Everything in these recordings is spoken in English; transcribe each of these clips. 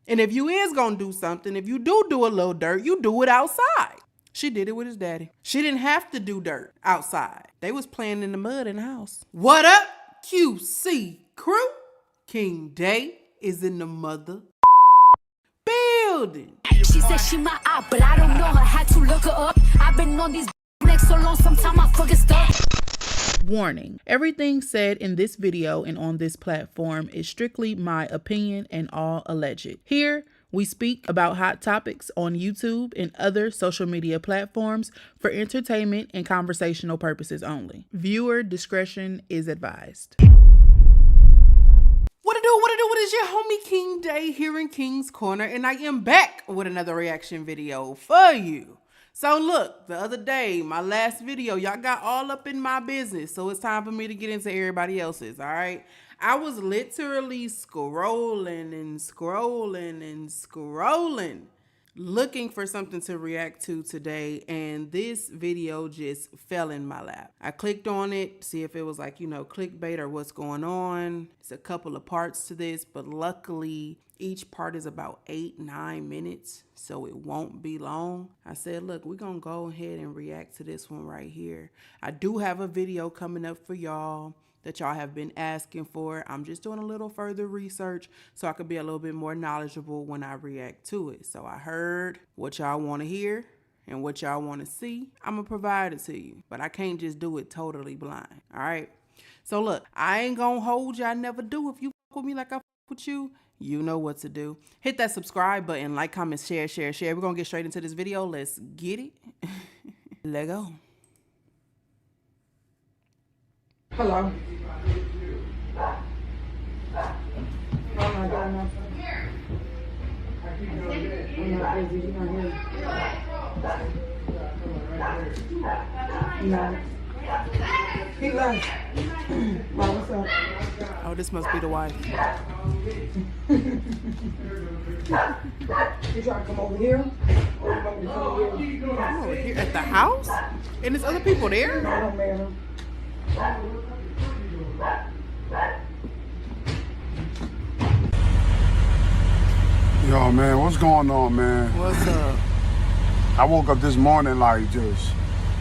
And if you is gonna do something, if you do a little dirt, you do it outside. She did it with his daddy. She didn't have to do dirt outside. They was playing in the mud in the house. What up, QC crew? King Day is in the mother building. She said she my eye, but I don't know her. Had to look her up. I've been on these next so long, sometimes I forget stuff. Warning, everything said in this video and on this platform is strictly my opinion and all alleged. Here, we speak about hot topics on YouTube and other social media platforms for entertainment and conversational purposes only. Viewer discretion is advised. What is your homie King Day here in King's Corner, and I am back with another reaction video for you. So look, the other day, my last video, y'all got all up in my business, so it's time for me to get into everybody else's, all right? I was literally scrolling and scrolling and scrolling, looking for something to react to today, and this video just fell in my lap. I clicked on it, see if it was like, you know, clickbait or what's going on. It's a couple of parts to this, but luckily each part is about 8-9 minutes, so it won't be long. I said, look, we're gonna go ahead and react to this one right here. I do have a video coming up for y'all that y'all have been asking for. I'm just doing a little further research so I could be a little bit more knowledgeable when I react to it. So I heard what y'all want to hear and what y'all want to see. I'm gonna provide it to you, but I can't just do it totally blind. All right. So look, I ain't gonna hold you. I never do. If you fuck with me like I fuck with you, you know what to do. Hit that subscribe button, like, comment, share. We're gonna get straight into this video. Let's get it. Let go. Hello. I'm not doing nothing. I'm not busy. You're not here. No. He left. Mom, what's up? Oh, this must be the wife. You trying to come over here? Or you want me to come over here? Come over here at the house? And there's other people there? No, I don't matter. Yo, man, what's going on, man? What's up? I woke up this morning just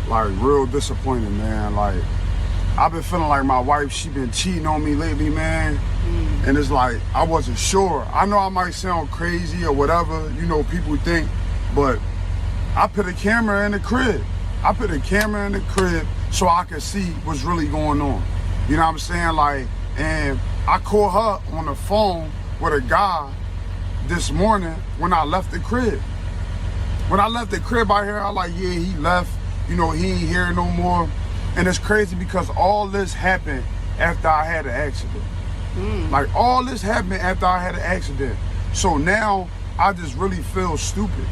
real disappointed, man. Like, I've been feeling like my wife, she been cheating on me lately, man. And it's like, I wasn't sure. I know I might sound crazy or whatever, you know, people think, but I put a camera in the crib. I put a camera in the crib so I could see what's really going on. You know what I'm saying? Like, and I called her on the phone with a guy this morning when I left the crib. When I left the crib out here, I like, yeah, he left. You know, he ain't here no more. And it's crazy because all this happened after I had an accident. Like, all this happened after I had an accident. So now I just really feel stupid.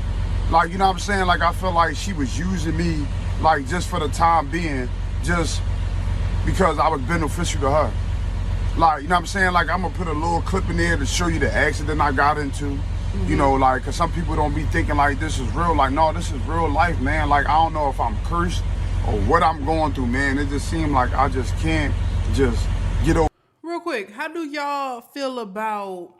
Like, you know what I'm saying? Like, I feel like she was using me, like, just for the time being, just because I was beneficial to her. Like, you know what I'm saying? Like, I'm gonna put a little clip in there to show you the accident I got into. You know, like, cause some people don't be thinking like this is real. Like, no, this is real life, man. Like, I don't know if I'm cursed or what I'm going through, man. It just seemed like I just can't just get over. Real quick, how do y'all feel about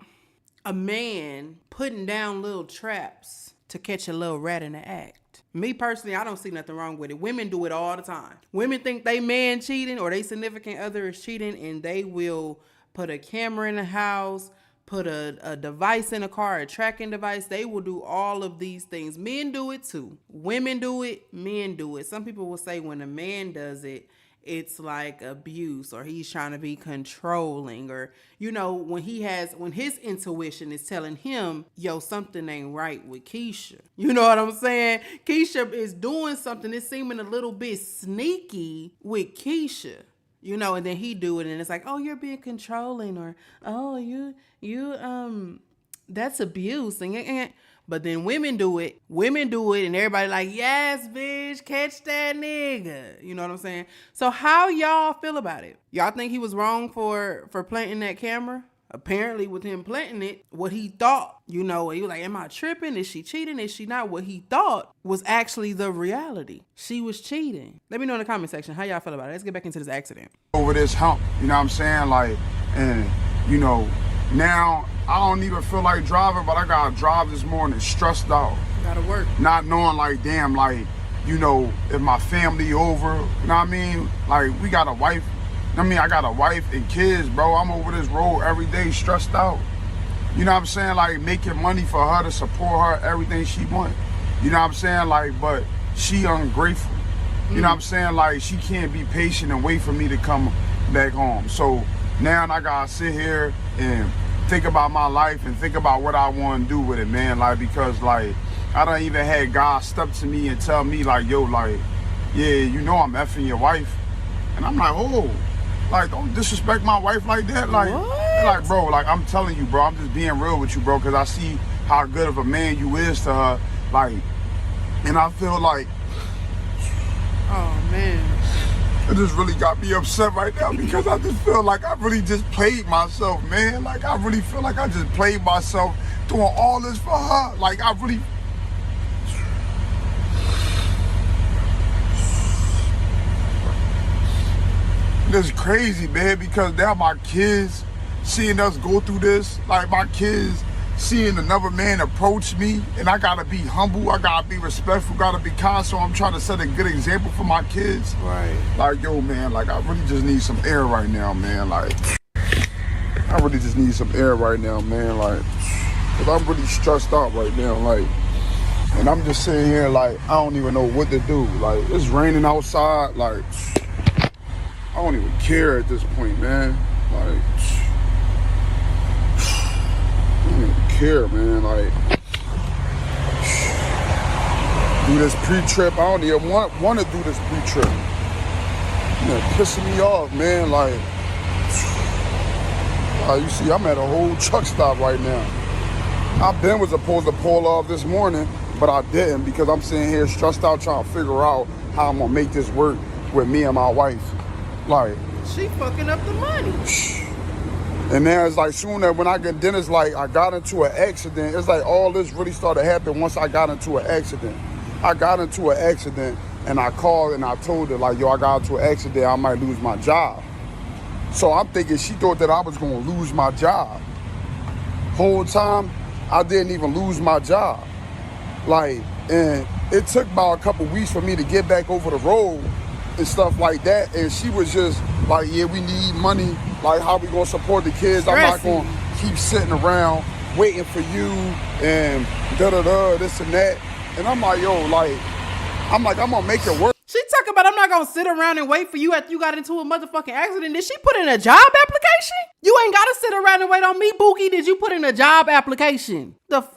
a man putting down little traps to catch a little rat in the act? Me personally, I don't see nothing wrong with it. Women do it all the time. Women think they man cheating or they significant other is cheating, and they will put a camera in the house, put a device in a car, a tracking device. They will do all of these things. Men do it too. Women do it, men do it. Some people will say when a man does it, it's like abuse, or he's trying to be controlling, or, you know, when his intuition is telling him, yo, something ain't right with Keisha. You know what I'm saying? Keisha is doing something. It's seeming a little bit sneaky with Keisha. You know, and then he do it, and it's like, oh, you're being controlling, or, oh, you that's abuse. And but then women do it, and everybody like, yes, bitch, catch that nigga. You know what I'm saying? So how y'all feel about it? Y'all think he was wrong for planting that camera? Apparently with him planting it, what he thought, you know, he was like, am I tripping? Is she cheating? Is she not? What he thought was actually the reality. She was cheating. Let me know in the comment section how y'all feel about it. Let's get back into this accident. Over this hump, you know what I'm saying? Like, and, you know, now I don't even feel like driving, but I gotta drive this morning, stressed out. Gotta work. Not knowing like, damn, like, you know, if my family over, you know what I mean? Like, we got a wife. I got a wife and kids, bro. I'm over this road every day, stressed out. You know what I'm saying? Like, making money for her to support her, everything she wants. You know what I'm saying? Like, but she ungrateful. You know what I'm saying? Like, she can't be patient and wait for me to come back home. So now I gotta sit here and think about my life and think about what I want to do with it, man. Like, because, like, I done even had God step to me and tell me, like, yo, like, yeah, you know I'm effing your wife. And I'm like, oh, like, don't disrespect my wife like that. Like, like, bro, like, I'm telling you, bro, I'm just being real with you, bro, because I see how good of a man you is to her. Like, and I feel like, oh, man. It just really got me upset right now because I just feel like I really just played myself, man. Like, I really feel like I just played myself doing all this for her. Like, I really... It's crazy, man, because now my kids seeing us go through this, like my kids seeing another man approach me, and I gotta be humble, I gotta be respectful, gotta be kind, so I'm trying to set a good example for my kids. Right. Like, yo, man, like, I really just need some air right now, man. Like, I really just need some air right now, man. Like, because I'm really stressed out right now, like, and I'm just sitting here, like, I don't even know what to do. Like, it's raining outside, like, I don't even care at this point, man. Like, I don't even care, man. Like, do this pre-trip. I don't even want to do this pre-trip. Man, pissing me off, man. Like, you see, I'm at a whole truck stop right now. I was supposed to pull off this morning, but I didn't because I'm sitting here stressed out trying to figure out how I'm gonna make this work with me and my wife. Like, she fucking up the money. And then it's like soon as when I get then it's like I got into an accident. It's like all this really started happening once I got into an accident. I got into an accident and I called and I told her, like, yo, I got into an accident, I might lose my job. So I'm thinking she thought that I was gonna lose my job. Whole time I didn't even lose my job. Like, and it took about a couple weeks for me to get back over the road and stuff like that, and she was just like, yeah, we need money, like, how we gonna support the kids? I'm not gonna keep sitting around waiting for you and da-da-da, this and that. And I'm like, yo, like, I'm gonna make it work. She talking about I'm not gonna sit around and wait for you after you got into a motherfucking accident. Did she put in a job application? You ain't gotta sit around and wait on me, Bookie. Did you put in a job application? The fuck?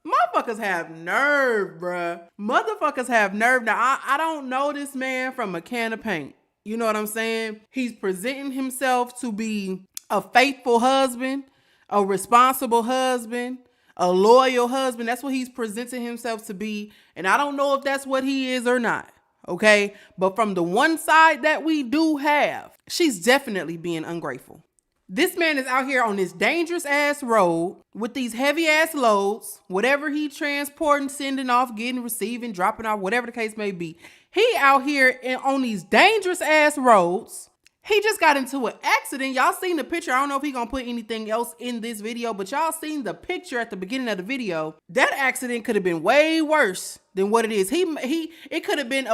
Motherfuckers have nerve, bruh. Motherfuckers have nerve. Now, I don't know this man from a can of paint. You know what I'm saying? He's presenting himself to be a faithful husband, a responsible husband, a loyal husband. That's what he's presenting himself to be. And I don't know if that's what he is or not. Okay? But from the one side that we do have, she's definitely being ungrateful. This man is out here on this dangerous ass road with these heavy ass loads, whatever he transporting, sending off, getting, receiving, dropping off, whatever the case may be. He out here on these dangerous ass roads. He just got into an accident. Y'all seen the picture. I don't know if he gonna put anything else in this video, but y'all seen the picture at the beginning of the video. That accident could have been way worse than what it is. It could have been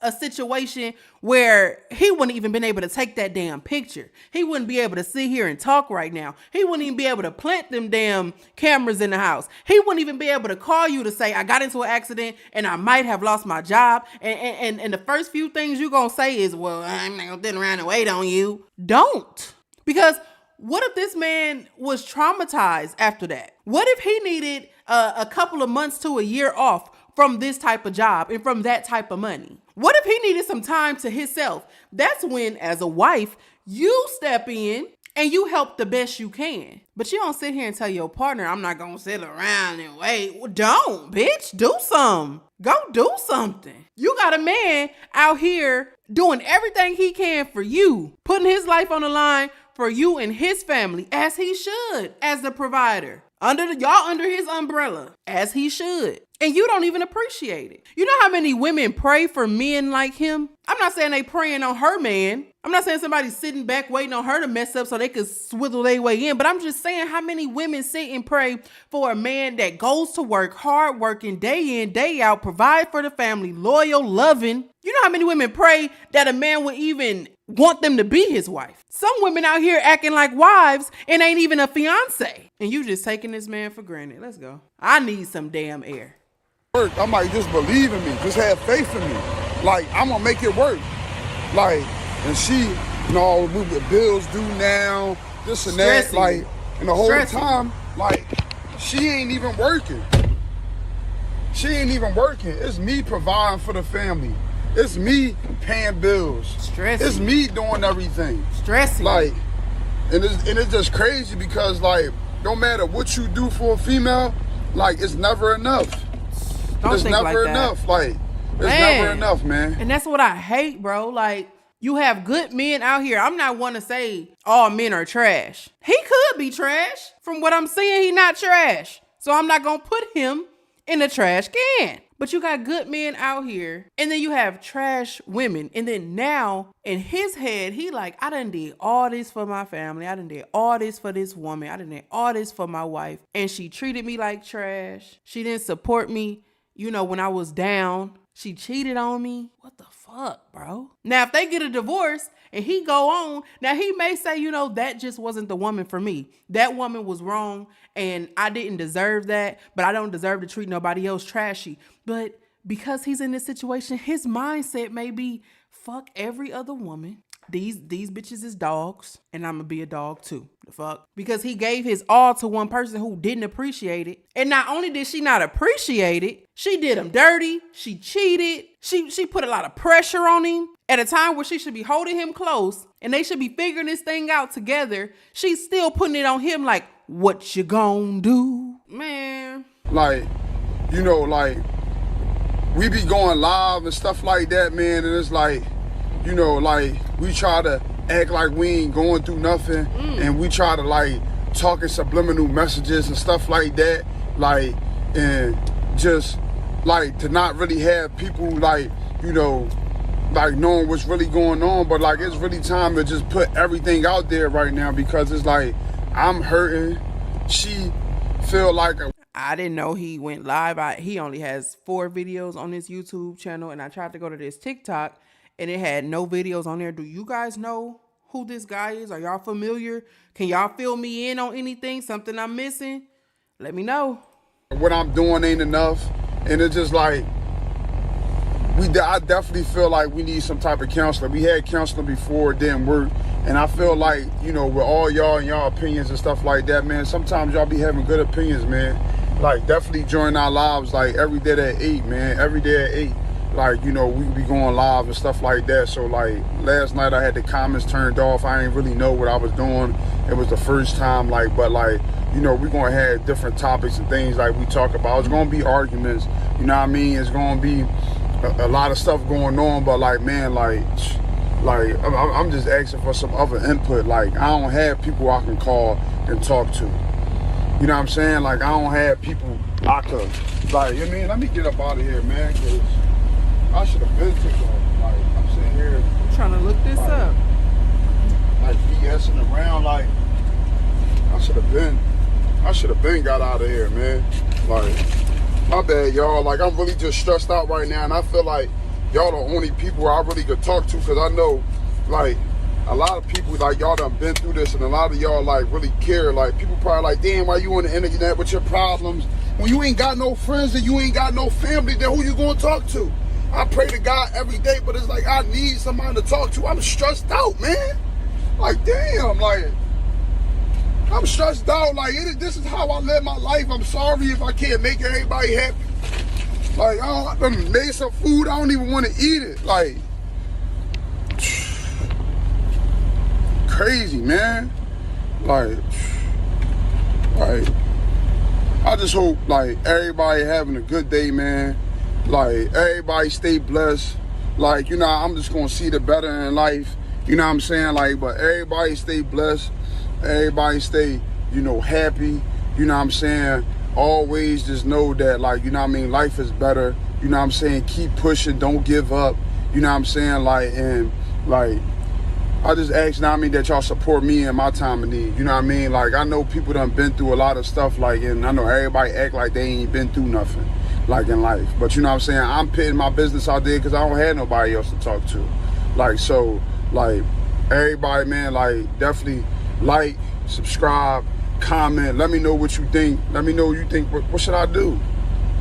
a situation where he wouldn't even been able to take that damn picture. He wouldn't be able to sit here and talk right now. He wouldn't even be able to plant them damn cameras in the house. He wouldn't even be able to call you to say, I got into an accident and I might have lost my job. And the first few things you gonna say is, well, I'm not gonna sit around and wait on you. Don't. Because what if this man was traumatized after that? What if he needed a couple of months to a year off from this type of job and from that type of money? What if he needed some time to himself? That's when, as a wife, you step in and you help the best you can. But you don't sit here and tell your partner, I'm not gonna sit around and wait. Well, don't, bitch. Do something. Go do something. You got a man out here doing everything he can for you, putting his life on the line for you and his family, as he should, as the provider. Y'all under his umbrella, as he should. And you don't even appreciate it. You know how many women pray for men like him? I'm not saying they praying on her man. I'm not saying somebody's sitting back waiting on her to mess up so they could swivel their way in. But I'm just saying how many women sit and pray for a man that goes to work, hard working, day in, day out, provide for the family, loyal, loving. You know how many women pray that a man would even want them to be his wife? Some women out here acting like wives and ain't even a fiance. And you just taking this man for granted. Let's go. I need some damn air. I'm like, just believe in me. Just have faith in me. Like, I'm gonna make it work. Like, and she, we with bills due now, this and that. Like, and the whole time, like, she ain't even working. She ain't even working. It's me providing for the family. It's me paying bills. Stressing. It's me doing everything. Stressing. Like, and it's just crazy because, like, no matter what you do for a female, like, it's never enough. It's never enough. Like, it's never enough, man. And that's what I hate, bro. Like, you have good men out here. I'm not one to say all men are trash. He could be trash. From what I'm seeing, he not trash. So I'm not going to put him in the trash can. But you got good men out here, and then you have trash women. And then now, in his head, he like, I done did all this for my family. I done did all this for this woman. I done did all this for my wife. And she treated me like trash. She didn't support me, when I was down. She cheated on me. What the fuck, bro? Now, if they get a divorce and he go on, now he may say, that just wasn't the woman for me. That woman was wrong and I didn't deserve that, but I don't deserve to treat nobody else trashy. But because he's in this situation, his mindset may be, fuck every other woman. These bitches is dogs, and I'm gonna be a dog too. The fuck? Because he gave his all to one person who didn't appreciate it. And not only did she not appreciate it, she did him dirty. She cheated. She put a lot of pressure on him at a time where she should be holding him close and they should be figuring this thing out together. She's still putting it on him like, what you gonna do? Man. Like, like, we be going live and stuff like that, man, and it's like, like, we try to act like we ain't going through nothing, and we try to, like, talk in subliminal messages and stuff like that, like, and just, like, to not really have people, like, like, knowing what's really going on, but, like, it's really time to just put everything out there right now, because it's like, I'm hurting, she feel like I didn't know he went live. He only has 4 videos on his YouTube channel, and I tried to go to this TikTok, and it had no videos on there. Do you guys know who this guy is? Are y'all familiar? Can y'all fill me in on anything? Something I'm missing? Let me know. What I'm doing ain't enough, and it's just like, I definitely feel like we need some type of counselor. We had counseling before, it didn't work, and I feel like, with all y'all and y'all opinions and stuff like that, man, sometimes y'all be having good opinions, man. Like, definitely join our lives, like, every day at 8, man, every day at 8. Like, we be going live and stuff like that. So, like, last night I had the comments turned off. I didn't really know what I was doing. It was the first time, like, but, like, we're going to have different topics and things like we talk about. It's going to be arguments, you know what I mean? It's going to be a lot of stuff going on, but, like, man, like, I'm just asking for some other input. Like, I don't have people I can call and talk to. You know what I'm saying? Like, I don't have people I could, like, let me get up out of here, man, because I should have been took off. Like, I'm sitting here. I'm trying to look this up. Like, BSing around, like, I should have been got out of here, man. Like, my bad, y'all. Like, I'm really just stressed out right now, and I feel like y'all the only people I really could talk to, because I know, like, a lot of people, like, y'all done been through this, and a lot of y'all, like, really care. Like, people probably like, damn, why you on the internet with your problems? When you ain't got no friends and you ain't got no family, then who you gonna talk to? I pray to God every day, but it's like, I need somebody to talk to. I'm stressed out, man. Like, damn, like, I'm stressed out. Like, this is how I live my life. I'm sorry if I can't make everybody happy. Like, I done made some food, I don't even want to eat it. Like, crazy, man. Like, I just hope, like, everybody having a good day, man. Like, everybody stay blessed. Like, I'm just gonna see the better in life. You know what I'm saying? Like, but everybody stay blessed. Everybody stay, happy. you know what I'm saying, always just know that, like, you know what I mean, life is better. You know what I'm saying? Keep pushing, don't give up. You know what I'm saying? Like, and like, I just ask, you know what I mean, that y'all support me in my time of need. You know what I mean? Like, I know people done been through a lot of stuff, like, and I know everybody act like they ain't been through nothing, like, in life. But you know what I'm saying? I'm putting my business out there because I don't have nobody else to talk to. Like, so, like, everybody, man, like, definitely like, subscribe, comment. Let me know what you think. Let me know what you think. What should I do?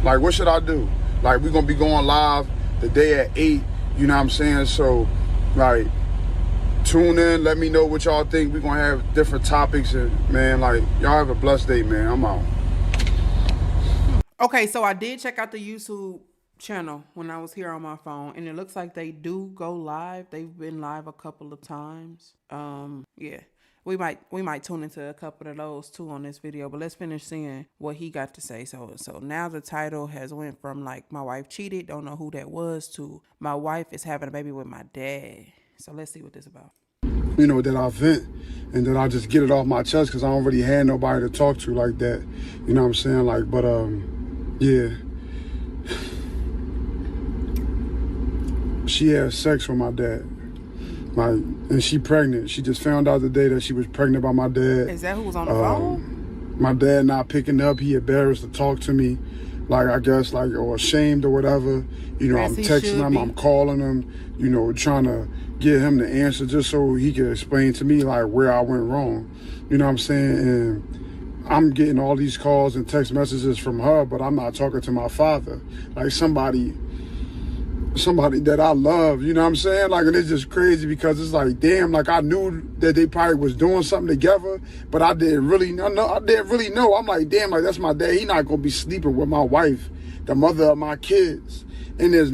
Like, what should I do? Like, we're going to be going live the day at 8. You know what I'm saying? So, like, tune in. Let me know what y'all think. We're going to have different topics. And, man, like, y'all have a blessed day, man. I'm out. Okay, so I did check out the YouTube channel when I was here on my phone, and it looks like they do go live. They've been live a couple of times. Yeah. We might tune into a couple of those too on this video, but let's finish seeing what he got to say. So now the title has went from like my wife cheated, don't know who that was, to my wife is having a baby with my dad. So let's see what this is about. You know, that I vent and that I just get it off my chest because I don't really have nobody to talk to like that. You know what I'm saying? Like, but yeah. She had sex with my dad. And she pregnant. She just found out today that she was pregnant by my dad. Is that who was on the phone? My dad not picking up. He embarrassed to talk to me, like, I guess, like, or ashamed or whatever. You know, I'm texting him, I'm calling him, you know, trying to get him the answer just so he can explain to me, like, where I went wrong. You know what I'm saying? And I'm getting all these calls and text messages from her, but I'm not talking to my father. Like, somebody that I love, you know what I'm saying? Like, and it's just crazy because it's like, damn, like, I knew that they probably was doing something together, but I didn't really know. I'm like, damn, like, that's my dad. He not gonna be sleeping with my wife, the mother of my kids. And there's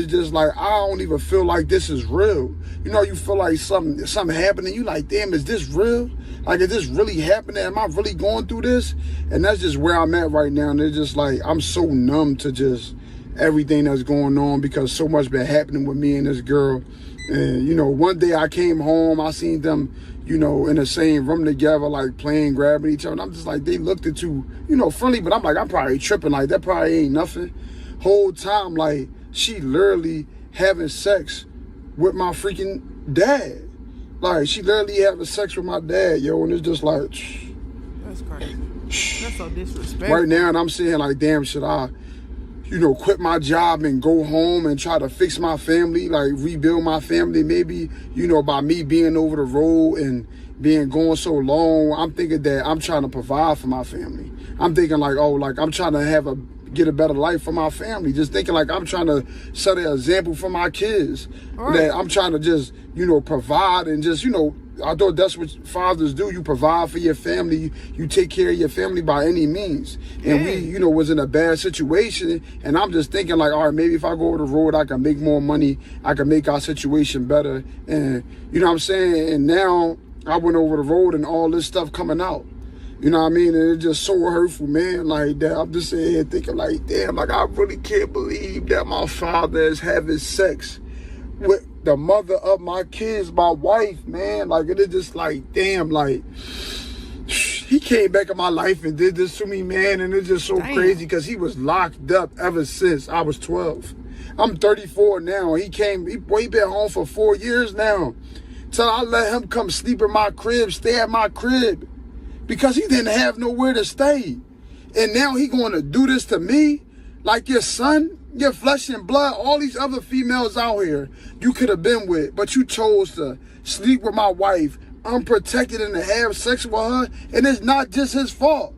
just like, I don't even feel like this is real. You know, you feel like something happening. You like, damn, is this real? Like, is this really happening? Am I really going through this? And that's just where I'm at right now. And it's just like, I'm so numb to just everything that's going on because so much been happening with me and this girl. And, you know, one day I came home, I seen them, you know, in the same room together, like playing, grabbing each other. And I'm just like, they looked at you, you know, friendly, but I'm like, I'm probably tripping. Like, that probably ain't nothing. Whole time, like, she literally having sex with my freaking dad. Like, she literally having sex with my dad, yo. And it's just like, that's crazy. That's so disrespectful. Right now, and I'm saying, like, damn, should I, you know, quit my job and go home and try to fix my family, like rebuild my family, maybe, you know, by me being over the road and being gone so long. I'm thinking that I'm trying to provide for my family. I'm thinking like, oh, like, I'm trying to get a better life for my family. Just thinking like I'm trying to set an example for my kids. Right. That I'm trying to just, you know, provide and just, you know, I thought that's what fathers do. You provide for your family. You take care of your family by any means. And we, you know, was in a bad situation. And I'm just thinking like, all right, maybe if I go over the road, I can make more money. I can make our situation better. And, you know what I'm saying? And now I went over the road and all this stuff coming out. You know what I mean? And it's just so hurtful, man. Like that. I'm just sitting here thinking like, damn, like I really can't believe that my father is having sex with the mother of my kids, my wife, man. Like, it is just like, damn, like, he came back in my life and did this to me, man. And it's just so crazy because he was locked up ever since I was 12. I'm 34 now. He been home for 4 years now. So I let him come sleep in my crib, stay at my crib, because he didn't have nowhere to stay. And now he going to do this to me? Like your son, your flesh and blood, all these other females out here you could have been with, but you chose to sleep with my wife, unprotected, and to have sex with her. And it's not just his fault.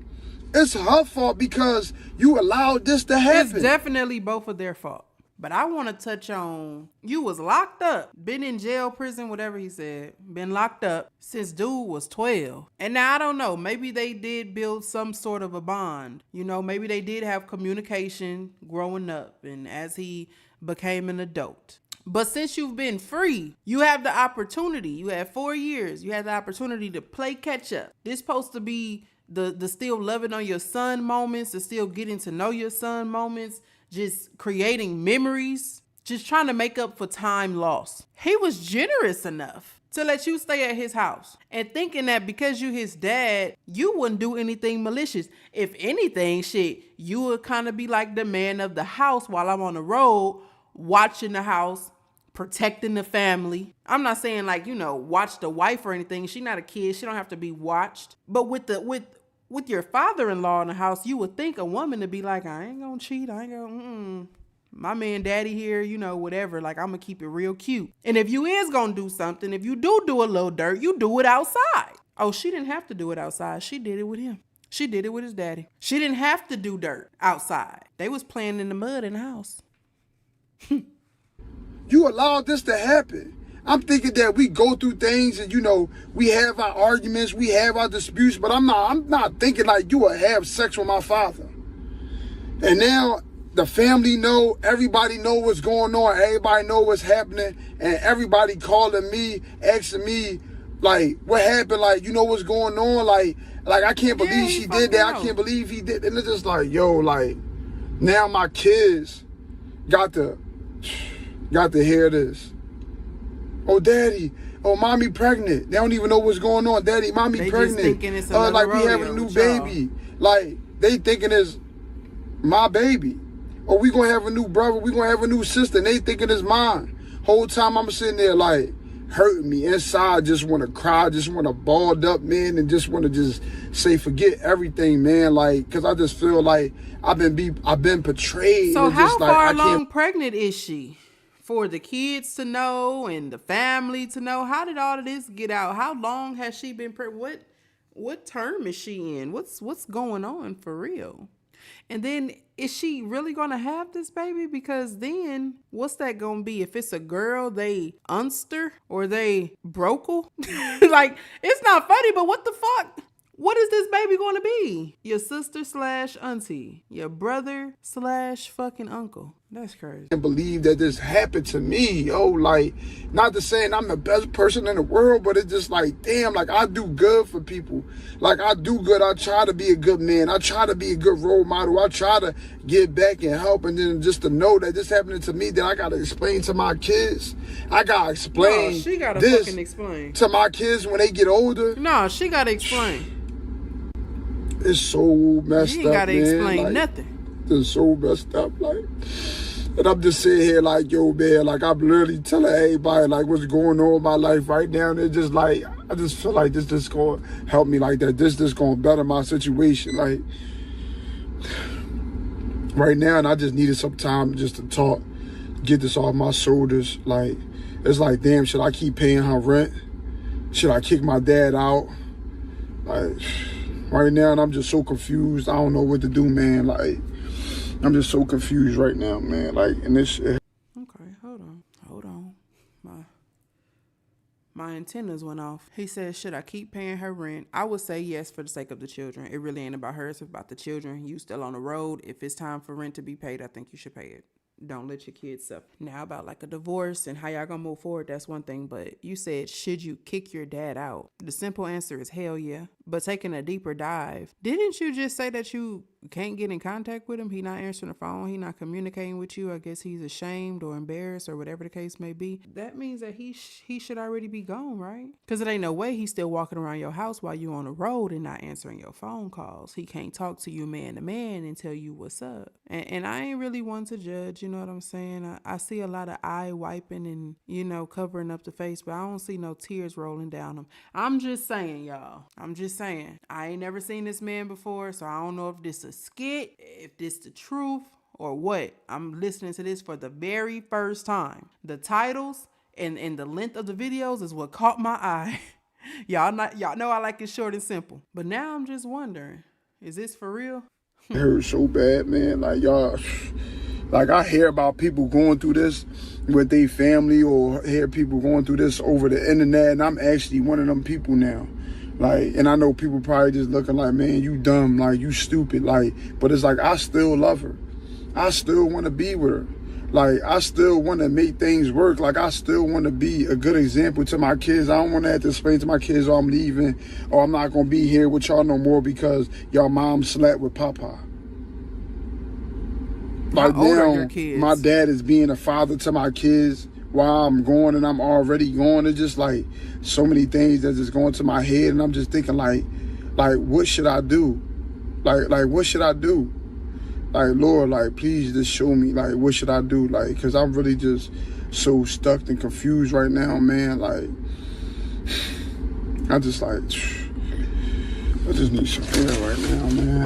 It's her fault because you allowed this to happen. It's definitely both of their fault. But I want to touch on, you was locked up, been in jail, prison, whatever he said, been locked up since dude was 12. And now I don't know, maybe they did build some sort of a bond. You know, maybe they did have communication growing up and as he became an adult. But since you've been free, you have the opportunity. You had 4 years. You had the opportunity to play catch up. This supposed to be the still loving on your son moments, the still getting to know your son moments, just creating memories, just trying to make up for time lost. He was generous enough to let you stay at his house and thinking that because you his dad, you wouldn't do anything malicious. If anything, shit, you would kind of be like the man of the house while I'm on the road, watching the house, protecting the family. I'm not saying like, you know, watch the wife or anything. She not a kid. She don't have to be watched. But with your father-in-law in the house, you would think a woman to be like, I ain't gonna cheat. I ain't gonna, my man daddy here, you know, whatever. Like, I'm gonna keep it real cute. And if you is gonna do something, if you do a little dirt, you do it outside. Oh, she didn't have to do it outside. She did it with him. She did it with his daddy. She didn't have to do dirt outside. They was playing in the mud in the house. You allowed this to happen. I'm thinking that we go through things and, you know, we have our arguments, we have our disputes, but I'm not thinking like you will have sex with my father. And now the family know, everybody know what's going on, everybody know what's happening, and everybody calling me, asking me, like, what happened? Like, you know what's going on? Like I can't believe she did that. I can't believe he did. And it's just like, yo, like, now my kids got to hear this. Oh, daddy. Oh, mommy pregnant. They don't even know what's going on. Daddy, mommy they pregnant. Just thinking it's like we having a new baby. Like, they thinking it's my baby. Or we gonna have a new brother. We gonna have a new sister. And they thinking it's mine. Whole time I'm sitting there like hurting me inside. Just want to cry. Just want to balled up, man. And just want to just say forget everything, man. Like, because I just feel like I've been betrayed. So how just, like, far along pregnant is she? For the kids to know and the family to know, how did all of this get out? How long has she been pregnant? What term is she in? What's going on for real? And then is she really gonna have this baby? Because then what's that gonna be? If it's a girl, they unster or they brokel? Like, it's not funny, but what the fuck? What is this baby going to be? Your sister / auntie. Your brother / fucking uncle. That's crazy. I can't believe that this happened to me, yo. Like, not to saying I'm the best person in the world, but it's just like, damn, like, I do good for people. Like, I do good. I try to be a good man. I try to be a good role model. I try to give back and help. And then just to know that this happening to me, that I got to explain to my kids. I got to explain she gotta this fucking explain to my kids when they get older. No, she got to explain. It's so messed up, You ain't got to explain like, nothing. It's so messed up, like. And I'm just sitting here like, yo, man, like, I'm literally telling everybody, like, what's going on in my life right now. And it's just like, I just feel like this just going to help me like that. This going to better my situation. Like, right now, and I just needed some time just to talk, get this off my shoulders. Like, it's like, damn, should I keep paying her rent? Should I kick my dad out? Like, right now, and I'm just so confused. I don't know what to do, man. Like, I'm just so confused right now, man. Like, and this shit. Okay, hold on. My antennas went off. He said, should I keep paying her rent? I would say yes for the sake of the children. It really ain't about her. It's about the children. You still on the road. If it's time for rent to be paid, I think you should pay it. Don't let your kids suffer. Now about like a divorce and how y'all gonna move forward, that's one thing. But you said, should you kick your dad out? The simple answer is hell yeah. But taking a deeper dive, didn't you just say that you can't get in contact with him? He not answering the phone. He not communicating with you. I guess he's ashamed or embarrassed or whatever the case may be. That means that he should already be gone, right? Because it ain't no way he's still walking around your house while you on the road and not answering your phone calls. He can't talk to you man to man and tell you what's up. And I ain't really one to judge, you know what I'm saying? I see a lot of eye wiping and, you know, covering up the face, but I don't see no tears rolling down them. I'm just saying, y'all. I'm just saying. I ain't never seen this man before, so I don't know if this is a skit, if this the truth, or what. I'm listening to this for the very first time. The titles and the length of the videos is what caught my eye. Y'all know I like it short and simple. But now I'm just wondering, is this for real? It hurts so bad, man. Like, y'all, like, I hear about people going through this with their family, or hear people going through this over the internet, and I'm actually one of them people now. Like, and I know people probably just looking like, man, you dumb, like, you stupid, like, but it's like, I still love her. I still want to be with her. Like, I still want to make things work. Like, I still want to be a good example to my kids. I don't want to have to explain to my kids, oh, I'm leaving, or I'm not going to be here with y'all no more because y'all mom slept with Papa. Like, How old are now, your kids? my dad is being a father to my kids while I'm going and I'm already going. It's just like so many things that just going to my head, and I'm just thinking like what should I do? Like what should I do? Like, Lord, like, please just show me, like, what should I do? Like, because I'm really just so stuck and confused right now, man. Like, I just need some air right now, man.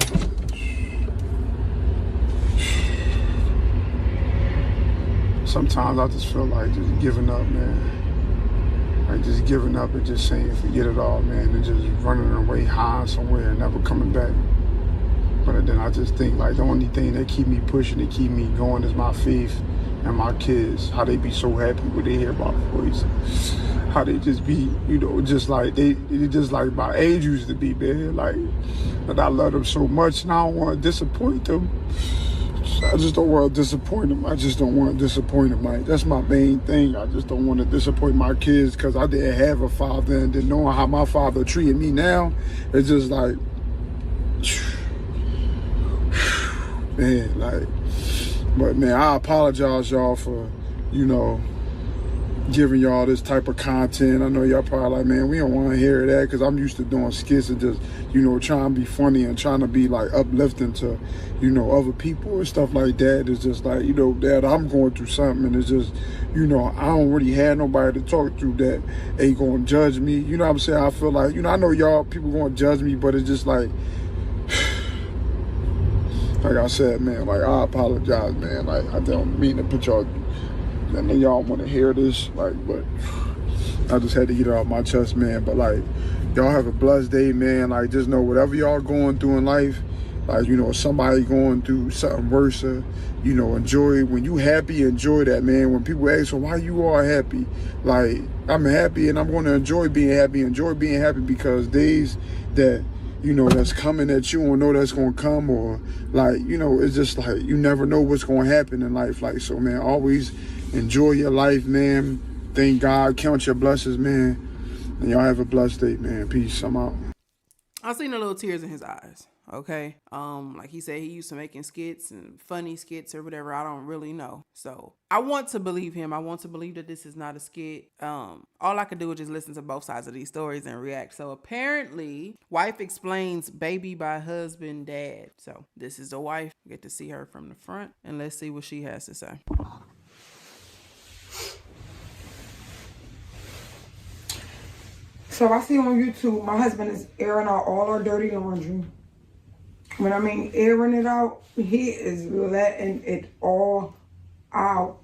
Sometimes I just feel like just giving up, man. Like, just giving up and just saying forget it all, man, and just running away, high somewhere and never coming back. But then I just think, like, the only thing that keep me pushing and keep me going is my faith and my kids. How they be so happy when they hear my voice. How they just be, you know, just like they just like my age used to be, man. Like, and I love them so much, and I don't want to disappoint them. I just don't want to disappoint them. I just don't want to disappoint them. Like, that's my main thing. I just don't want to disappoint my kids because I didn't have a father, and then knowing how my father treated me now, it's just like, man, like, but man, I apologize, y'all, for, you know, giving y'all this type of content. I know y'all probably like, man, we don't want to hear that, because I'm used to doing skits and just, you know, trying to be funny and trying to be like uplifting to, you know, other people and stuff like that. It's just like, you know, Dad, I'm going through something, and it's just, you know, I don't really have nobody to talk to that ain't gonna judge me. You know what I'm saying? I feel like, you know, I know y'all people gonna judge me, but it's just like I said, man, like, I apologize, man. Like, I don't mean to put y'all, I know y'all want to hear this, like, but I just had to get it off my chest, man. But, like, y'all have a blessed day, man. Like, just know whatever y'all going through in life, like, you know, somebody going through something worse, you know, enjoy, when you happy, enjoy that, man. When people ask, well, why you all happy? Like, I'm happy, and I'm going to enjoy being happy because days that, you know, that's coming that you don't know that's going to come, or like, you know, it's just like, you never know what's going to happen in life. Like, so, man, always enjoy your life, man. Thank God, count your blessings, man. And y'all have a blessed day, man. Peace. I'm out. I seen the little tears in his eyes. Okay. Like he said, he used to making skits and funny skits or whatever. I don't really know. So I want to believe him. I want to believe that this is not a skit. All I could do is just listen to both sides of these stories and react. So apparently, wife explains baby by husband dad. So this is the wife. Get to see her from the front, and let's see what she has to say. So I see on YouTube, my husband is airing out all our dirty laundry. When I mean airing it out, he is letting it all out.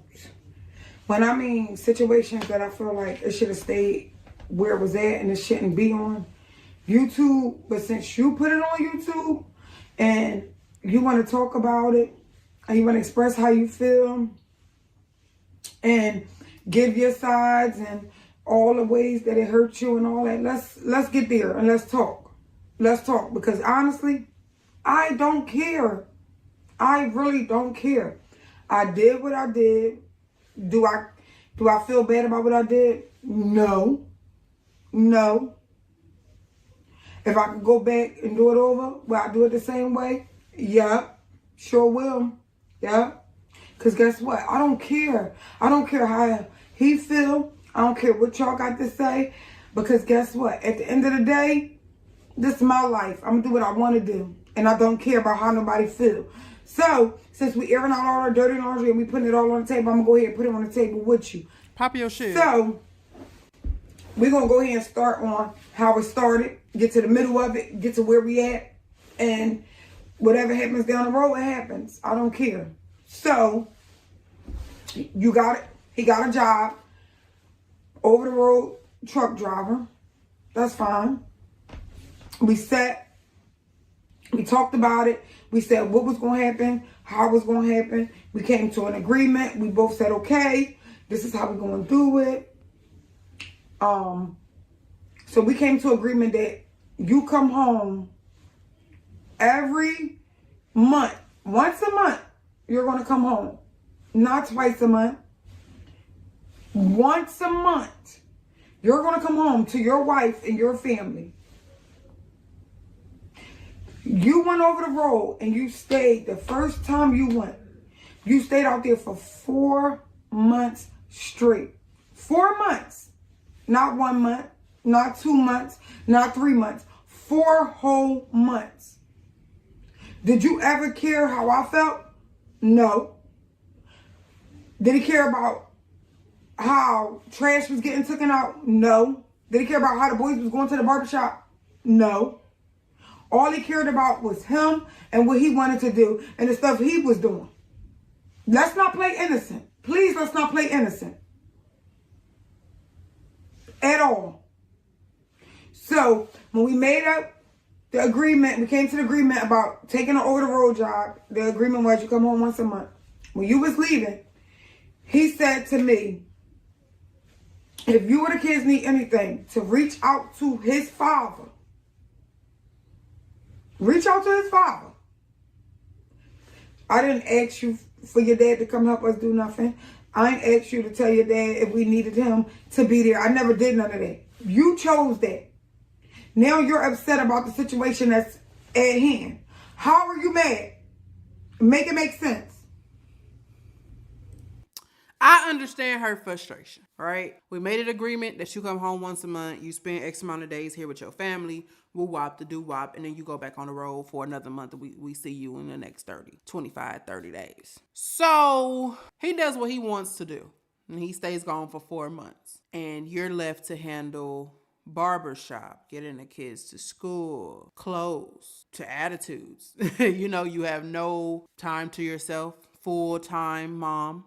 When I mean situations that I feel like it should have stayed where it was at and it shouldn't be on YouTube, but since you put it on YouTube and you want to talk about it and you want to express how you feel and give your sides and all the ways that it hurt you and all that, let's get there and let's talk. Let's talk, because honestly, I don't care. I really don't care. I did what I did. Do I feel bad about what I did? No. No. If I could go back and do it over, will I do it the same way? Yeah. Sure will. Yeah. Because guess what? I don't care. I don't care how he feel. I don't care what y'all got to say. Because guess what? At the end of the day, this is my life. I'm going to do what I want to do. And I don't care about how nobody feel. So, since we airing out all our dirty laundry and we putting it all on the table, I'm going to go ahead and put it on the table with you. Pop your shit. So, we're going to go ahead and start on how it started. Get to the middle of it. Get to where we at. And whatever happens down the road, it happens. I don't care. So, you got it. He got a job. Over the road truck driver. That's fine. We sat. We talked about it. We said what was going to happen, how it was going to happen. We came to an agreement. We both said, okay, this is how we're going to do it. So we came to agreement that you come home every month. Once a month, you're going to come home. Not twice a month. Once a month, you're going to come home to your wife and your family. You went over the road and you stayed the first time you went. You stayed out there for 4 months straight. 4 months. Not 1 month, not 2 months, not 3 months. 4 whole months. Did you ever care how I felt? No. Did he care about how trash was getting taken out? No. Did he care about how the boys was going to the barbershop? No. All he cared about was him and what he wanted to do and the stuff he was doing. Let's not play innocent. Please, let's not play innocent. At all. So, when we made up the agreement, we came to the agreement about taking an over-the-road job. The agreement was you come home once a month. When you was leaving, he said to me, if you or the kids need anything, to reach out to his father. Reach out to his father. I didn't ask you for your dad to come help us do nothing. I didn't ask you to tell your dad if we needed him to be there. I never did none of that. You chose that. Now you're upset about the situation that's at hand. How are you mad? Make it make sense. I understand her frustration, right? We made an agreement that you come home once a month, you spend X amount of days here with your family, woo wop the doo wop, and then you go back on the road for another month and we see you in the next 25-30 days. So he does what he wants to do. And he stays gone for 4 months. And you're left to handle barbershop, getting the kids to school, clothes, to attitudes. You have no time to yourself. Full-time mom,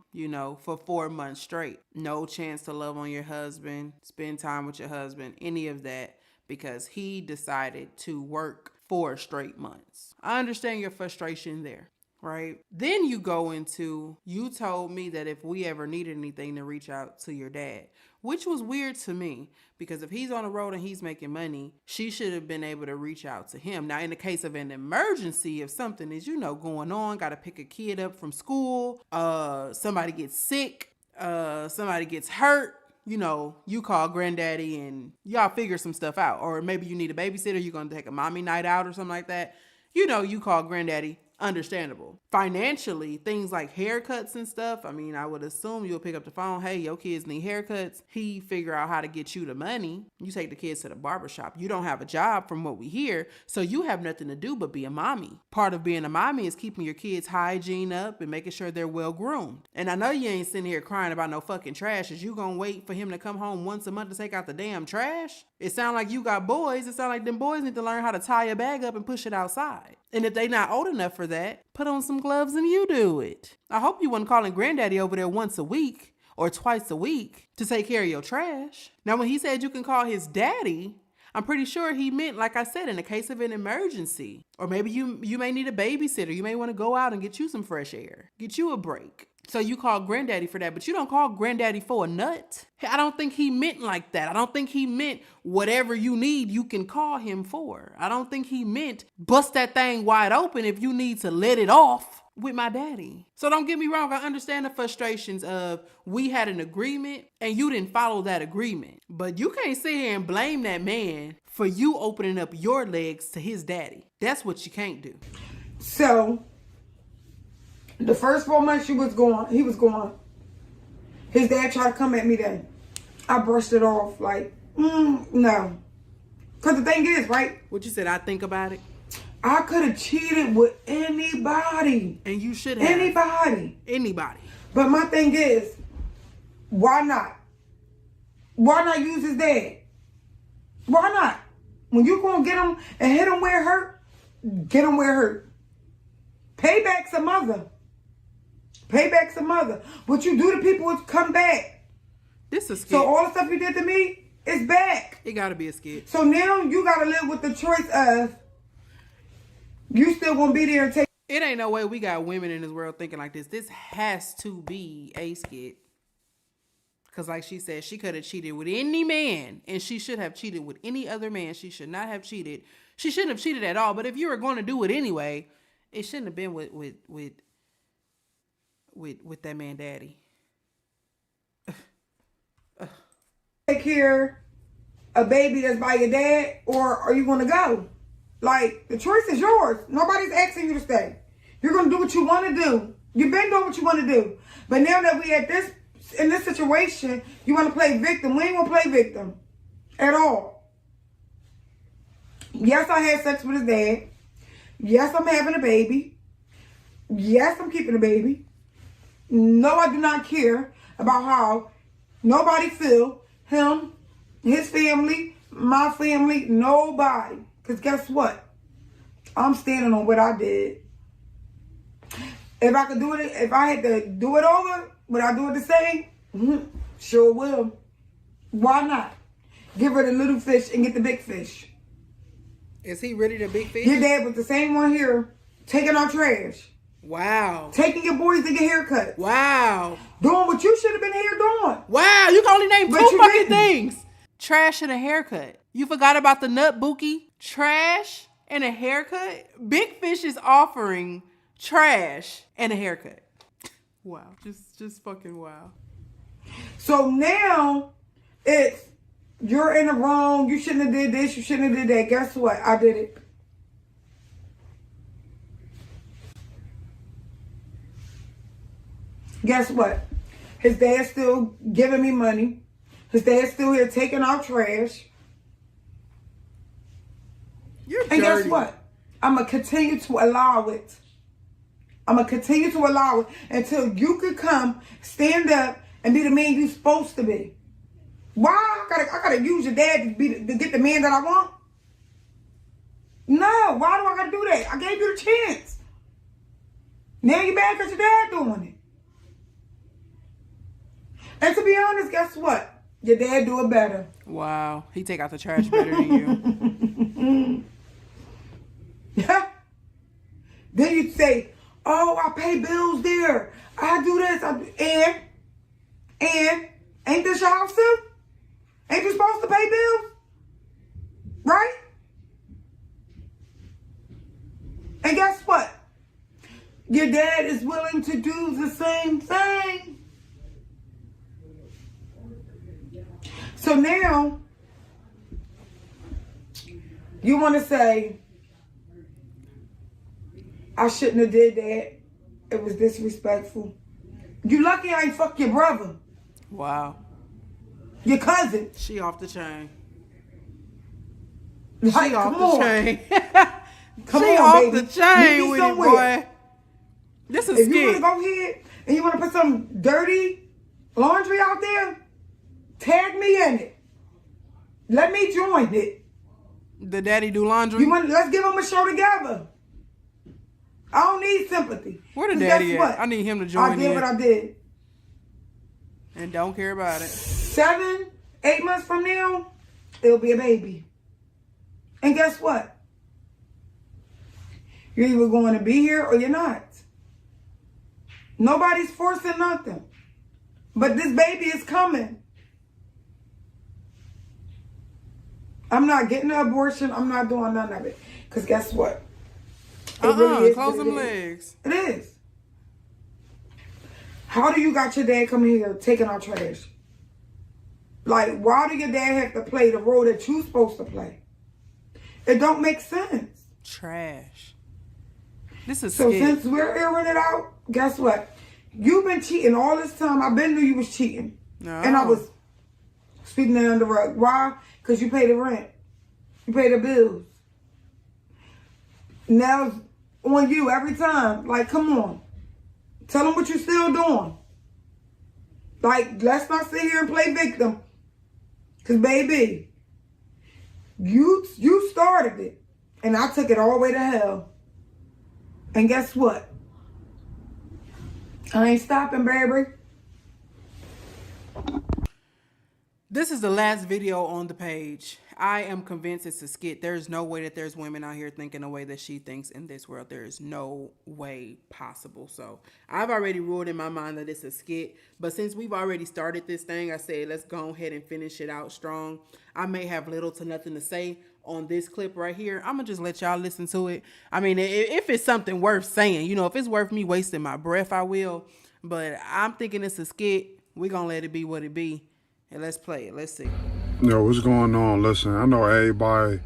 for 4 months straight. No chance to love on your husband, spend time with your husband, any of that, because he decided to work 4 straight months. I understand your frustration there, right? Then you go into, you told me that if we ever needed anything to reach out to your dad, which was weird to me, because if he's on the road and he's making money, she should have been able to reach out to him. Now, in the case of an emergency, if something is, going on, got to pick a kid up from school, somebody gets sick, somebody gets hurt, you call granddaddy and y'all figure some stuff out. Or maybe you need a babysitter, you're going to take a mommy night out or something like that. You call granddaddy. Understandable. Financially, things like haircuts and stuff, I would assume you'll pick up the phone. Hey, your kids need haircuts. He figure out how to get you the money. You take the kids to the barbershop. You don't have a job from what we hear, so you have nothing to do but be a mommy. Part of being a mommy is keeping your kids' hygiene up and making sure they're well groomed. And I know you ain't sitting here crying about no fucking trash. Is you gonna wait for him to come home once a month to take out the damn trash? It sound like you got boys. It sound like them boys need to learn how to tie a bag up and push it outside. And if they not old enough for that, put on some gloves and you do it. I hope you wasn't calling granddaddy over there once a week or twice a week to take care of your trash. Now, when he said you can call his daddy, I'm pretty sure he meant, like I said, in the case of an emergency. Or maybe you may need a babysitter. You may want to go out and get you some fresh air. Get you a break. So you call granddaddy for that, but you don't call granddaddy for a nut. I don't think he meant like that. I don't think he meant whatever you need, you can call him for. I don't think he meant bust that thing wide open if you need to let it off with my daddy. So don't get me wrong. I understand the frustrations of we had an agreement and you didn't follow that agreement. But you can't sit here and blame that man for you opening up your legs to his daddy. That's what you can't do. So the first 4 months he was gone. His dad tried to come at me then. I brushed it off like, no. Because the thing is, right? What you said, I think about it? I could have cheated with anybody. And you should have. Anybody. But my thing is, why not? Why not use his dad? Why not? When you gonna get him and hit him where it hurt, get him where it hurt. Payback's a mother. Payback's a mother. What you do to people is come back. This is a skit. So all the stuff you did to me is back. It gotta be a skit. So now you gotta live with the choice of you still gonna be there and take. It ain't no way we got women in this world thinking like this. This has to be a skit. Because like she said, she could have cheated with any man. And she should have cheated with any other man. She should not have cheated. She shouldn't have cheated at all. But if you were going to do it anyway, it shouldn't have been with that man daddy. Take care of a baby that's by your dad, or are you gonna go? Like, the choice is yours. Nobody's asking you to stay. You're gonna do what you want to do. You've been doing what you want to do. But now that we at this in this situation, you want to play victim. We ain't gonna play victim at all. Yes, I had sex with his dad. Yes, I'm having a baby. Yes, I'm keeping a baby. No, I do not care about how nobody feel. Him, his family, my family, nobody. Because guess what? I'm standing on what I did. If I could do it, if I had to do it over, would I do it the same? Sure will. Why not? Give her the little fish and get the big fish. Is he really the big fish? Your dad was the same one here, taking our trash. Wow. Taking your boys to get haircuts. Wow. Doing what you should have been here doing. Wow, you can only name But two you fucking didn't. things. Trash and a haircut. You forgot about the nut bookie? Trash and a haircut? Big Fish is offering trash and a haircut. Wow, just fucking wow. So now it's you're in the wrong. You shouldn't have did this. You shouldn't have did that. Guess what? I did it. Guess what? His dad's still giving me money. His dad's still here taking out trash. You're And dirty. guess what? I'm going to continue to allow it. I'm going to continue to allow it until you could come, stand up, and be the man you're supposed to be. Why? I gotta use your dad to get the man that I want? No. Why do I got to do that? I gave you the chance. Now you're mad because your dad doing it. And to be honest, guess what? Your dad do it better. Wow, he take out the trash better than you. Then you say, oh, I pay bills there. I do this. And ain't this your house too? Ain't you supposed to pay bills? Right? And guess what? Your dad is willing to do the same thing. So now, you want to say, I shouldn't have did that. It was disrespectful. You lucky I ain't fuck your brother. Wow. Your cousin. She off the chain. Like, She off come the on. chain. Come She on, off baby. the chain Meet me with it, somewhere. boy. This is If you want skit. to go ahead and you want to put some dirty laundry out there, tag me in it. Let me join it. The daddy do laundry. Let's give them a show together. I don't need sympathy. Where the 'Cause daddy guess at? what? I need him to join I did in. what I did. And don't care about it. 7, 8 months from now, it'll be a baby. And guess what? You're either going to be here or you're not. Nobody's forcing nothing. But this baby is coming. I'm not getting an abortion. I'm not doing none of it. Because guess what? It really is close what them it is. legs. It is. How do you got your dad coming here taking our trash? Like, why do your dad have to play the role that you supposed to play? It don't make sense. Trash. This is So skit. since we're airing it out, guess what? You've been cheating all this time. I've been knew you was cheating. No. And I was sweeping it under the rug. Why? Because you pay the rent. You pay the bills. Now it's on you every time. Like, come on. Tell them what you're still doing. Like, let's not sit here and play victim. Because, baby, you started it. And I took it all the way to hell. And guess what? I ain't stopping, baby. This is the last video on the page. I am convinced it's a skit. There's no way that there's women out here thinking the way that she thinks in this world. There is no way possible. So I've already ruled in my mind that it's a skit. But since we've already started this thing, I said, let's go ahead and finish it out strong. I may have little to nothing to say on this clip right here. I'm going to just let y'all listen to it. I mean, if it's something worth saying, you know, if it's worth me wasting my breath, I will. But I'm thinking it's a skit. We're going to let it be what it be. And let's play it. Let's see. Yo, what's going on? Listen, I know everybody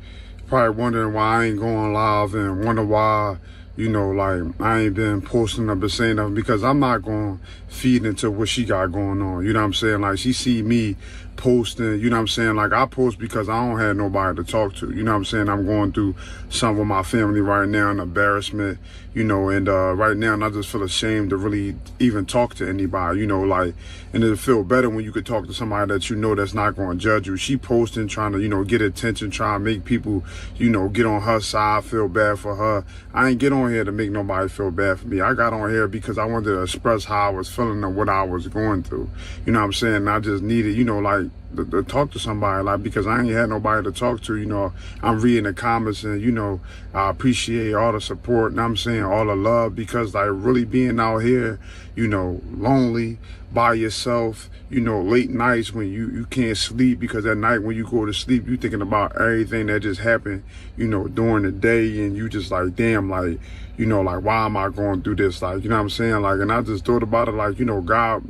probably wondering why I ain't going live and wonder why You know, like, I ain't been posting up and saying nothing because I'm not going to feed into what she got going on. You know what I'm saying? Like, she see me posting, you know what I'm saying? Like, I post because I don't have nobody to talk to. You know what I'm saying? I'm going through something with my family right now, an embarrassment, you know, and right now, and I just feel ashamed to really even talk to anybody, you know, like, and it'll feel better when you could talk to somebody that you know that's not going to judge you. She posting, trying to, you know, get attention, trying to make people, you know, get on her side, feel bad for her. I ain't get on here to make nobody feel bad for me. I got on here because I wanted to express how I was feeling and what I was going through. You know what I'm saying? And I just needed, you know, like, to talk to somebody, like, because I ain't had nobody to talk to. You know, I'm reading the comments and, you know, I appreciate all the support, and I'm saying all the love, because like really being out here, you know, lonely by yourself, you know, late nights when you can't sleep, because at night when you go to sleep, you thinking about everything that just happened, you know, during the day, and you just like, damn, like, you know, like, why am I going through this? Like, you know what I'm saying? Like, and I just thought about it, like, you know, God,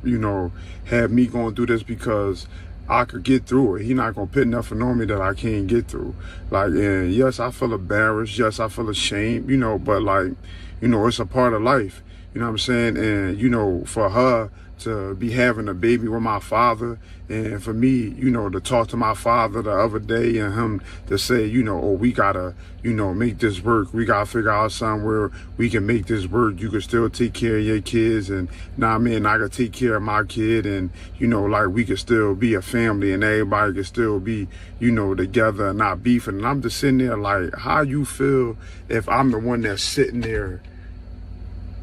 you know, had me going through this because I could get through it. He not gonna put nothing on me that I can't get through. Like, and yes, I feel embarrassed. Yes, I feel ashamed, you know, but like, you know, it's a part of life. You know what I'm saying? And, you know, for her to be having a baby with my father, and for me, you know, to talk to my father the other day and him to say, you know, oh, we gotta, you know, make this work. We gotta figure out something where we can make this work. You can still take care of your kids, and now, man, I can take care of my kid, and, you know, like, we can still be a family, and everybody can still be, you know, together and not beefing. And I'm just sitting there like, how you feel if I'm the one that's sitting there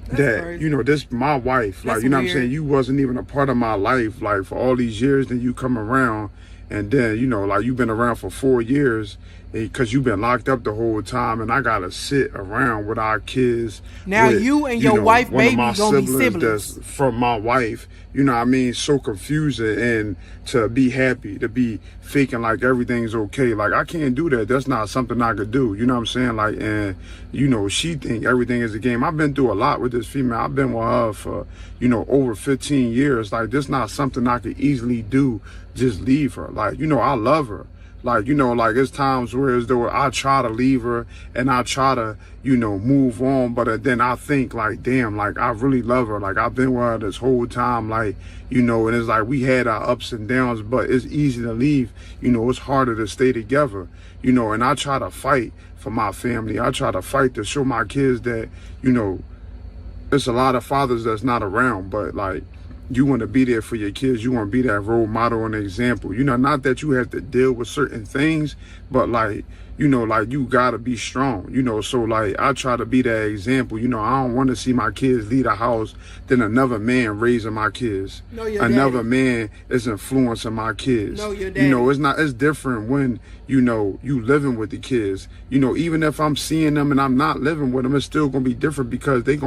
that crazy. You know, this my wife, like, you know what I'm saying, you wasn't even a part of my life, like, for all these years, then you come around, and then, you know, like, you've been around for 4 years because you've been locked up the whole time, and I gotta sit around with our kids now with, you and your wife baby gonna be siblings that's from my wife, you know what I mean, so confusing, and to be happy, to be faking like everything's okay. Like, I can't do that. That's not something I could do, you know what I'm saying? Like, and, you know, she think everything is a game. I've been through a lot with this female. I've been with her for, you know, over 15 years. Like, this not something I could easily do, just leave her. Like, you know, I love her. Like, you know, like, it's times where as though I try to leave her and I try to, you know, move on, but then I think like, damn, like, I really love her. Like, I've been with her this whole time, like, you know, and it's like we had our ups and downs, but it's easy to leave. You know, it's harder to stay together, you know, and I try to fight for my family. I try to fight to show my kids that, you know, it's a lot of fathers that's not around, but like, you want to be there for your kids. You want to be that role model and example. You know, not that you have to deal with certain things, but like, you know, like, you got to be strong, you know. So like, I try to be that example. You know, I don't want to see my kids leave the house, then another man raising my kids. No, your another daddy. Man is influencing my kids. No, your daddy. You know, it's different when, you know, you living with the kids. You know, even if I'm seeing them and I'm not living with them, it's still going to be different, because they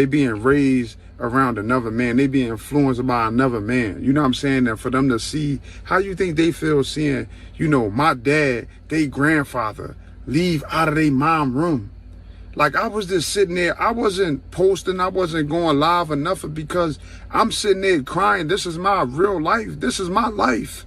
being raised around another man. They being influenced by another man. You know what I'm saying? And for them to see, how you think they feel seeing, you know, my dad, they grandfather, leave out of their mom room? Like, I was just sitting there. I wasn't posting. I wasn't going live or nothing, because I'm sitting there crying. This is my real life. This is my life.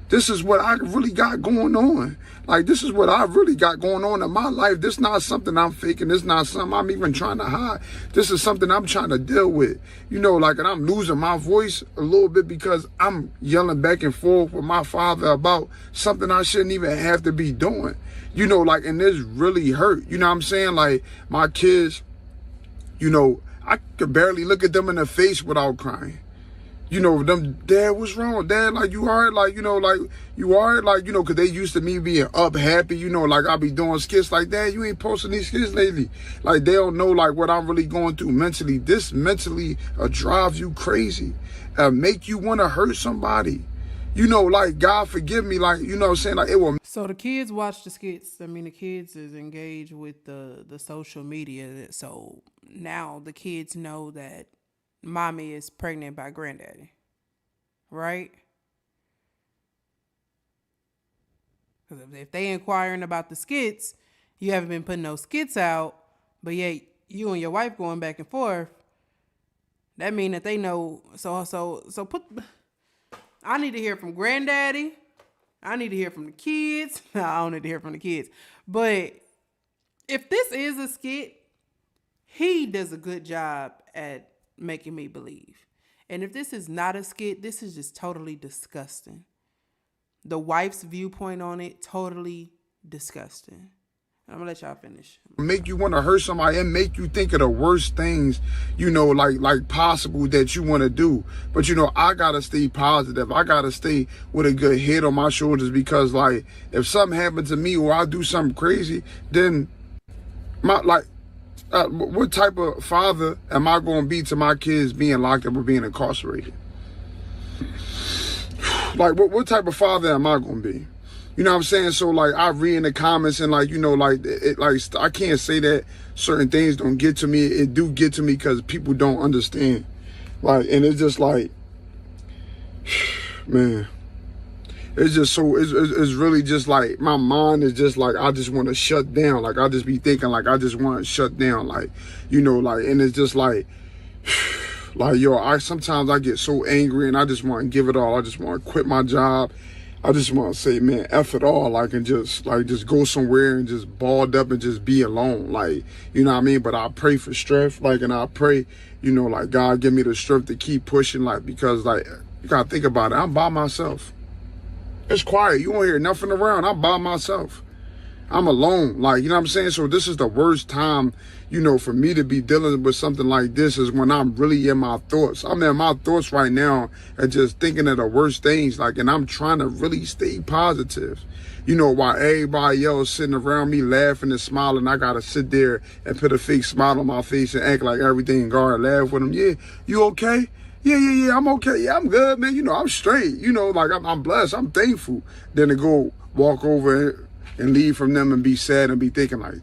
This is what I really got going on. Like, this is what I really got going on in my life. This is not something I'm faking. This is not something I'm even trying to hide. This is something I'm trying to deal with. You know, like, and I'm losing my voice a little bit because I'm yelling back and forth with my father about something I shouldn't even have to be doing. You know, like, and this really hurt. You know what I'm saying? Like, my kids, you know, I could barely look at them in the face without crying. You know, them, Dad, what's wrong? Dad, like, you all right? Like, you know, like, you all right? Like, you know, because they used to me being up, happy, you know, like, I be doing skits like, Dad, you ain't posting these skits lately. Like, they don't know, like, what I'm really going through mentally. This mentally drives you crazy, make you want to hurt somebody. You know, like, God forgive me, like, you know what I'm saying? Like, it will. So the kids watch the skits. I mean, the kids is engaged with the social media. So now the kids know that mommy is pregnant by granddaddy, right? Because if they inquiring about the skits, you haven't been putting those skits out, but yet you and your wife going back and forth, that mean that they know. So I need to hear from granddaddy. I need to hear from the kids. No, I don't need to hear from the kids. But If this is a skit, he does a good job at making me believe. And if this is not a skit, this is just totally disgusting. The wife's viewpoint on it, totally disgusting. I'm gonna let y'all finish. Make you want to hurt somebody and make you think of the worst things, you know, like possible that you want to do. But, you know, I got to stay positive. I got to stay with a good head on my shoulders, because, like, if something happens to me or I do something crazy, then what type of father am I going to be to my kids being locked up or being incarcerated? Like, what type of father am I going to be? You know what I'm saying? So, like, I read in the comments and, like, you know, like, I can't say that certain things don't get to me. It do get to me because people don't understand. Like, and it's just like, man, it's just so, it's really just like, my mind is just like, I just want to shut down. Like, I just be thinking, like, I just want to shut down. Like, you know, like, and it's just like, yo, sometimes I get so angry and I just want to give it all. I just want to quit my job. I just want to say, man, F it all, like, and just go somewhere and just balled up and just be alone, like, you know what I mean? But I pray for strength, like, and I pray, you know, like, God give me the strength to keep pushing, like, because, like, you got to think about it. I'm by myself. It's quiet. You won't hear nothing around. I'm by myself. I'm alone, like, you know what I'm saying? So this is the worst time, you know, for me to be dealing with something like this, is when I'm really in my thoughts. I'm in my thoughts right now and just thinking of the worst things, like, and I'm trying to really stay positive. You know, while everybody else sitting around me laughing and smiling, I gotta sit there and put a fake smile on my face and act like everything God, laugh with them. Yeah, you okay? Yeah, I'm okay. Yeah, I'm good, man. You know, I'm straight. You know, like, I'm blessed. I'm thankful. Then to go walk over and leave from them and be sad and be thinking like,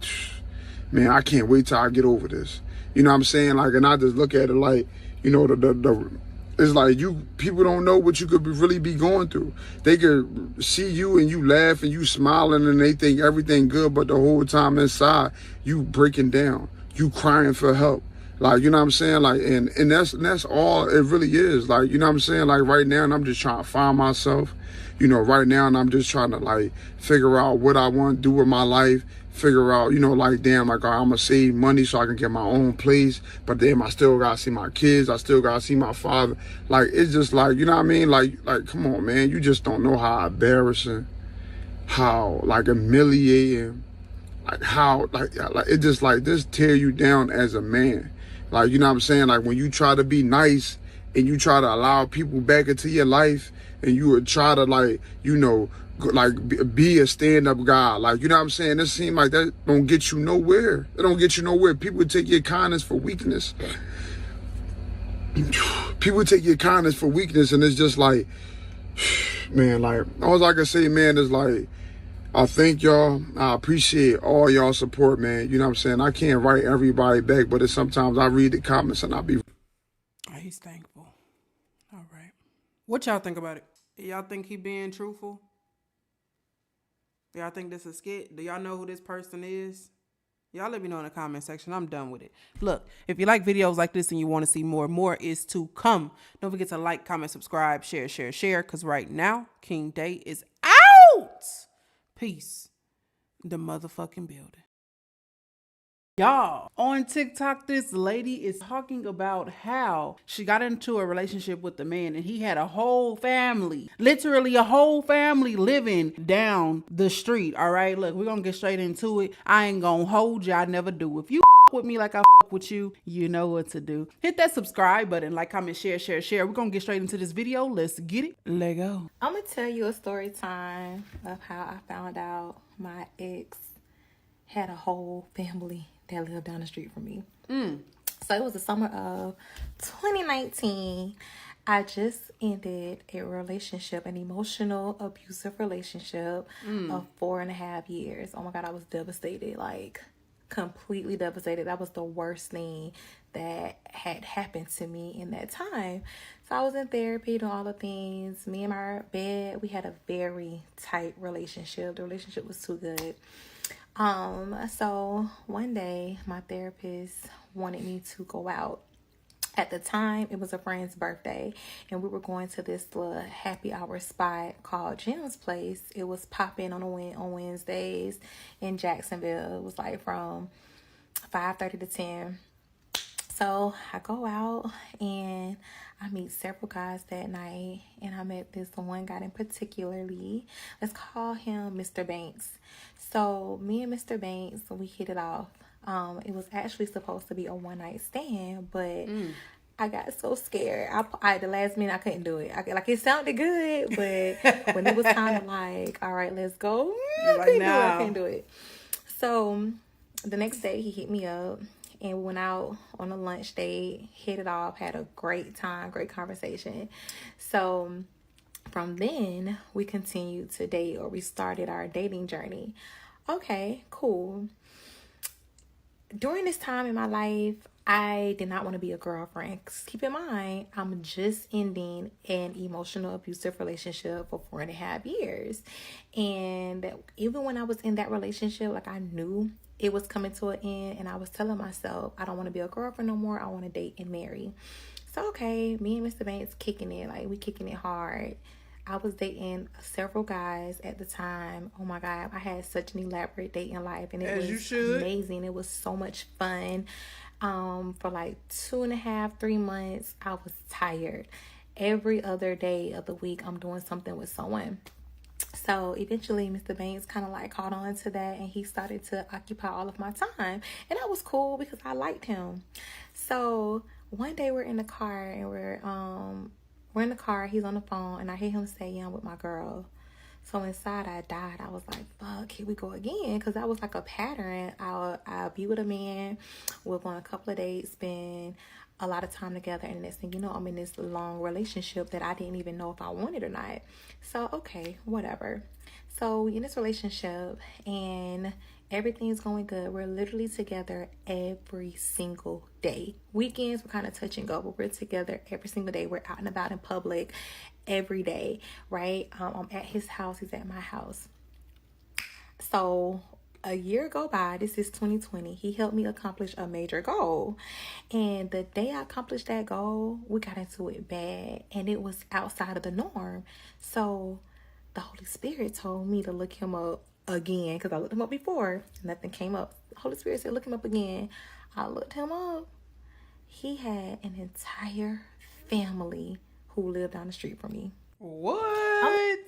man, I can't wait till I get over this. You know what I'm saying? Like, and I just look at it like, you know, it's like, people don't know what you could really be going through. They could see you and you laugh and you smiling and they think everything good, but the whole time inside you breaking down, you crying for help. Like, you know what I'm saying? Like, and that's all it really is. Like, you know what I'm saying? Like, right now, and I'm just trying to find myself. You know, right now, and I'm just trying to, like, figure out what I want to do with my life. Figure out, you know, like, damn, like, I'm going to save money so I can get my own place. But then I still got to see my kids. I still got to see my father. Like, it's just like, you know what I mean? Like, come on, man. You just don't know how embarrassing, how, like, humiliating, like, how, like it just, like, this tear you down as a man. Like, you know what I'm saying? Like, when you try to be nice and you try to allow people back into your life and you would try to, like, you know, like, be a stand-up guy. Like, you know what I'm saying? It seems like that don't get you nowhere. It don't get you nowhere. People take your kindness for weakness. People take your kindness for weakness, and it's just like, man, like, all I can say, man, is like, I thank y'all. I appreciate all y'all support, man. You know what I'm saying? I can't write everybody back, but it's sometimes I read the comments and I be... He's thankful. All right. What y'all think about it? Y'all think he being truthful? Y'all think this is a skit? Do y'all know who this person is? Y'all let me know in the comment section. I'm done with it. Look, if you like videos like this and you want to see more is to come. Don't forget to like, comment, subscribe, share, because right now, King Day is out. Peace. The motherfucking building. Y'all, on TikTok, this lady is talking about how she got into a relationship with the man and he had a whole family, literally a whole family living down the street. All right, look, we're gonna get straight into it. I ain't gonna hold you. I never do. If you with me like I with you, you know what to do. Hit that subscribe button, like, comment, share. We're gonna get straight into this video. Let's get it. Let go. I'm gonna tell you a story time of how I found out my ex had a whole family that lived down the street from me. So it was the summer of 2019. I just ended a relationship, an emotional abusive relationship of 4.5 years. Oh my God, I was devastated, like completely devastated. That was the worst thing that had happened to me in that time. So I was in therapy, doing all the things. Me and my bed, we had a very tight relationship. The relationship was too good. So one day my therapist wanted me to go out At the time, it was a friend's birthday, and we were going to this little happy hour spot called Jim's Place. It was popping on Wednesdays in Jacksonville. It was like from 5:30 to 10. So I go out and I meet several guys that night, and I met this one guy in particularly. Let's call him Mr. Banks. So me and Mr. Banks, we hit it off. It was actually supposed to be a one-night stand, but I got so scared. I at the last minute I couldn't do it. It sounded good, but when it was time to like, all right, let's go, I couldn't do it. So the next day he hit me up, and we went out on a lunch date, hit it off, had a great time, great conversation. So from then we continued to date, or we started our dating journey. Okay, cool. During this time in my life, I did not want to be a girlfriend. 'Cause keep in mind, I'm just ending an emotional abusive relationship for 4.5 years. And even when I was in that relationship, like, I knew it was coming to an end, and I was telling myself, I don't want to be a girlfriend no more. I want to date and marry. So, okay, me and Mr. Banks kicking it. Like, we kicking it hard. I was dating several guys at the time. Oh my God, I had such an elaborate dating life, and it was amazing. It was so much fun. For like 2.5, 3 months, I was tired. Every other day of the week, I'm doing something with someone. So eventually Mr. Banks kind of like caught on to that, and he started to occupy all of my time, and that was cool because I liked him. So one day we're in the car, and we're in the car, he's on the phone, and I hear him say, yeah, I'm with my girl. So inside I died. I was like, fuck, here we go again. Because that was like a pattern. I'll be with a man, we'll go on a couple of dates, spend a lot of time together, and next thing you know, I'm in this long relationship that I didn't even know if I wanted or not. So, okay, whatever. So we in this relationship, and everything's going good. We're literally together every single day. Weekends, we're kind of touch and go, but we're together every single day. We're out and about in public every day, right? I'm at his house. He's at my house. So a year go by. This is 2020. He helped me accomplish a major goal. And the day I accomplished that goal, we got into it bad. And it was outside of the norm. So the Holy Spirit told me to look him up again, because I looked him up before, nothing came up. The Holy Spirit said, look him up again. I looked him up. He had an entire family who lived down the street from me. What?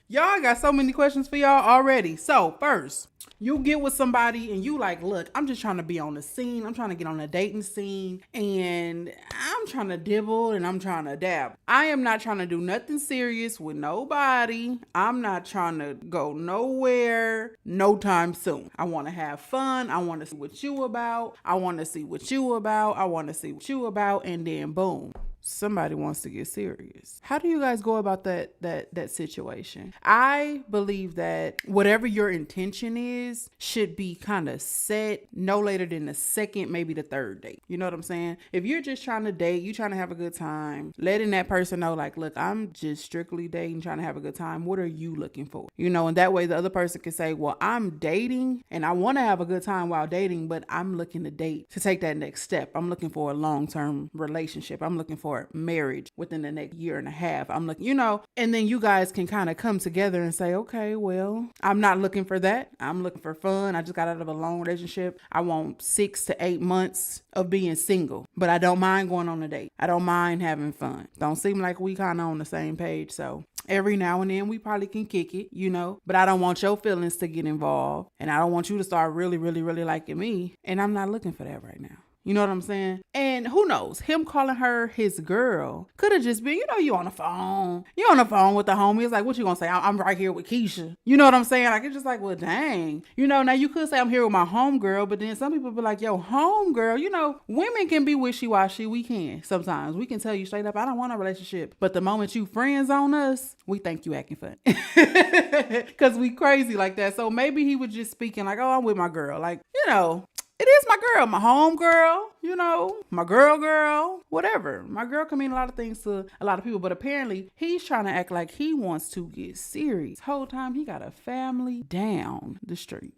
Y'all got so many questions for y'all already. So first, you get with somebody and you like, look, I'm just trying to be on the scene. I'm trying to get on the dating scene, and I'm trying to dibble and I'm trying to dab. I am not trying to do nothing serious with nobody. I'm not trying to go nowhere no time soon. I want to have fun. I want to see what you about. I want to see what you about. I want to see what you about. And then boom, somebody wants to get serious. How do you guys go about that situation? I believe that whatever your intention is should be kind of set no later than the second, maybe the third date. You know what I'm saying? If you're just trying to date, you trying to have a good time, letting that person know, like, look, I'm just strictly dating, trying to have a good time. What are you looking for? You know, and that way the other person can say, well, I'm dating and I want to have a good time while dating, but I'm looking to date to take that next step. I'm looking for a long-term relationship. I'm looking for marriage within the next year and a half. I'm looking, you know, and then you guys can kind of come together and say, okay, well, I'm not looking for that. I'm looking for fun. I just got out of a long relationship. I want 6 to 8 months of being single, but I don't mind going on a date. I don't mind having fun. Don't seem like we kind of on the same page. So every now and then we probably can kick it, you know, but I don't want your feelings to get involved, and I don't want you to start really, really, really liking me. And I'm not looking for that right now. You know what I'm saying? And who knows? Him calling her his girl could have just been, you know, you on the phone. You on the phone with the homie. It's like, what you gonna say? I'm right here with Keisha. You know what I'm saying? Like, it's just like, well, dang. You know, now you could say I'm here with my homegirl, but then some people be like, yo, homegirl. You know, women can be wishy-washy. We can sometimes. We can tell you straight up, I don't want a relationship. But the moment you friends on us, we think you acting fun. Because we crazy like that. So maybe he was just speaking like, oh, I'm with my girl. Like, you know, it is my girl, my home girl, you know, my girl, whatever. My girl can mean a lot of things to a lot of people, but apparently he's trying to act like he wants to get serious. The whole time he got a family down the street.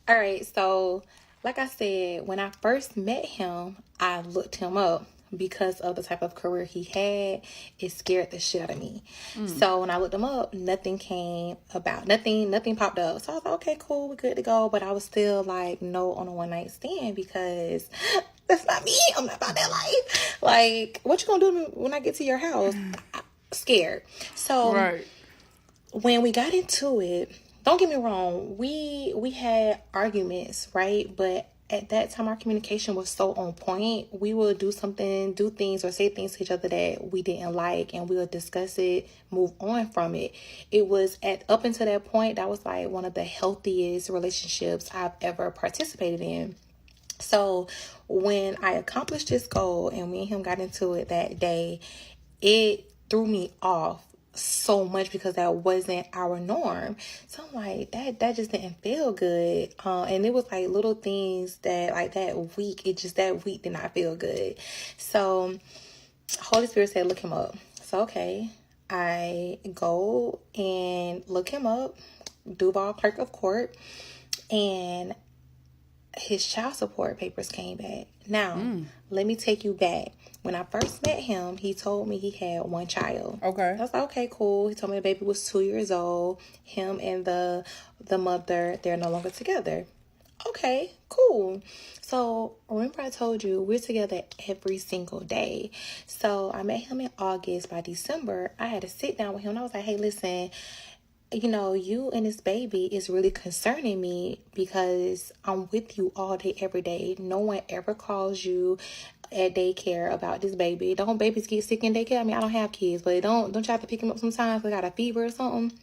All right, so like I said, when I first met him, I looked him up because of the type of career he had. It scared the shit out of me. So when I looked him up, nothing popped up. So I was like, okay, cool, we're good to go. But I was still like, no on a one night stand, because that's not me. I'm not about that life. Like, what you gonna do when I get to your house? I'm scared. So Right. when we got into it, don't get me wrong, we had arguments, right? But at that time, our communication was so on point. We would do things or say things to each other that we didn't like, and we would discuss it, move on from it. It was up until that point, that was like one of the healthiest relationships I've ever participated in. So when I accomplished this goal and me and him got into it that day, it threw me off so much because that wasn't our norm. So I'm like, that just didn't feel good. And it was like little things that like that week did not feel good. So Holy Spirit said, look him up. So okay, I go and look him up, Duval Clerk of Court, and his child support papers came back. Now, let me take you back. When I first met him, he told me he had one child. Okay. I was like, okay, cool. He told me the baby was 2 years old. Him and the mother, they're no longer together. Okay, cool. So remember I told you we're together every single day. So I met him in August. By December, I had to sit down with him and I was like, hey, listen, you know, you and this baby is really concerning me because I'm with you all day, every day. No one ever calls you at daycare about this baby. Don't babies get sick in daycare? I mean, I don't have kids, but don't you have to pick him up sometimes if they got a fever or something?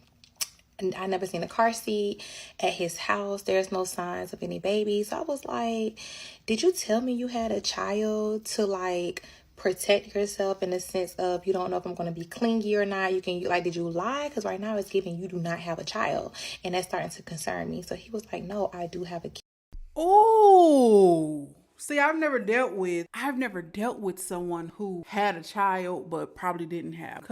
And I never seen a car seat at his house. There's no signs of any babies. So I was like, did you tell me you had a child to like protect yourself in the sense of you don't know if I'm going to be clingy or not? You can like, did you lie? Because right now it's giving you do not have a child, and that's starting to concern me. So he was like, no, I do have a kid. Oh, see, I've never dealt with someone who had a child but probably didn't have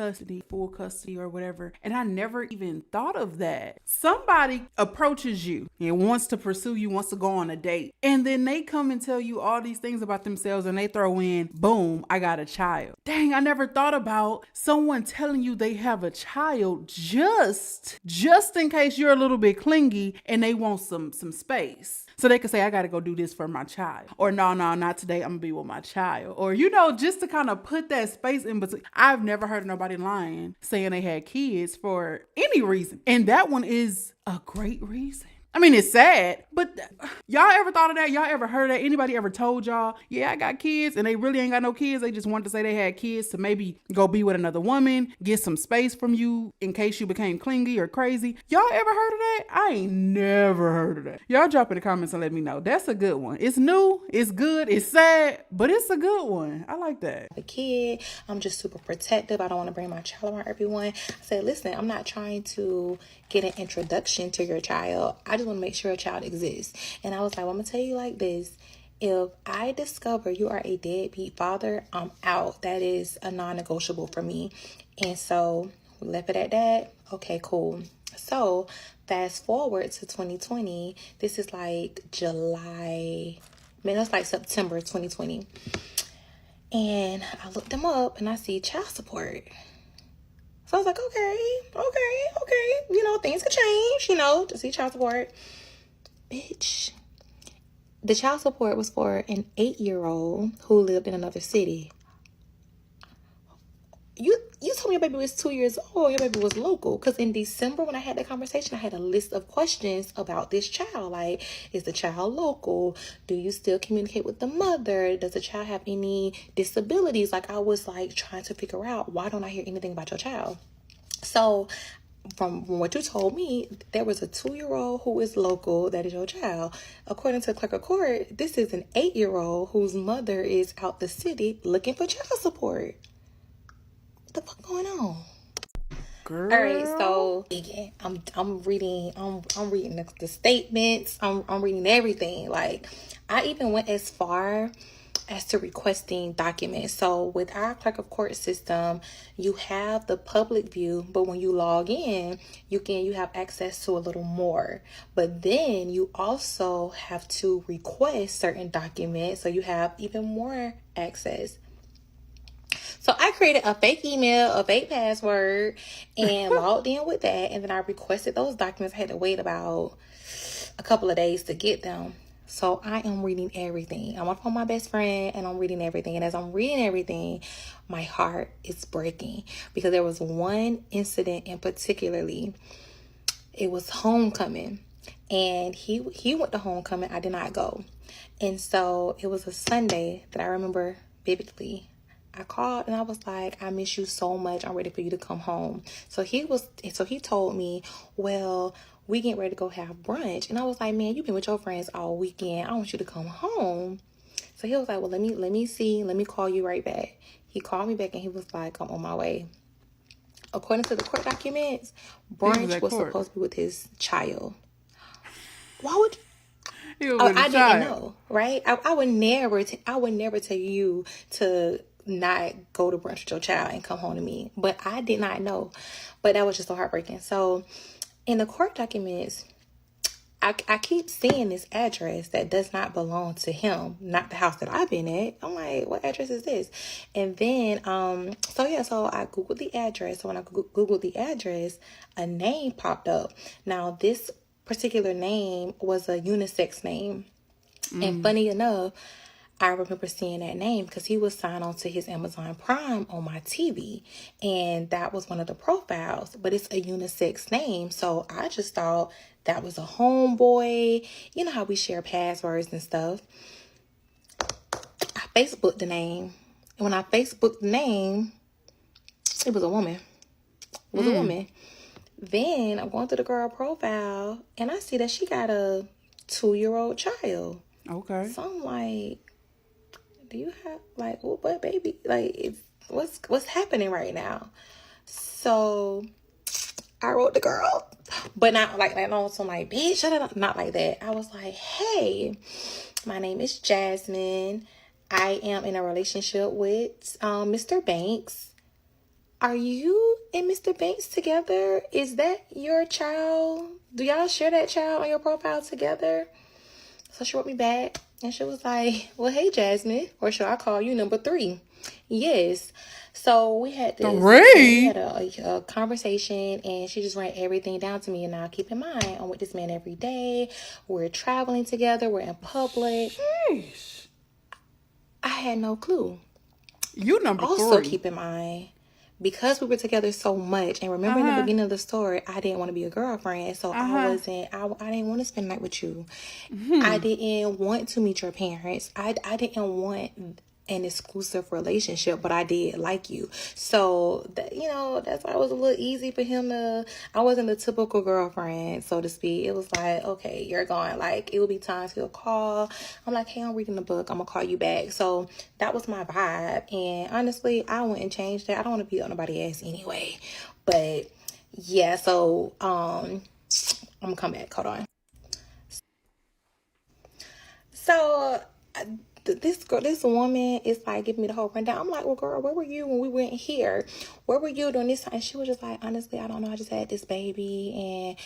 full custody or whatever. And I never even thought of that. Somebody approaches you and wants to pursue you, wants to go on a date. And then they come and tell you all these things about themselves and they throw in, boom, I got a child. Dang, I never thought about someone telling you they have a child just in case you're a little bit clingy and they want some space. So they can say, I got to go do this for my child. Or no, not today. I'm going to be with my child. Or, you know, just to kind of put that space in between. I've never heard of nobody lying, saying they had kids for any reason. And that one is a great reason. I mean, it's sad, but y'all ever thought of that? Y'all ever heard of that? Anybody ever told y'all, yeah, I got kids, and they really ain't got no kids? They just wanted to say they had kids to maybe go be with another woman, get some space from you in case you became clingy or crazy. Y'all ever heard of that? I ain't never heard of that. Y'all drop in the comments and let me know. That's a good one. It's new, it's good, it's sad, but it's a good one. I like that. A kid, I'm just super protective. I don't want to bring my child around everyone. I said, listen, I'm not trying to get an introduction to your child. I just want to make sure a child exists. And I was like, well, I'm gonna tell you like this. If I discover you are a deadbeat father, I'm out. That is a non-negotiable for me. And so we left it at that. Okay, cool. So fast forward to 2020. This is like that's like September 2020. And I looked them up and I see child support. So I was like, okay. You know, things could change, you know, to see child support. Bitch. The child support was for an 8-year-old who lived in another city. You told me your baby was 2 years old. Your baby was local. Because in December, when I had that conversation, I had a list of questions about this child. Like, is the child local? Do you still communicate with the mother? Does the child have any disabilities? Like, I was like trying to figure out, why don't I hear anything about your child? So from what you told me, there was a 2-year-old who is local, that is your child. According to the clerk of court, this is an 8-year-old whose mother is out the city looking for child support. What the fuck going on? Girl. All right, so again, I'm reading the statements. I'm reading everything. Like, I even went as far as to requesting documents. So with our clerk of court system, you have the public view, but when you log in, you have access to a little more. But then you also have to request certain documents, so you have even more access. So I created a fake email, a fake password, and logged in with that. And then I requested those documents. I had to wait about a couple of days to get them. So I am reading everything. I'm on phone with my best friend and I'm reading everything. And as I'm reading everything, my heart is breaking because there was one incident in particularly. It was homecoming, and he went to homecoming. I did not go. And so it was a Sunday that I remember vividly. I called and I was like, I miss you so much. I'm ready for you to come home. So he told me, well, we getting ready to go have brunch. And I was like, man, you've been with your friends all weekend. I want you to come home. So he was like, well, let me see. Let me call you right back. He called me back and he was like, I'm on my way. According to the court documents, brunch was supposed to be with his child. Why would I didn't know, right? I would never tell you to not go to brunch with your child and come home to me. But I did not know. But that was just so heartbreaking. So in the court documents, I keep seeing this address that does not belong to him, not the house that I've been at. I'm like, what address is this? And then, so I Googled the address. So when I Googled the address, a name popped up. Now, this particular name was a unisex name. And funny enough, I remember seeing that name because he was signed on to his Amazon Prime on my TV. And that was one of the profiles. But it's a unisex name. So I just thought that was a homeboy. You know how we share passwords and stuff. I Facebooked the name. And when I Facebooked the name, it was a woman. It was a woman. Then I'm going through the girl profile. And I see that she got a 2-year-old child. Okay. So I'm like, do you have, like, what baby? Like, what's happening right now? So I wrote the girl, but not like that. No, so I'm like, bitch, shut up. Not like that. I was like, hey, my name is Jasmine. I am in a relationship with Mr. Banks. Are you and Mr. Banks together? Is that your child? Do y'all share that child on your profile together? So she wrote me back and she was like, well, hey, Jasmine, or should I call you number 3? Yes. So we had this. We had a conversation and she just ran everything down to me. And now keep in mind, I'm with this man every day. We're traveling together. We're in public. Sheesh. I had no clue. You number 3. Also keep in mind, because we were together so much, and remember in the beginning of the story, I didn't want to be a girlfriend, so I didn't want to spend the night with you. I didn't want to meet your parents. I didn't want an exclusive relationship, but I did like you. So, that's why it was a little easy for him I wasn't a typical girlfriend, so to speak. It was like, okay, you're gone. Like, it would be times he'll call. I'm like, hey, I'm reading the book. I'm going to call you back. So, that was my vibe. And honestly, I wouldn't change that. I don't want to be on nobody's ass anyway. But, yeah, so, I'm going to come back. Hold on. So, this woman is like giving me the whole rundown. I'm like, well, girl, where were you when we went here? Where were you during this time? And she was just like, honestly, I don't know. I just had this baby and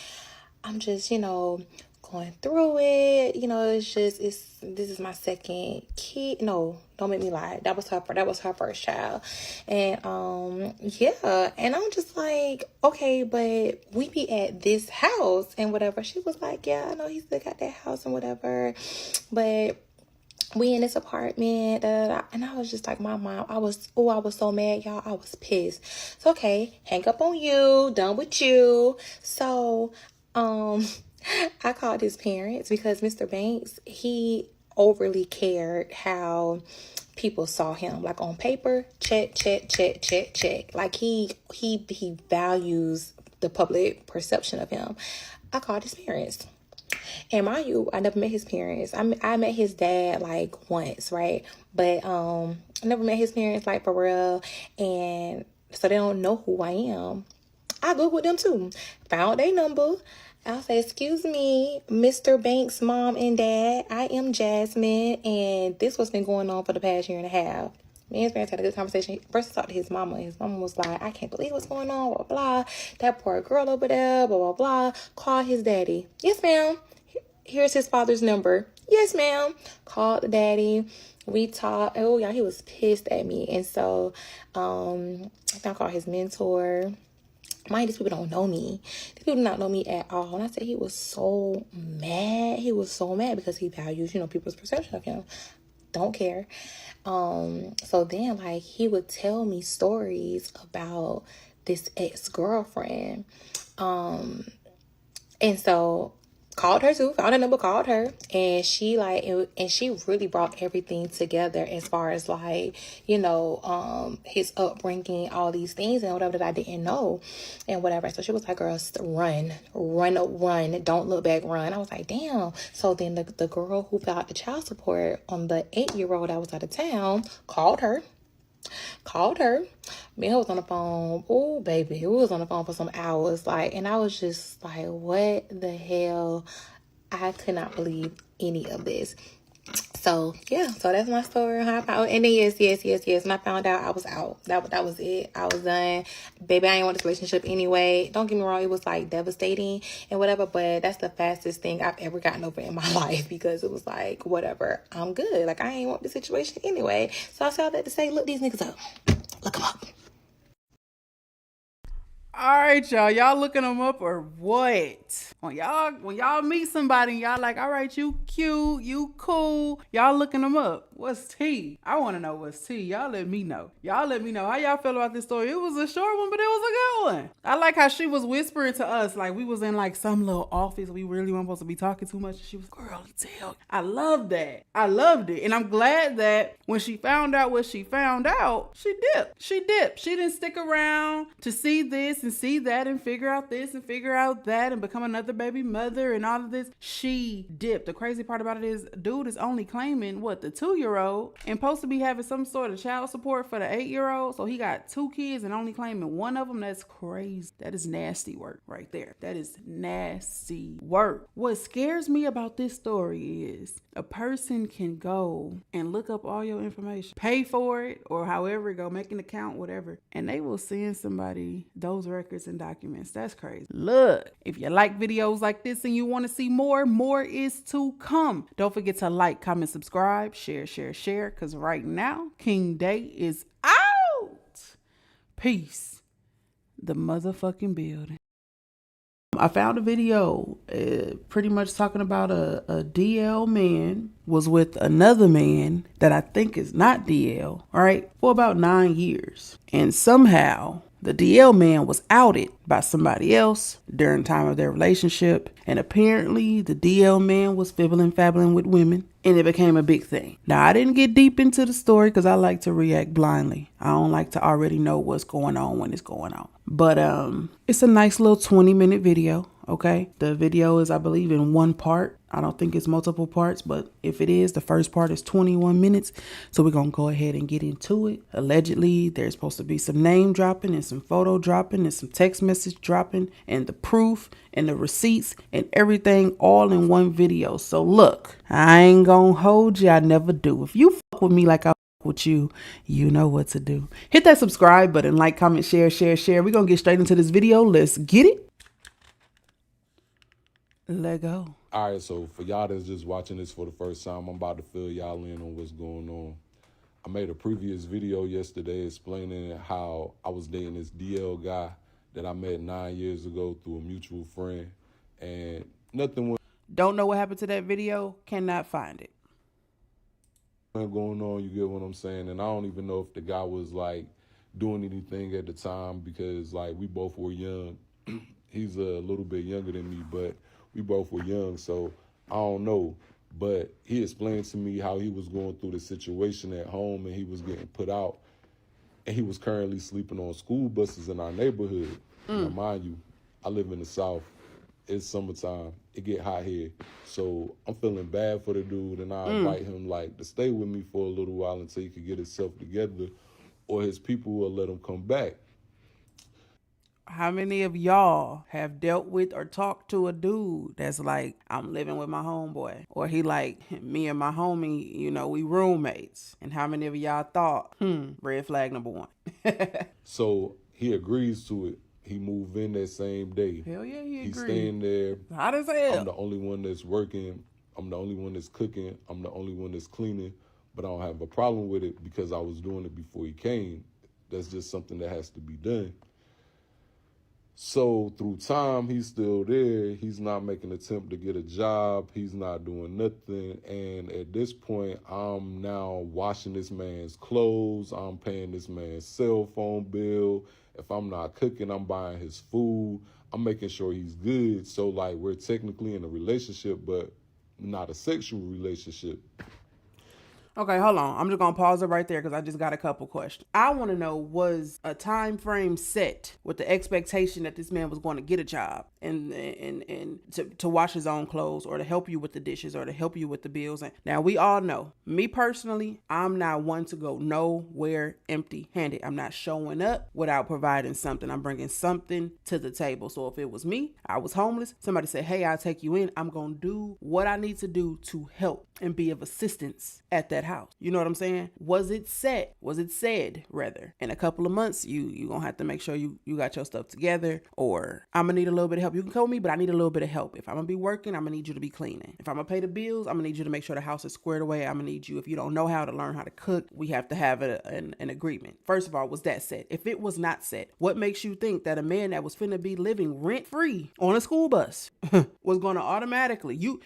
I'm just, going through it. This is my second kid. No, don't make me lie. That was her first child. And, and I'm just like, okay, but we be at this house and whatever. She was like, yeah, I know he still got that house and whatever, but we in this apartment, and I was just like, my mom, I was so mad, y'all. I was pissed. So, okay, hang up on you, done with you. So, I called his parents because Mr. Banks, he overly cared how people saw him. Like on paper, check. Like he values the public perception of him. I called his parents. And mind you, I never met his parents. I met his dad like once, right? But I never met his parents like for real. And so they don't know who I am. I Googled them too. Found their number. I'll say, excuse me, Mr. Banks' mom and dad. I am Jasmine, and this what's been going on for the past year and a half. Me and his parents had a good conversation. First, I talked to his mama. His mama was like, I can't believe what's going on, blah, blah, blah. That poor girl over there, blah, blah, blah. Call his daddy. Yes, ma'am. Here's his father's number. Yes, ma'am. Called the daddy. We talked. Oh, yeah, he was pissed at me. And so, I called his mentor. Mind, these people don't know me. These people do not know me at all. And I said he was so mad. He was so mad because he values, people's perception of him. Don't care. So then, like, he would tell me stories about this ex-girlfriend. And so called her too, found a number, called her, and she really brought everything together as far as like, his upbringing, all these things and whatever that I didn't know and whatever. So she was like, girl, run, don't look back, run. I was like, damn. So then the girl who got the child support on the 8-year-old that was out of town called her. Me and her was on the phone. Oh, baby, we was on the phone for some hours. Like, and I was just like, what the hell? I could not believe any of this. So yeah, so that's my story. How I found, and then yes. When I found out, I was out. That was it. I was done. Baby, I ain't want this relationship anyway. Don't get me wrong, it was like devastating and whatever, but that's the fastest thing I've ever gotten over in my life because it was like, whatever, I'm good. Like, I ain't want this situation anyway. So I saw that to say, look these niggas up. Look them up. All right, y'all. Y'all looking them up or what? When y'all meet somebody and y'all like, all right, you cute, you cool. Y'all looking them up. What's tea? I want to know what's tea. Y'all let me know. Y'all let me know how y'all feel about this story. It was a short one, but it was a good one. I like how she was whispering to us like we was in like some little office. We really weren't supposed to be talking too much. She was, girl, tell. I love that. I loved it. And I'm glad that when she found out what she found out, she dipped. She didn't stick around to see this and see that and figure out this and figure out that and become another baby mother and all of this. She dipped. The crazy part about it is dude is only claiming the 2-year-old and supposed to be having some sort of child support for the 8-year-old. So he got 2 kids and only claiming one of them. That's crazy. That is nasty work right there. That is nasty work. What scares me about this story is a person can go and look up all your information, pay for it, or however it go, make an account, whatever, and they will send somebody those records and documents. That's crazy. Look, if you like videos like this and you want to see more is to come. Don't forget to like, comment, subscribe, share, because right now, King Day is out. Peace. The motherfucking building. I found a video pretty much talking about a DL man was with another man that I think is not DL, all right, for about 9 years. And somehow the DL man was outed by somebody else during the time of their relationship. And apparently the DL man was fabbling with women. And it became a big thing. Now, I didn't get deep into the story because I like to react blindly. I don't like to already know what's going on when it's going on. But it's a nice little 20-minute video, okay? The video is, I believe, in one part. I don't think it's multiple parts, but if it is, the first part is 21 minutes. So we're going to go ahead and get into it. Allegedly, there's supposed to be some name dropping and some photo dropping and some text message dropping and the proof and the receipts and everything all in one video. So look, I ain't going to hold you. I never do. If you fuck with me like I with you, you know what to do. Hit that subscribe button, like, comment, share. We're going to get straight into this video. Let's get it. Let go. All right, so for y'all that's just watching this for the first time, I'm about to fill y'all in on what's going on. I made a previous video yesterday explaining how I was dating this DL guy that I met 9 years ago through a mutual friend, and nothing went. Don't know what happened to that video, cannot find it. Going on, you get what I'm saying? And I don't even know if the guy was like doing anything at the time because like we both were young. He's a little bit younger than me, but we both were young, so I don't know. But he explained to me how he was going through the situation at home and he was getting put out, and he was currently sleeping on school buses in our neighborhood. Now, mind you, I live in the South. It's summertime. It get hot here. So I'm feeling bad for the dude, and I invite him like to stay with me for a little while until he could get himself together, or his people will let him come back. How many of y'all have dealt with or talked to a dude that's like, I'm living with my homeboy, or he like, me and my homie, you know, we roommates? And how many of y'all thought, red flag number one? So he agrees to it. He moved in that same day. Hell yeah, he He's agreed. staying there. Hot as I'm hell. the only one that's working. I'm the only one that's cooking. I'm the only one that's cleaning. But I don't have a problem with it because I was doing it before he came. That's just something that has to be done. So through time, he's still there. He's not making an attempt to get a job. He's not doing nothing. And at this point, I'm now washing this man's clothes. I'm paying this man's cell phone bill. If I'm not cooking, I'm buying his food. I'm making sure he's good. So like we're technically in a relationship, but not a sexual relationship. Okay, hold on. I'm just gonna pause it right there because I just got a couple questions. I want to know, was a time frame set with the expectation that this man was going to get a job and to wash his own clothes or to help you with the dishes or to help you with the bills? And now we all know, me personally, I'm not one to go nowhere empty-handed. I'm not showing up without providing something. I'm bringing something to the table. So if it was me, I was homeless, somebody said, hey, I'll take you in, I'm gonna do what I need to do to help and be of assistance at that house. You know what I'm saying? Was it said, rather, in a couple of months, you gonna have to make sure you got your stuff together, or I'm gonna need a little bit of help. You can call me, but I need a little bit of help. If I'm gonna be working, I'm gonna need you to be cleaning. If I'm gonna pay the bills, I'm gonna need you to make sure the house is squared away. I'm gonna need you, if you don't know how, to learn how to cook. We have to have an agreement. First of all, was that set? If it was not set, what makes you think that a man that was finna be living rent-free on a school bus was gonna automatically, you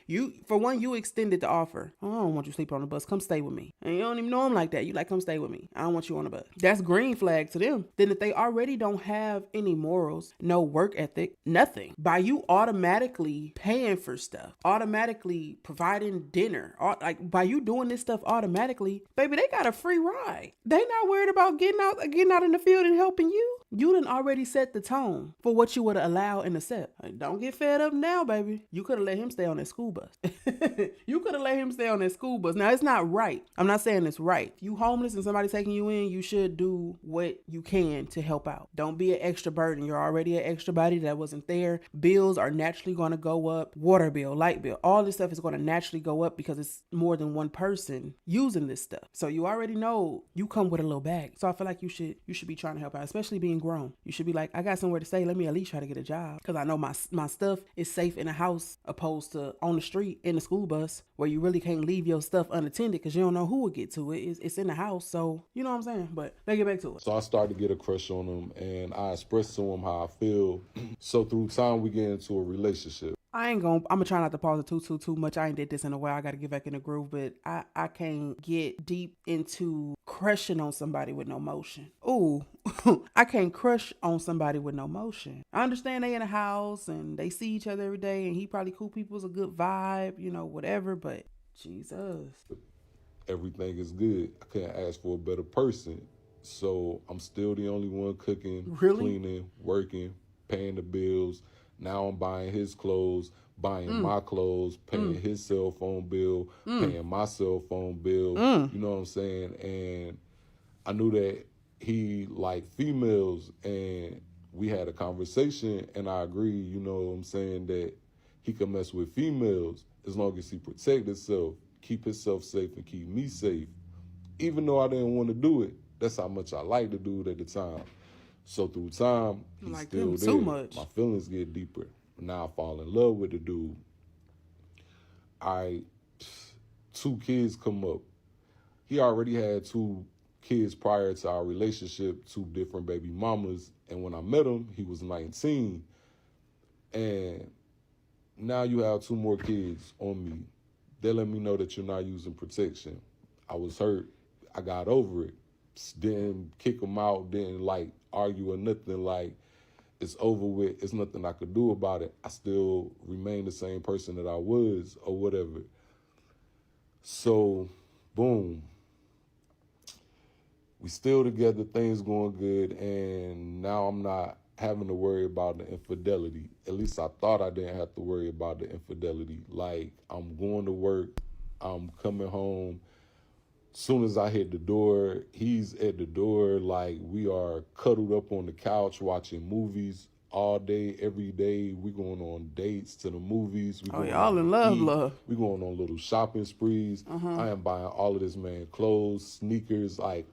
for one, you extended the offer. Oh, I don't want you to sleep on the bus. Come stay with me. And you don't even know him like that. You like, come stay with me. I don't want you on the bus. That's green flag to them. Then if they already don't have any morals, no work ethic, nothing, by you automatically paying for stuff, automatically providing dinner, like by you doing this stuff automatically, baby, they got a free ride. They not worried about getting out in the field and helping you. You done already set the tone for what you would allow and accept. Like, don't get fed up now, baby. You could have let him stay on that school bus. You could have let him stay on that school bus. Now, it's not right. I'm not saying it's right. If you homeless and somebody taking you in, you should do what you can to help out. Don't be an extra burden. You're already an extra body that wasn't there. Bills are naturally going to go up. Water bill, light bill, all this stuff is going to naturally go up because it's more than one person using this stuff. So you already know you come with a little bag. So I feel like you should be trying to help out, especially being grown. You should be like, I got somewhere to stay. Let me at least try to get a job because I know my stuff is safe in a house opposed to on the street in the school bus where you really can't leave your stuff unattended because you don't know who will get to it. It's in the house. So you know what I'm saying? But let's get back to it. So I started to get a crush on him and I expressed to him how I feel. So through time, we get into a relationship. I'm gonna try not to pause it too much. I ain't did this in a while. I gotta get back in the groove, but I can't get deep into crushing on somebody with no motion. Ooh, I can't crush on somebody with no motion. I understand they in a house and they see each other every day and he probably cool people, is a good vibe, you know, whatever, but Jesus. Everything is good. I couldn't ask for a better person. So I'm still the only one cooking, cleaning, working, paying the bills. Now I'm buying his clothes, buying my clothes, paying his cell phone bill, paying my cell phone bill. You know what I'm saying? And I knew that he liked females, and we had a conversation, and I agreed, you know what I'm saying, that he could mess with females as long as he protect himself, keep himself safe, and keep me safe. Even though I didn't want to do it, that's how much I liked to do it at the time. So through time, he's like still him there. too much. My feelings get deeper. Now I fall in love with the dude. Two kids come up. He already had 2 kids prior to our relationship, 2 different baby mamas. And when I met him, he was 19. And now you have 2 more kids on me. They let me know that you're not using protection. I was hurt. I got over it. Didn't kick him out, didn't like argue or nothing. Like, it's over with. There's nothing I could do about it. I still remain the same person that I was or whatever. So, boom. We still together, things going good, and now I'm not having to worry about the infidelity. At least I thought I didn't have to worry about the infidelity. Like, I'm going to work, I'm coming home. Soon as I hit the door, he's at the door. Like, we are cuddled up on the couch watching movies. all day, every day. We going on dates to the movies. We Oh, going y'all out in to love, eat. love. We going on little shopping sprees. I am buying all of this man clothes, sneakers. Like,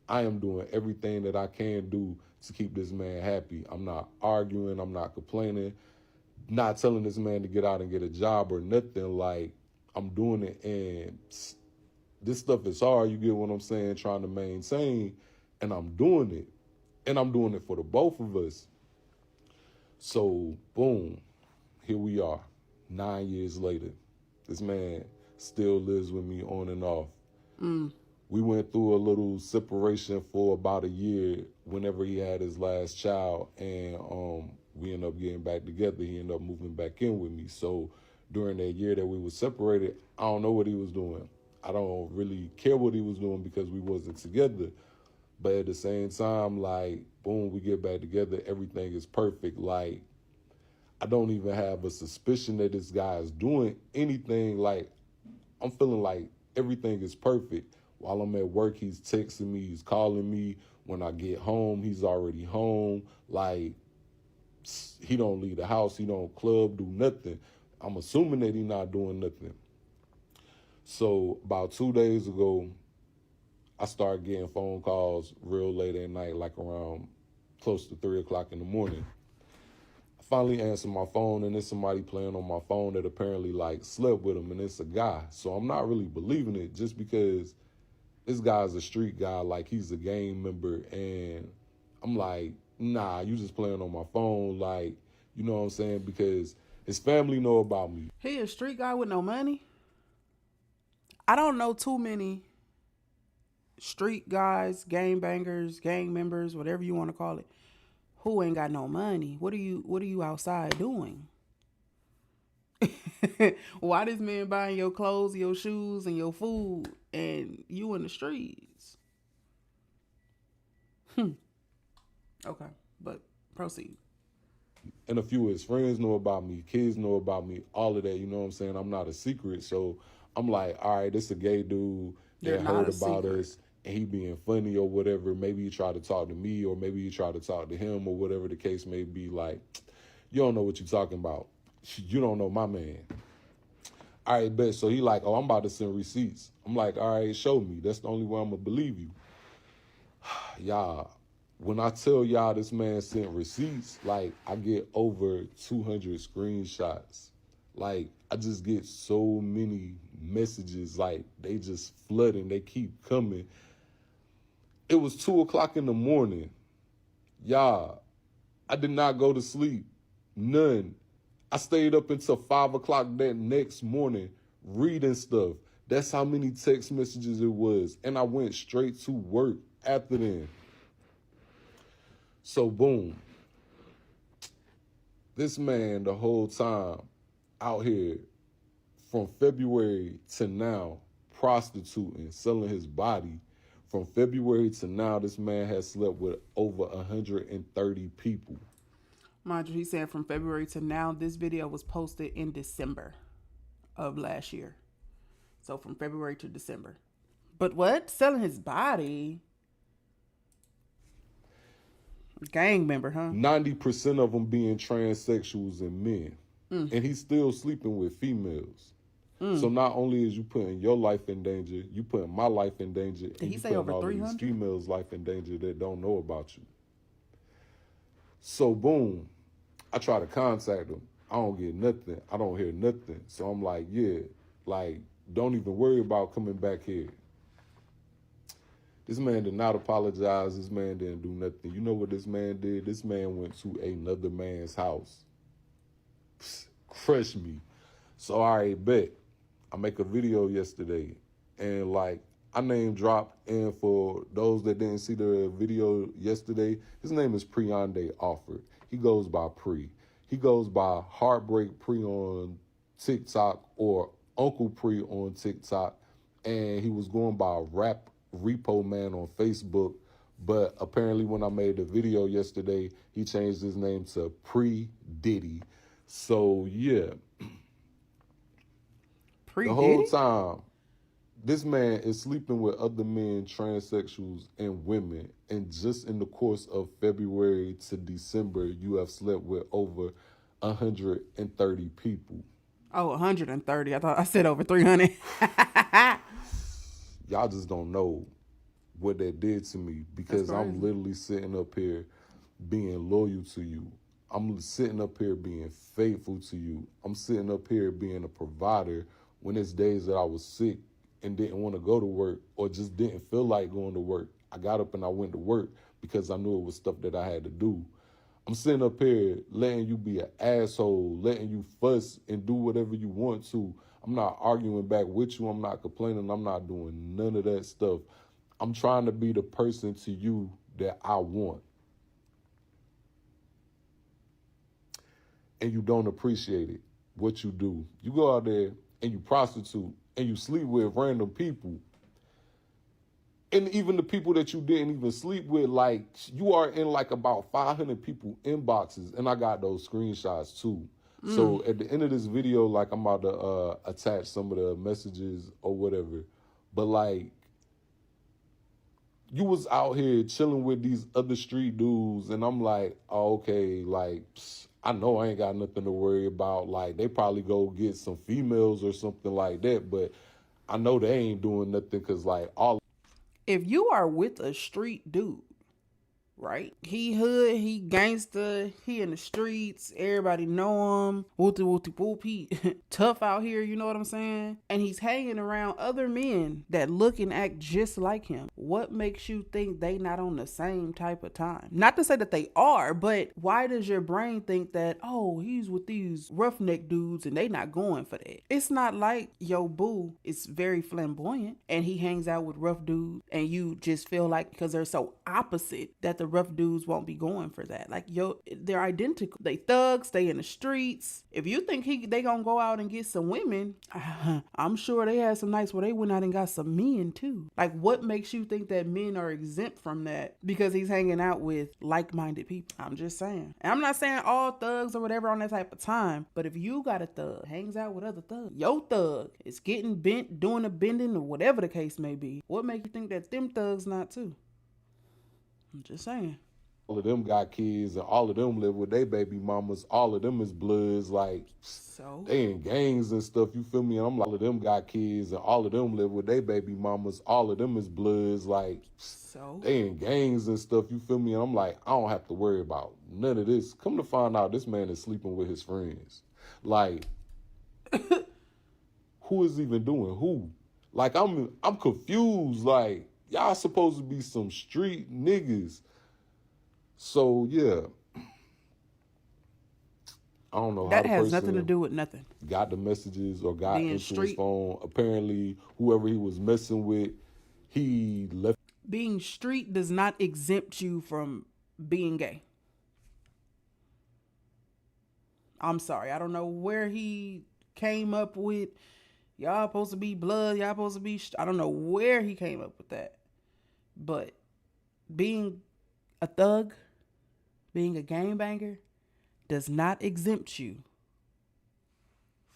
I am doing everything that I can do to keep this man happy. I'm not arguing. I'm not complaining. Not telling this man to get out and get a job or nothing. Like, I'm doing it, and this stuff is hard. You get what I'm saying? Trying to maintain, and I'm doing it. And I'm doing it for the both of us. So, boom, here we are, 9 years later. This man still lives with me on and off. We went through a little separation for about a year whenever he had his last child, and we ended up getting back together. He ended up moving back in with me. So during that year that we were separated, I don't know what he was doing. I don't really care what he was doing because we wasn't together. But at the same time, like, boom, we get back together. Everything is perfect. Like, I don't even have a suspicion that this guy is doing anything. Like, I'm feeling like everything is perfect. While I'm at work, he's texting me, he's calling me. When I get home, he's already home. Like, he don't leave the house, he don't club, do nothing. I'm assuming that he's not doing nothing. So about 2 days ago, I started getting phone calls real late at night, like around close to 3 o'clock in the morning. I finally answered my phone, and there's somebody playing on my phone that apparently like slept with him, and it's a guy. So I'm not really believing it just because this guy's a street guy, like he's a gang member, and I'm like, nah, you just playing on my phone, like, you know what I'm saying? Because his family know about me. He a street guy with no money? I don't know too many street guys, gang bangers, gang members, whatever you want to call it, who ain't got no money. What are you outside doing? Why this man buying your clothes, your shoes, and your food, and you in the streets? Okay, but proceed. And a few of his friends know about me, kids know about me, all of that, you know what I'm saying? I'm not a secret. So I'm like, all right, this a gay dude You're that not heard a about secret. us, and he being funny or whatever. Maybe he tried to talk to me, or maybe he tried to talk to him, or whatever the case may be. Like, you don't know what you're talking about. You don't know my man. All right, bet. So he like, oh, I'm about to send receipts. I'm like, all right, show me. That's the only way I'm going to believe you. Y'all, when I tell y'all this man sent receipts, like, I get over 200 screenshots. Like, I just get so many messages, like, they just flooding. They keep coming. It was 2 o'clock in the morning. Y'all, I did not go to sleep. None. I stayed up until 5 o'clock that next morning reading stuff. That's how many text messages it was. And I went straight to work after then. So boom. This man the whole time out here from February to now prostituting, selling his body. From February to now, this man has slept with over 130 people. Mind you, he's saying from February to now, this video was posted in December of last year. So from February to December. But what? Selling his body? Gang member, huh? 90% of them being transsexuals and men. And he's still sleeping with females. So not only is you putting your life in danger, you putting my life in danger. Did and he you say putting over all of 300? these females' life in danger that don't know about you. So boom, I try to contact him. I don't get nothing. I don't hear nothing. So I'm like, yeah, like, don't even worry about coming back here. This man did not apologize. This man didn't do nothing. You know what this man did? This man went to another man's house. Crush me. So all right, bet. I make a video yesterday, and like, I name dropped, and for those that didn't see the video yesterday, his name is Preyonde Alford. He goes by Pre. He goes by Heartbreak Pre on TikTok or Uncle Pre on TikTok, and he was going by Rap Repo Man on Facebook, but apparently when I made the video yesterday, he changed his name to Pre Diddy. So yeah. Pre The whole Diddy? time, This man is sleeping with other men, transsexuals, and women. And just in the course of February to December, you have slept with over 130 people. Oh, 130. I thought I said over 300. Y'all just don't know what that did to me, because I'm literally sitting up here being loyal to you. I'm sitting up here being faithful to you. I'm sitting up here being a provider when it's days that I was sick and didn't want to go to work or just didn't feel like going to work. I got up and I went to work because I knew it was stuff that I had to do. I'm sitting up here letting you be an asshole, letting you fuss and do whatever you want to. I'm not arguing back with you. I'm not complaining. I'm not doing none of that stuff. I'm trying to be the person to you that I want. And you don't appreciate it, what you do. You go out there and you prostitute and you sleep with random people. And even the people that you didn't even sleep with, like, you are in like about 500 people inboxes. And I got those screenshots too. So at the end of this video, like, I'm about to attach some of the messages or whatever. But like, you was out here chilling with these other street dudes, and I'm like, oh, okay, like, I know I ain't got nothing to worry about. Like, they probably go get some females or something like that, but I know they ain't doing nothing because, like, all. If you are with a street dude, right? He hood, he gangster, he in the streets, everybody know him, whoop, he tough out here, you know what I'm saying? And he's hanging around other men that look and act just like him. What makes you think they not on the same type of time? Not to say that they are, but why does your brain think that, oh, he's with these roughneck dudes and they not going for that? It's not like your boo is very flamboyant and he hangs out with rough dudes and you just feel like because they're so opposite that the rough dudes won't be going for that. Like, they're identical. They thugs, stay in the streets. If you think they gonna go out and get some women, I'm sure they had some nights where they went out and got some men too. Like, what makes you think that men are exempt from that because he's hanging out with like-minded people? I'm just saying. And I'm not saying all thugs or whatever on that type of time, but if you got a thug, hangs out with other thugs, your thug is getting bent, doing a bending, or whatever the case may be, what makes you think that them thugs not too? I'm just saying. All of them got kids and all of them live with their baby mamas. All of them is bloods, like, so they in gangs and stuff, you feel me? And I'm like, all of them got kids and all of them live with their baby mamas. All of them is bloods, like, so they in gangs and stuff, you feel me? And I'm like, I don't have to worry about none of this. Come to find out, this man is sleeping with his friends. Like, who is even doing who? Like, I'm confused. Like, y'all supposed to be some street niggas. So, yeah. I don't know that how has nothing to do with nothing. Got the messages or got Being into street. his phone. Apparently, whoever he was messing with, he left. Being street does not exempt you from being gay. I'm sorry. I don't know where he came up with, y'all supposed to be blood, y'all supposed to be, I don't know where he came up with that. But being a thug, being a gangbanger, does not exempt you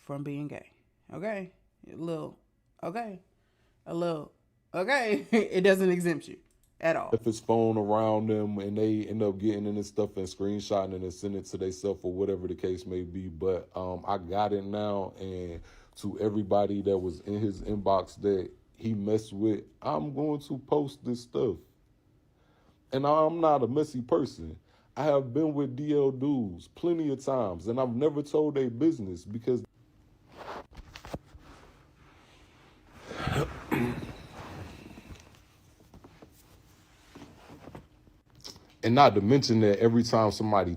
from being gay. Okay? It doesn't exempt you at all. Left his phone around them and they end up getting in his stuff and screenshotting it and sending it to themselves or whatever the case may be. But I got it now, and to everybody that was in his inbox that he messed with, I'm going to post this stuff. And I'm not a messy person. I have been with DL dudes plenty of times, and I've never told their business because and not to mention that every time somebody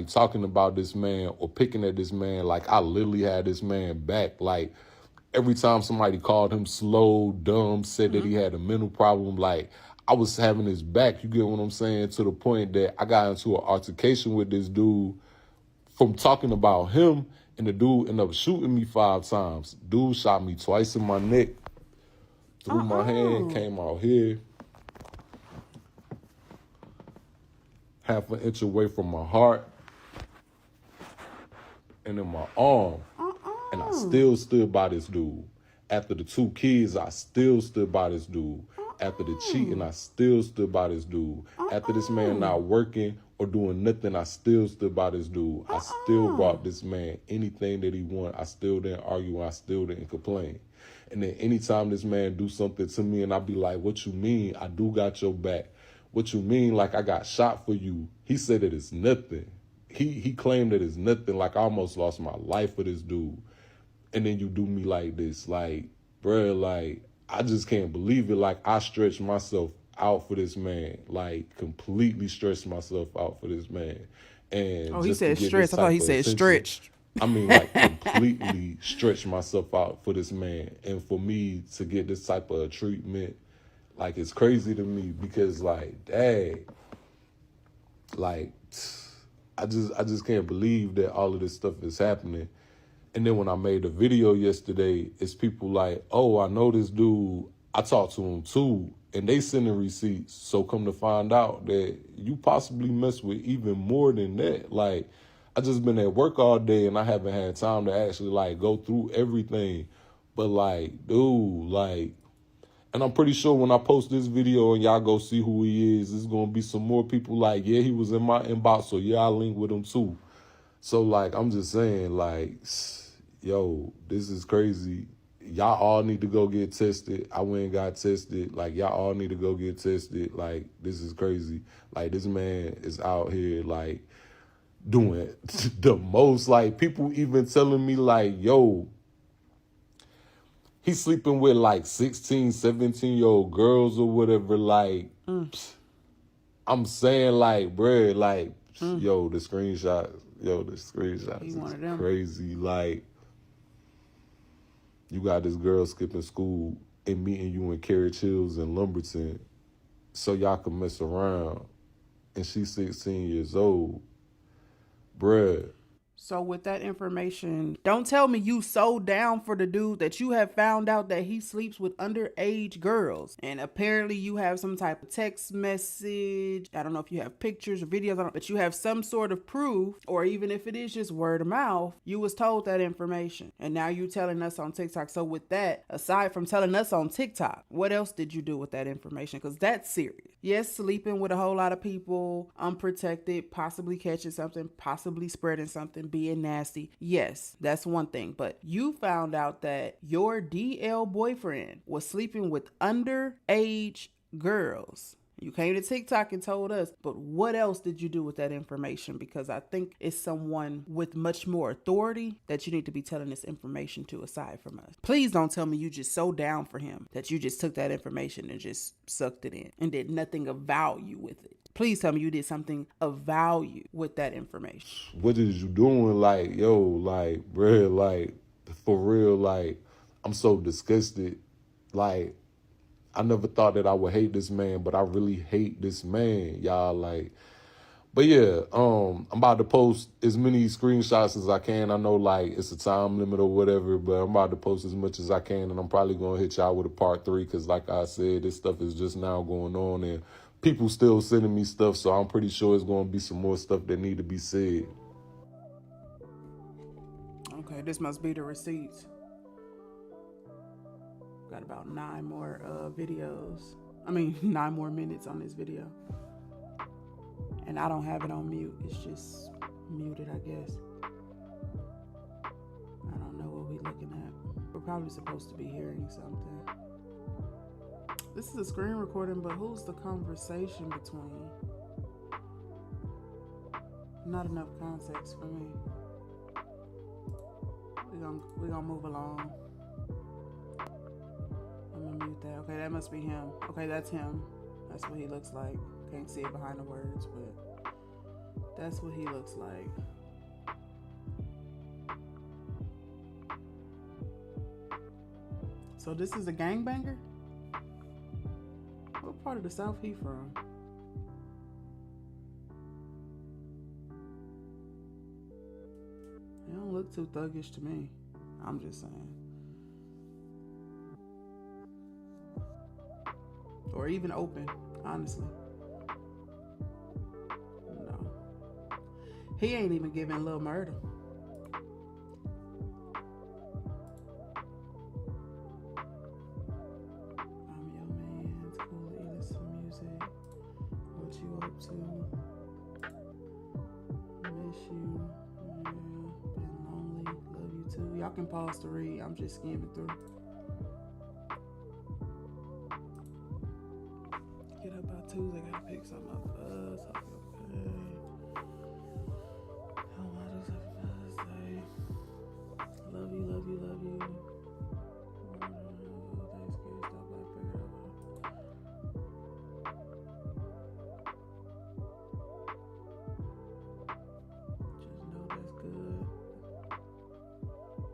talking about this man or picking at this man, like, I literally had this man back. Like, every time somebody called him slow, dumb, said that he had a mental problem, like, I was having his back, you get what I'm saying, to the point that I got into an altercation with this dude from talking about him, and the dude ended up shooting me 5 times. Dude shot me twice in my neck, through my hand, came out here, half an inch away from my heart, and in my arm. And I still stood by this dude. After the 2 kids, I still stood by this dude. After the cheating, I still stood by this dude. After this man not working or doing nothing, I still stood by this dude. I still brought this man anything that he wanted. I still didn't argue. I still didn't complain. And then anytime this man do something to me and I be like, what you mean? I do got your back. What you mean? Like I got shot for you. He said that it's nothing. He claimed that it's nothing. Like I almost lost my life for this dude. And then you do me like this. Like, bruh, like, I just can't believe it. Like, I stretched myself out for this man. Like, completely stretched myself out for this man. And he said stretched. I thought he said stretched. I mean, like, completely stretched myself out for this man. And for me to get this type of treatment, like, it's crazy to me because, like, dang, like, I just can't believe that all of this stuff is happening. And then when I made the video yesterday, it's people like, oh, I know this dude. I talked to him too. And they sending receipts. So come to find out that you possibly mess with even more than that. Like, I just been at work all day and I haven't had time to actually like go through everything. But like, dude, like, and I'm pretty sure when I post this video and y'all go see who he is, there's going to be some more people like, yeah, he was in my inbox. So yeah, I link with him too. So like, I'm just saying like, yo, this is crazy. Y'all all need to go get tested. I went and got tested. Like, y'all all need to go get tested. Like, this is crazy. Like, this man is out here, like, doing the most. Like, people even telling me, like, yo, he's sleeping with, like, 16, 17-year-old girls or whatever. Like, I'm saying, like, bruh, like, yo, the screenshots is crazy. Like, you got this girl skipping school and meeting you in Carriage Hills and Lumberton so y'all can mess around. And she's 16 years old. Bruh. So with that information, don't tell me you so down for the dude that you have found out that he sleeps with underage girls. And apparently you have some type of text message. I don't know if you have pictures or videos, but you have some sort of proof, or even if it is just word of mouth, you was told that information. And now you telling us on TikTok. So with that, aside from telling us on TikTok, what else did you do with that information? Because that's serious. Yes, sleeping with a whole lot of people, unprotected, possibly catching something, possibly spreading something, being nasty. Yes, that's one thing. But you found out that your DL boyfriend was sleeping with underage girls. You came to TikTok and told us, but what else did you do with that information? Because I think it's someone with much more authority that you need to be telling this information to aside from us. Please don't tell me you just so down for him that you just took that information and just sucked it in and did nothing of value with it. Please tell me you did something of value with that information. What is you doing? Like, yo, like, bruh, like, for real, like, I'm so disgusted. Like, I never thought that I would hate this man, but I really hate this man, y'all. Like, but yeah, I'm about to post as many screenshots as I can. I know, like, it's a time limit or whatever, but I'm about to post as much as I can, and I'm probably gonna hit y'all with a part 3 because, like I said, this stuff is just now going on, and people still sending me stuff, so I'm pretty sure it's gonna be some more stuff that need to be said. Okay, this must be the receipts. Got about 9 more videos. 9 more minutes on this video. And I don't have it on mute. It's just muted, I guess. I don't know what we're looking at. We're probably supposed to be hearing something. This is a screen recording, but who's the conversation between? Not enough context for me. We're gonna move along. I'm gonna mute that. Okay, that must be him. Okay, that's him. That's what he looks like. Can't see it behind the words, but that's what he looks like. So this is a gangbanger? What part of the South he from? He don't look too thuggish to me. I'm just saying. Or even open, honestly. No. He ain't even giving Lil Murder. too. Miss you. Yeah, been lonely. Love you too. Y'all can pause to read. I'm just skimming through. Get up by Tuesday. Gotta pick something up for us. Okay. How much is it for Thursday? Love you, love you, love you. Just know that's good.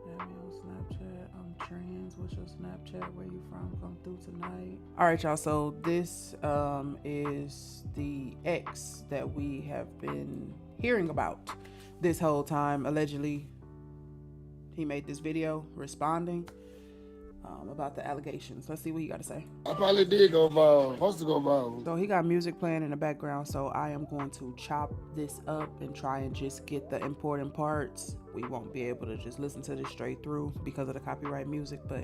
Have me on Snapchat. I'm trans. What's your Snapchat? Where you from? Come through tonight. All right, y'all. So this is the ex that we have been hearing about this whole time. Allegedly, he made this video responding about the allegations. Let's see what he got to say. I probably did go viral. Supposed to go viral. So he got music playing in the background, so I am going to chop this up and try and just get the important parts. We won't be able to just listen to this straight through because of the copyright music, but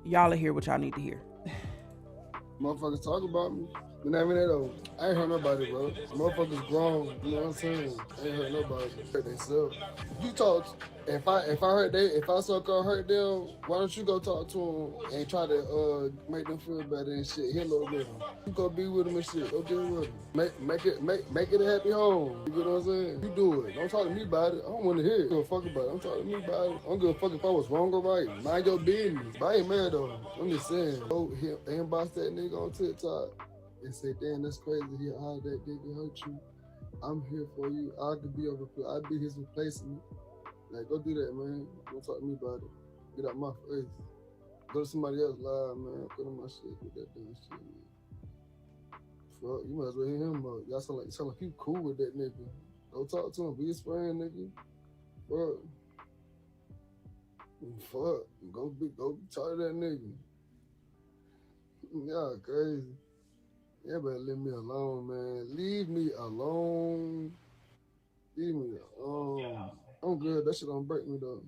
y'all will hear what y'all need to hear. Motherfuckers talk about me. You know what I mean? Though, I ain't hurt nobody, bro. Motherfuckers grown. You know what I'm saying? I ain't hurt nobody. Hurt themselves. You talk. If I so-called hurt them, why don't you go talk to them and try to make them feel better and shit? Hit a little bit. You go be with them and shit. Go deal with them. Make it a happy home. You know what I'm saying? You do it. Don't talk to me about it. I don't want to hear it. Don't give a fuck about it. Don't talk to me about it. I don't give a fuck if I was wrong or right. Mind your business. But I ain't mad though. I'm just saying. Go inbox that nigga on TikTok and say, damn, that's crazy. He how that nigga hurt you. I'm here for you. I could be I'd be his replacement. Like, go do that, man. Don't talk to me about it. Get out my face. Go to somebody else live, man. Put on my shit. Get that damn shit, man. Fuck, you might as well hear him out. Y'all sound like you cool with that nigga. Go talk to him. Be his friend, nigga. Fuck. Go talk to that nigga. Y'all crazy. Yeah, better leave me alone, man. Leave me alone. Leave me alone. I'm good. That shit don't break me though.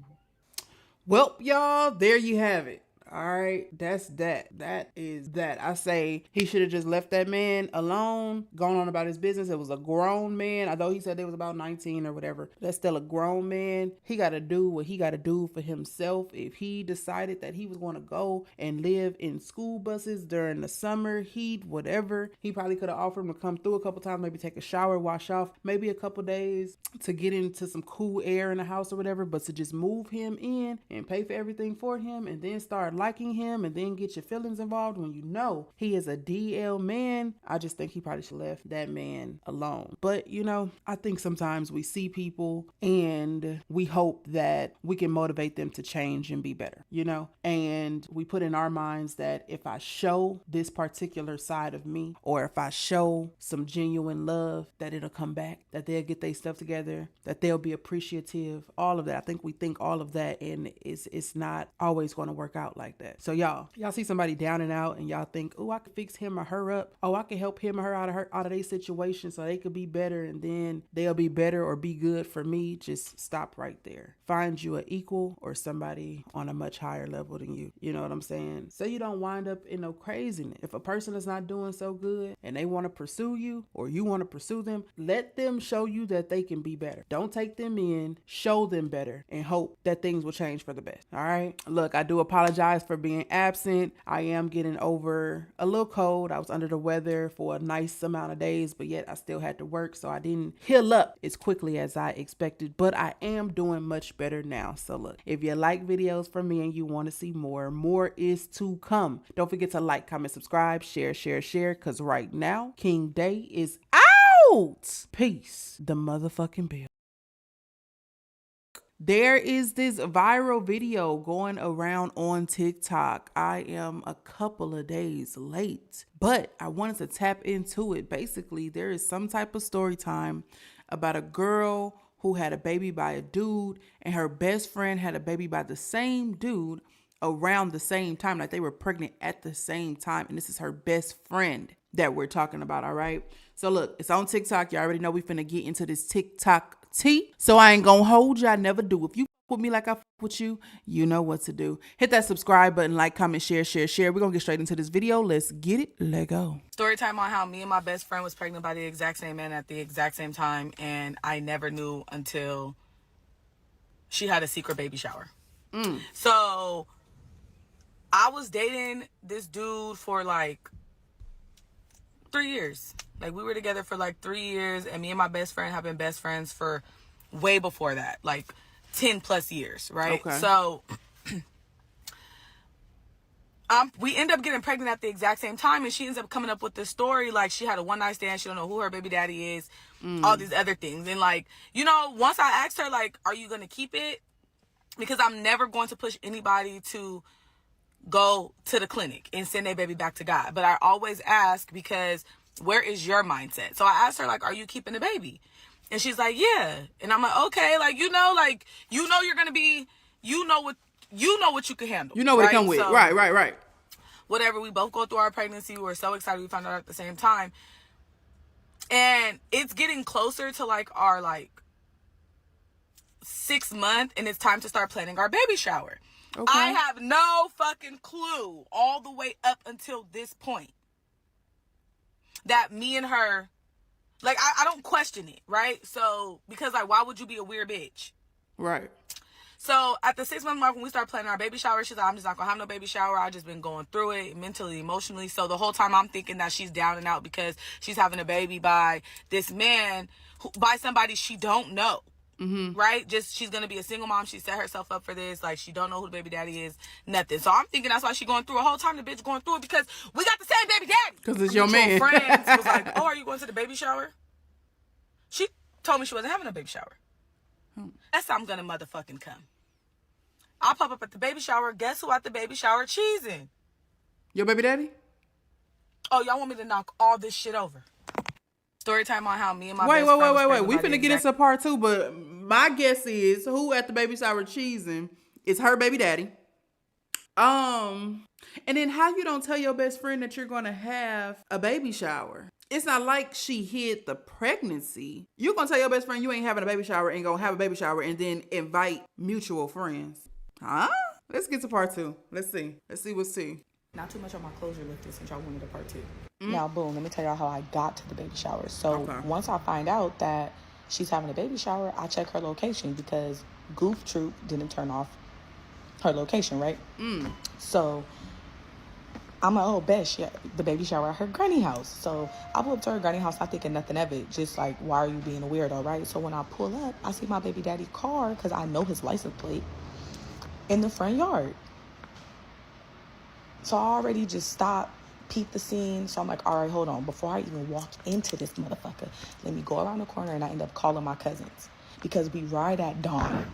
Well, y'all, there you have it. All right, that's that. That is that. I say he should have just left that man alone, gone on about his business. It was a grown man. Although he said they was about 19 or whatever, that's still a grown man. He got to do what he got to do for himself. If he decided that he was going to go and live in school buses during the summer heat, whatever, he probably could have offered him to come through a couple times, maybe take a shower, wash off, maybe a couple days to get into some cool air in the house or whatever. But to just move him in and pay for everything for him and then start liking him and then get your feelings involved when you know he is a DL man, I just think he probably should have left that man alone. But you know, I think sometimes we see people and we hope that we can motivate them to change and be better, you know, and we put in our minds that if I show this particular side of me, or if I show some genuine love, that it'll come back, that they'll get their stuff together, that they'll be appreciative, all of that. I think we think all of that, and it's not always going to work out like that. So y'all see somebody down and out and y'all think, oh, I could fix him or her up. Oh, I can help him or her out of their situation so they could be better, and then they'll be better or be good for me. Just stop right there. Find you an equal or somebody on a much higher level than you. You know what I'm saying? So you don't wind up in no craziness. If a person is not doing so good and they want to pursue you or you want to pursue them, let them show you that they can be better. Don't take them in, show them better, and hope that things will change for the best. All right? Look, I do apologize for being absent. I am getting over a little cold. I was under the weather for a nice amount of days, but yet I still had to work, so I didn't heal up as quickly as I expected, but I am doing much better now. So look, if you like videos from me and you want to see more is to come. Don't forget to like, comment, subscribe, share, because right now, King Day is out. Peace. The motherfucking bill. There is this viral video going around on TikTok. I am a couple of days late, but I wanted to tap into it. Basically, there is some type of story time about a girl who had a baby by a dude, and her best friend had a baby by the same dude around the same time. Like, they were pregnant at the same time, and this is her best friend that we're talking about, all right? So look, it's on TikTok. You already know we finna get into this TikTok tea, so I ain't gonna hold you. I never do. If you with me like I fuck with you, you know what to do. Hit that subscribe button, like, comment, share. We're gonna get straight into this video. Let's get it. Let go. Story time on how me and my best friend was pregnant by the exact same man at the exact same time, and I never knew until she had a secret baby shower. So I was dating this dude for like 3 years. Like, we were together for like 3 years, and me and my best friend have been best friends for way before that, like 10 plus years, right? Okay. So we end up getting pregnant at the exact same time, and she ends up coming up with this story like she had a one-night stand, she don't know who her baby daddy is, all these other things. And like, you know, once I asked her, like, are you gonna keep it? Because I'm never going to push anybody to go to the clinic and send their baby back to God. But I always ask, because where is your mindset? So I asked her, like, are you keeping the baby? And she's like, yeah. And I'm like, okay, like, you know you're gonna be, you know what you can handle. You know what right? it come with. So, Right. Whatever, we both go through our pregnancy. We were so excited we found out at the same time. And it's getting closer to like our like 6 month, and it's time to start planning our baby shower. Okay. I have no fucking clue all the way up until this point that me and her, like, I don't question it, right? So, because like, why would you be a weird bitch? Right. So at the 6 month mark, when we start planning our baby shower, she's like, I'm just not gonna have no baby shower. I've just been going through it mentally, emotionally. So the whole time I'm thinking that she's down and out because she's having a baby by this man, by somebody she don't know. Right? Just, she's gonna be a single mom. She set herself up for this. Like, she don't know who the baby daddy is. Nothing. So I'm thinking that's why she going through a whole time. The bitch going through it because we got the same baby daddy. Because it's your Mutual man. friends was like, oh, are you going to the baby shower? She told me she wasn't having a baby shower. That's how I'm gonna motherfucking come. I pop up at the baby shower. Guess who at the baby shower cheesing? Your baby daddy? Oh, y'all want me to knock all this shit over? Story time on how me and my Wait. best friend was We pregnant by the finna get exact- into part 2, but my guess is who at the baby shower cheesing is her baby daddy. And then how you don't tell your best friend that you're gonna have a baby shower? It's not like she hid the pregnancy. You gonna tell your best friend you ain't having a baby shower and gonna have a baby shower and then invite mutual friends. Huh? Let's get to part 2. Let's see what's tea. Not too much on my closure lifted since y'all wanted a part 2. Now, boom, let me tell y'all how I got to the baby shower. So once I find out that she's having a baby shower, I check her location because Goof Troop didn't turn off her location, right? So I'm like, oh, bet the baby shower at her granny house. So I pull up to her granny house, not thinking nothing of it. Just like, why are you being a weirdo, right? So when I pull up, I see my baby daddy car, because I know his license plate, in the front yard. So I already just stopped, peeped the scene. So I'm like, all right, hold on. Before I even walk into this motherfucker, let me go around the corner, and I end up calling my cousins because we ride at dawn.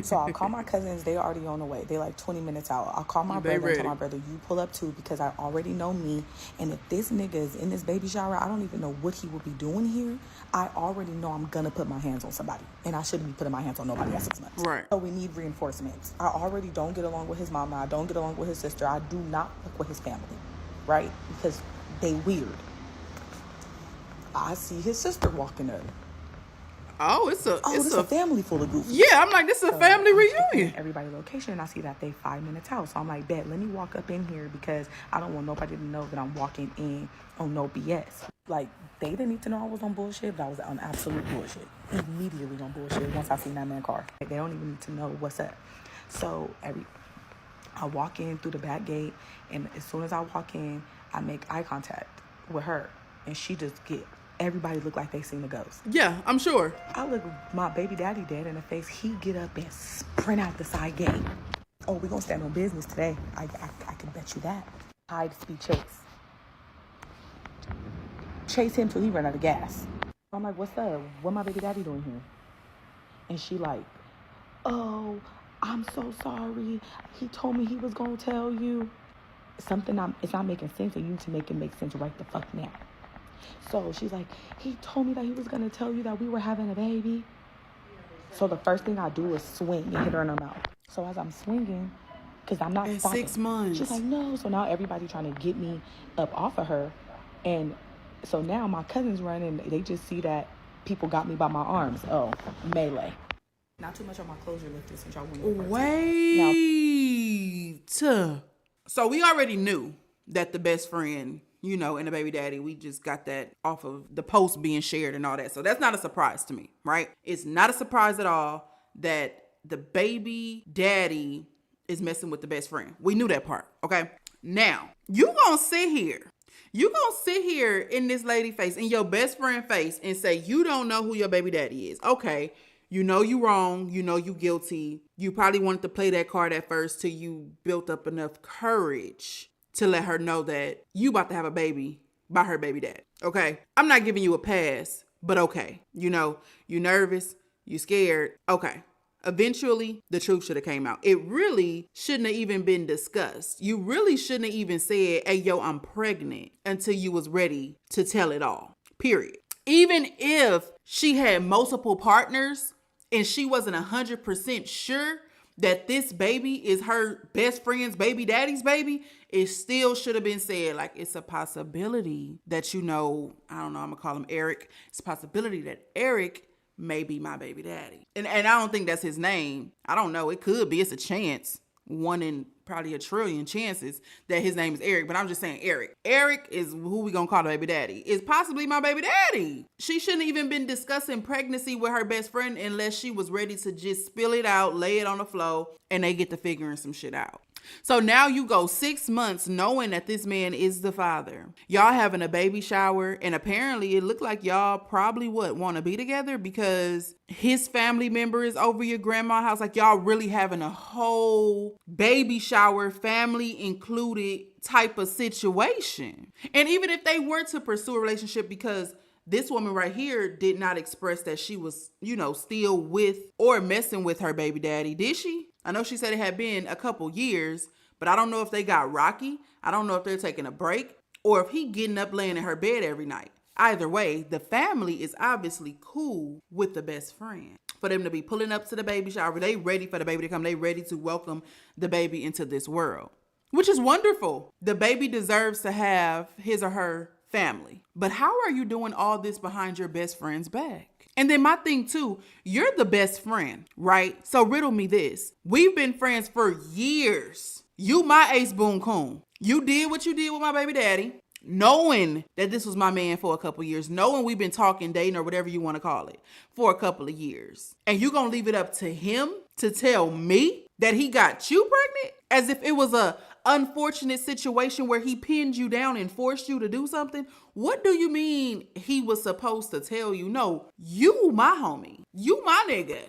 So I'll call my cousins. They already on the way. They like 20 minutes out. I'll call my brother and tell my brother, you pull up too, because I already know me. And if this nigga is in this baby shower, I don't even know what he will be doing here. I already know I'm going to put my hands on somebody. And I shouldn't be putting my hands on nobody at 6 months. Right. So we need reinforcements. I already don't get along with his mama. I don't get along with his sister. I do not fuck with his family. Right? Because they weird. I see his sister walking up. Oh, it's a family full of goofies. Yeah, I'm like, this is a family reunion. Everybody location, and I see that they 5 minutes out. So I'm like, bet, let me walk up in here because I don't want nobody to know that I'm walking in on no BS. Like, they didn't need to know I was on bullshit, but I was on absolute bullshit. Immediately on bullshit once I seen that man car. Like, they don't even need to know what's up. So I walk in through the back gate, and as soon as I walk in, I make eye contact with her, and she just everybody look like they seen a ghost. Yeah, I'm sure. I look my baby daddy dead in the face. He get up and sprint out the side gate. Oh, we gonna stand on business today. I can bet you that. Hide, speed, chase. Chase him till he run out of gas. I'm like, what's up? What my baby daddy doing here? And she like, oh, I'm so sorry. He told me he was gonna tell you. It's not making sense, and you need to make it make sense right the fuck now. So she's like, he told me that he was going to tell you that we were having a baby. So the first thing I do is swing and hit her in her mouth. So as I'm swinging, because I'm not at stopping. 6 months. She's like, no. So now everybody trying to get me up off of her. And so now my cousins run and they just see that people got me by my arms. Oh, melee. Not too much on my closure lifted since y'all went over. Wait. So we already knew that the best friend, you know, and the baby daddy, we just got that off of the post being shared and all that. So that's not a surprise to me, right? It's not a surprise at all that the baby daddy is messing with the best friend. We knew that part, okay? Now, you gonna sit here in this lady face, in your best friend face, and say you don't know who your baby daddy is. Okay, you know you wrong, you know you guilty. You probably wanted to play that card at first till you built up enough courage to let her know that you about to have a baby by her baby dad. Okay, I'm not giving you a pass, but okay. You know, you nervous, you scared. Okay. Eventually, the truth should have came out. It really shouldn't have even been discussed. You really shouldn't have even said, hey, yo, I'm pregnant until you was ready to tell it all, period. Even if she had multiple partners and she wasn't 100% sure that this baby is her best friend's baby daddy's baby, it still should have been said, like, it's a possibility that, you know, I don't know, I'm gonna call him Eric. It's a possibility that Eric may be my baby daddy. And I don't think that's his name. I don't know. It could be. It's a chance. 1 in probably a trillion chances that his name is Eric. But I'm just saying Eric. Eric is who we gonna call the baby daddy. Is possibly my baby daddy. She shouldn't even been discussing pregnancy with her best friend unless she was ready to just spill it out, lay it on the floor, and they get to figuring some shit out. So now you go 6 months knowing that this man is the father. Y'all having a baby shower, and apparently it looked like y'all probably want to be together because his family member is over your grandma's house. Like y'all really having a whole baby shower, family included type of situation. And even if they were to pursue a relationship, because this woman right here did not express that she was, you know, still with or messing with her baby daddy, did she? I know she said it had been a couple years, but I don't know if they got rocky. I don't know if they're taking a break or if he getting up laying in her bed every night. Either way, the family is obviously cool with the best friend. For them to be pulling up to the baby shower, they ready for the baby to come. They ready to welcome the baby into this world, which is wonderful. The baby deserves to have his or her family. But how are you doing all this behind your best friend's back? And then my thing too, you're the best friend, right? So riddle me this. We've been friends for years. You my ace boon coon. You did what you did with my baby daddy, knowing that this was my man for a couple years, knowing we've been talking, dating, or whatever you want to call it, for a couple of years. And you gonna leave it up to him to tell me that he got you pregnant? As if it was a unfortunate situation where he pinned you down and forced you to do something? What do you mean he was supposed to tell you? No, you my homie. You my nigga.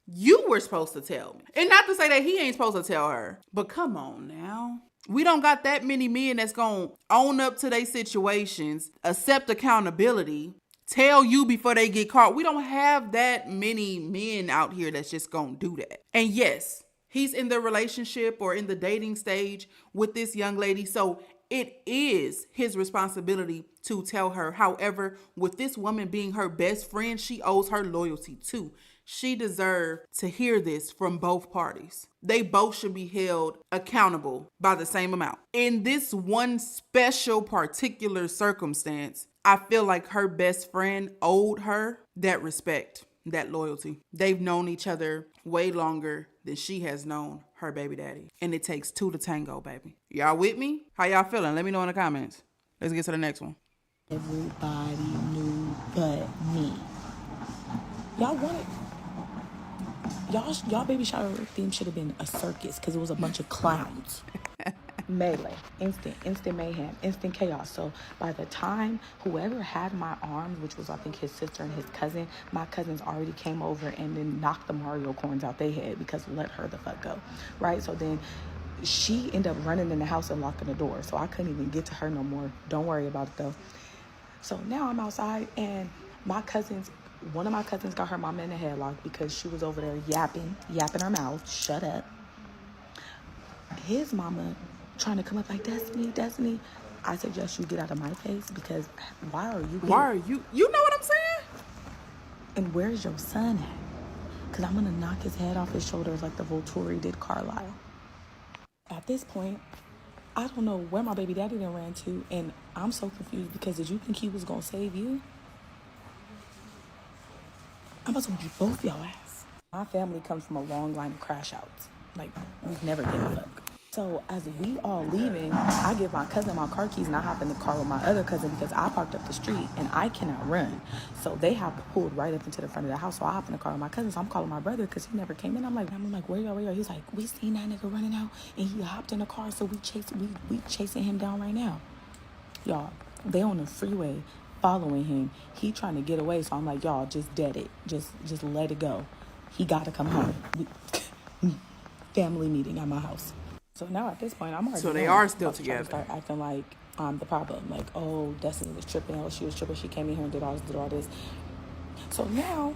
You were supposed to tell me. And not to say that he ain't supposed to tell her, but come on now. We don't got that many men that's gonna own up to their situations, accept accountability, tell you before they get caught. We don't have that many men out here that's just gonna do that. And yes, he's in the relationship or in the dating stage with this young lady. So it is his responsibility to tell her. However, with this woman being her best friend, she owes her loyalty too. She deserved to hear this from both parties. They both should be held accountable by the same amount. In this one special particular circumstance, I feel like her best friend owed her that respect, that loyalty. They've known each other way longer than she has known her baby daddy. And it takes two to tango, baby. Y'all with me? How y'all feeling? Let me know in the comments. Let's get to the next one. Everybody knew but me. Y'all wanted... Y'all baby shower theme should have been a circus because it was a bunch of clowns. Melee, instant mayhem, instant chaos. So by the time whoever had my arms, which was I think his sister and his cousin, my cousins already came over and then knocked the Mario coins out their head because let her the fuck go, right? So then she ended up running in the house and locking the door. So I couldn't even get to her no more. Don't worry about it though. So now I'm outside and one of my cousins got her mama in a headlock because she was over there yapping her mouth. Shut up. His mama trying to come up like, Destiny. I suggest you get out of my face because why are you here? You know what I'm saying? And where's your son at? Because I'm going to knock his head off his shoulders like the Volturi did Carlisle. At this point, I don't know where my baby daddy done ran to, and I'm so confused because did you think he was going to save you? I'm about to beat both y'all ass. My family comes from a long line of crash outs. Like, we've never given a fuck. So as we all leaving, I give my cousin my car keys and I hop in the car with my other cousin because I parked up the street and I cannot run. So they have pulled right up into the front of the house. So I hop in the car with my cousin. So I'm calling my brother because he never came in. I'm like, where y'all? He's like, we seen that nigga running out and he hopped in the car. So we chasing him down right now. Y'all, they on the freeway following him. He trying to get away. So I'm like, y'all, just dead it. Just let it go. He got to come home. Family meeting at my house. So now at this point, I'm already. So they are still together. Start acting like I'm the problem. Like, oh, Destiny was tripping. Oh, she was tripping. She came in here and did all this. So now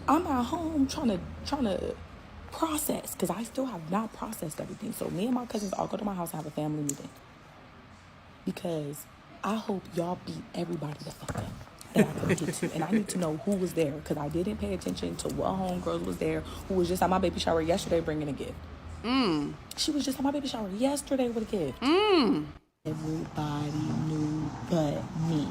I'm at home trying to process because I still have not processed everything. So me and my cousins all go to my house and have a family meeting because I hope y'all beat everybody the fuck up that I can get to. And I need to know who was there because I didn't pay attention to what homegirls was there who was just at my baby shower yesterday bringing a gift. She was just at my baby shower yesterday with a gift. Everybody knew but me.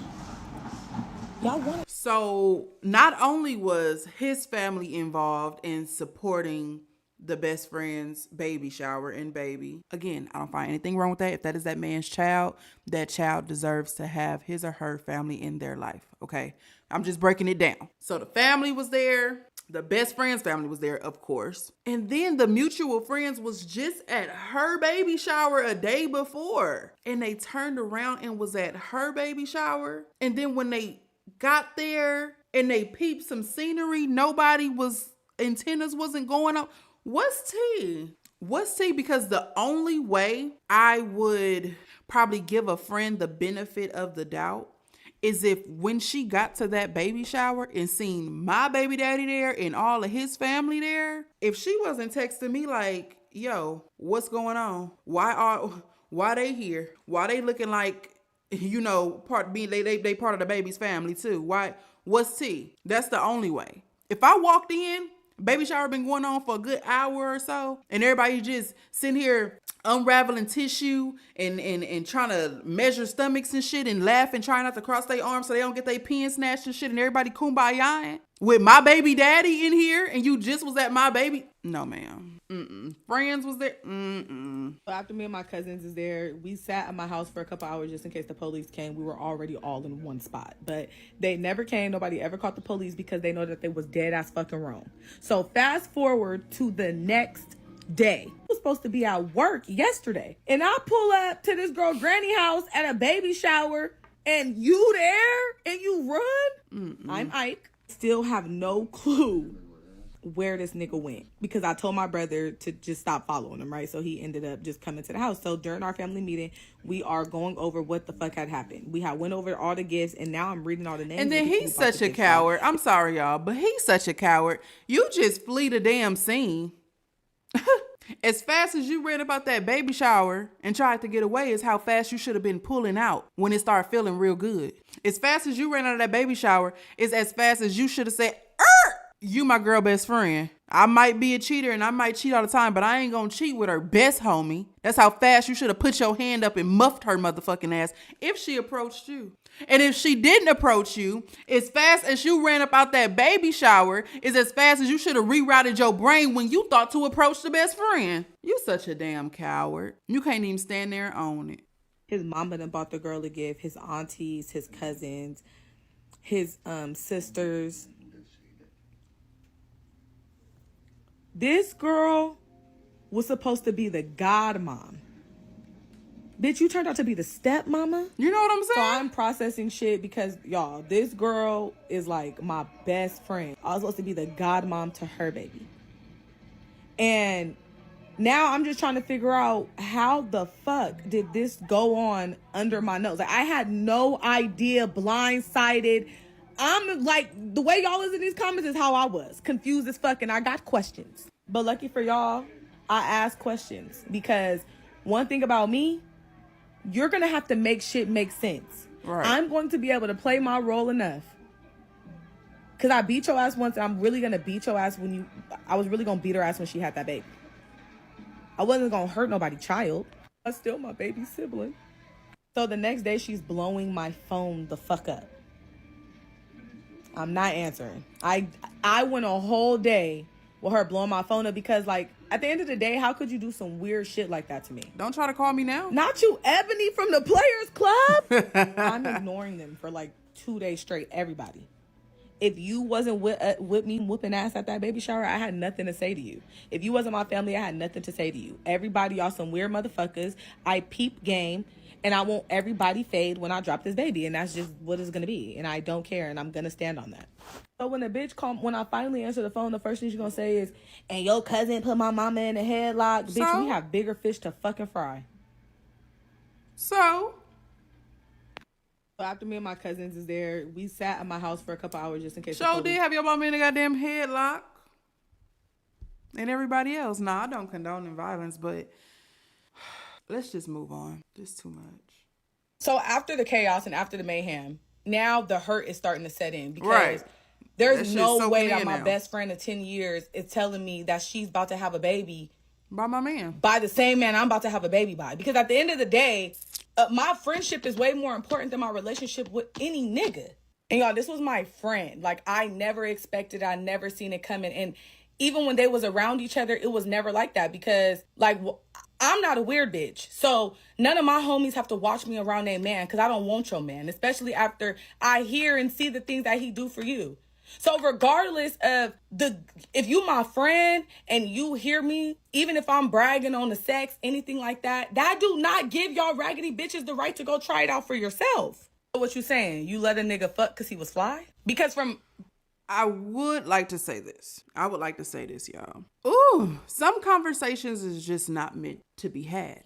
Y'all want. So not only was his family involved in supporting the best friend's baby shower and baby. Again, I don't find anything wrong with that. If that is that man's child, that child deserves to have his or her family in their life. Okay. I'm just breaking it down. So the family was there. The best friend's family was there, of course. And then the mutual friends was just at her baby shower a day before. And they turned around and was at her baby shower. And then when they got there and they peeped some scenery, antennas wasn't going up. What's tea? Because the only way I would probably give a friend the benefit of the doubt is if when she got to that baby shower and seen my baby daddy there and all of his family there, if she wasn't texting me like, yo, what's going on? Why they here? Why they looking like, they part of the baby's family too? What's tea? That's the only way. If I walked in, baby shower been going on for a good hour or so, and everybody just sitting here unraveling tissue and trying to measure stomachs and shit and laughing, trying not to cross their arms so they don't get their pen snatched and shit, and everybody kumbayaing with my baby daddy in here, and you just was at my baby. No, ma'am. Friends was there. So after me and my cousins is there, we sat at my house for a couple hours just in case the police came. We were already all in one spot, but they never came. Nobody ever caught the police because they know that they was dead ass fucking wrong. So fast forward to the next day. I was supposed to be at work yesterday, and I pull up to this girl granny house at a baby shower, and you there and you run. I'm Ike. Still have no clue where this nigga went because I told my brother to just stop following him, right? So he ended up just coming to the house. So during our family meeting, we are going over what the fuck had happened. We had went over all the gifts, and now I'm reading all the names. And then he's such a coward. I'm sorry, y'all, but he's such a coward. You just flee the damn scene. As fast as you read about that baby shower and tried to get away is how fast you should have been pulling out when it started feeling real good. As fast as you ran out of that baby shower is as fast as you should have said, you my girl best friend. I might be a cheater and I might cheat all the time, but I ain't gonna cheat with her best homie. That's how fast you should have put your hand up and muffed her motherfucking ass if she approached you. And if she didn't approach you, as fast as you ran up out that baby shower is as fast as you should have rerouted your brain when you thought to approach the best friend. You such a damn coward. You can't even stand there and own it. His mama done bought the girl a gift, his aunties, his cousins, his sisters. This girl was supposed to be the godmom. Bitch, you turned out to be the stepmama. You know what I'm saying? So I'm processing shit because, y'all, this girl is like my best friend. I was supposed to be the godmom to her baby. And now I'm just trying to figure out how the fuck did this go on under my nose? Like, I had no idea, blindsided. I'm like, the way y'all is in these comments is how I was. Confused as fuck, and I got questions. But lucky for y'all, I asked questions. Because one thing about me, you're going to have to make shit make sense. Right. I'm going to be able to play my role enough. Because I beat your ass once, and I'm really going to beat your ass I was really going to beat her ass when she had that baby. I wasn't going to hurt nobody's child. I'm still my baby sibling. So the next day, she's blowing my phone the fuck up. I'm not answering. I went a whole day with her blowing my phone up because, like, at the end of the day, how could you do some weird shit like that to me? Don't try to call me now. Not you, Ebony from the Players Club. I'm ignoring them for like 2 days straight, everybody. If you wasn't with me whooping ass at that baby shower, I had nothing to say to you. If you wasn't my family, I had nothing to say to you. Everybody, y'all some weird motherfuckers. I peep game, and I want everybody fade when I drop this baby, and that's just what it's gonna be. And I don't care, and I'm gonna stand on that. So when the bitch when I finally answer the phone, the first thing she's gonna say is, "And your cousin put my mama in a headlock." So? Bitch, we have bigger fish to fucking fry. So after me and my cousins is there, we sat at my house for a couple hours just in case. So did have your mama in a goddamn headlock. And everybody else. Nah, I don't condone violence, but let's just move on. Just too much. So after the chaos and after the mayhem, now the hurt is starting to set in because there's no way that my best friend of 10 years is telling me that she's about to have a baby by my man, by the same man I'm about to have a baby by. Because at the end of the day, my friendship is way more important than my relationship with any nigga. And y'all, this was my friend. Like, I never expected, I never seen it coming. And even when they was around each other, it was never like that because, like, I'm not a weird bitch. So none of my homies have to watch me around their man because I don't want your man, especially after I hear and see the things that he do for you. So regardless of if you my friend and you hear me, even if I'm bragging on the sex, anything like that, that do not give y'all raggedy bitches the right to go try it out for yourself. So what you saying? You let a nigga fuck because he was fly? Because I would like to say this. I would like to say this, y'all. Ooh, some conversations is just not meant to be had.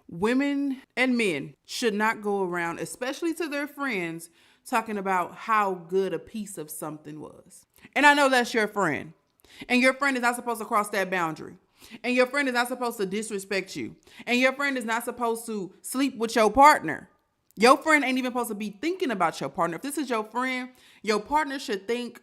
Women and men should not go around, especially to their friends, talking about how good a piece of something was. And I know that's your friend. And your friend is not supposed to cross that boundary. And your friend is not supposed to disrespect you. And your friend is not supposed to sleep with your partner. Your friend ain't even supposed to be thinking about your partner. If this is your friend, your partner should think,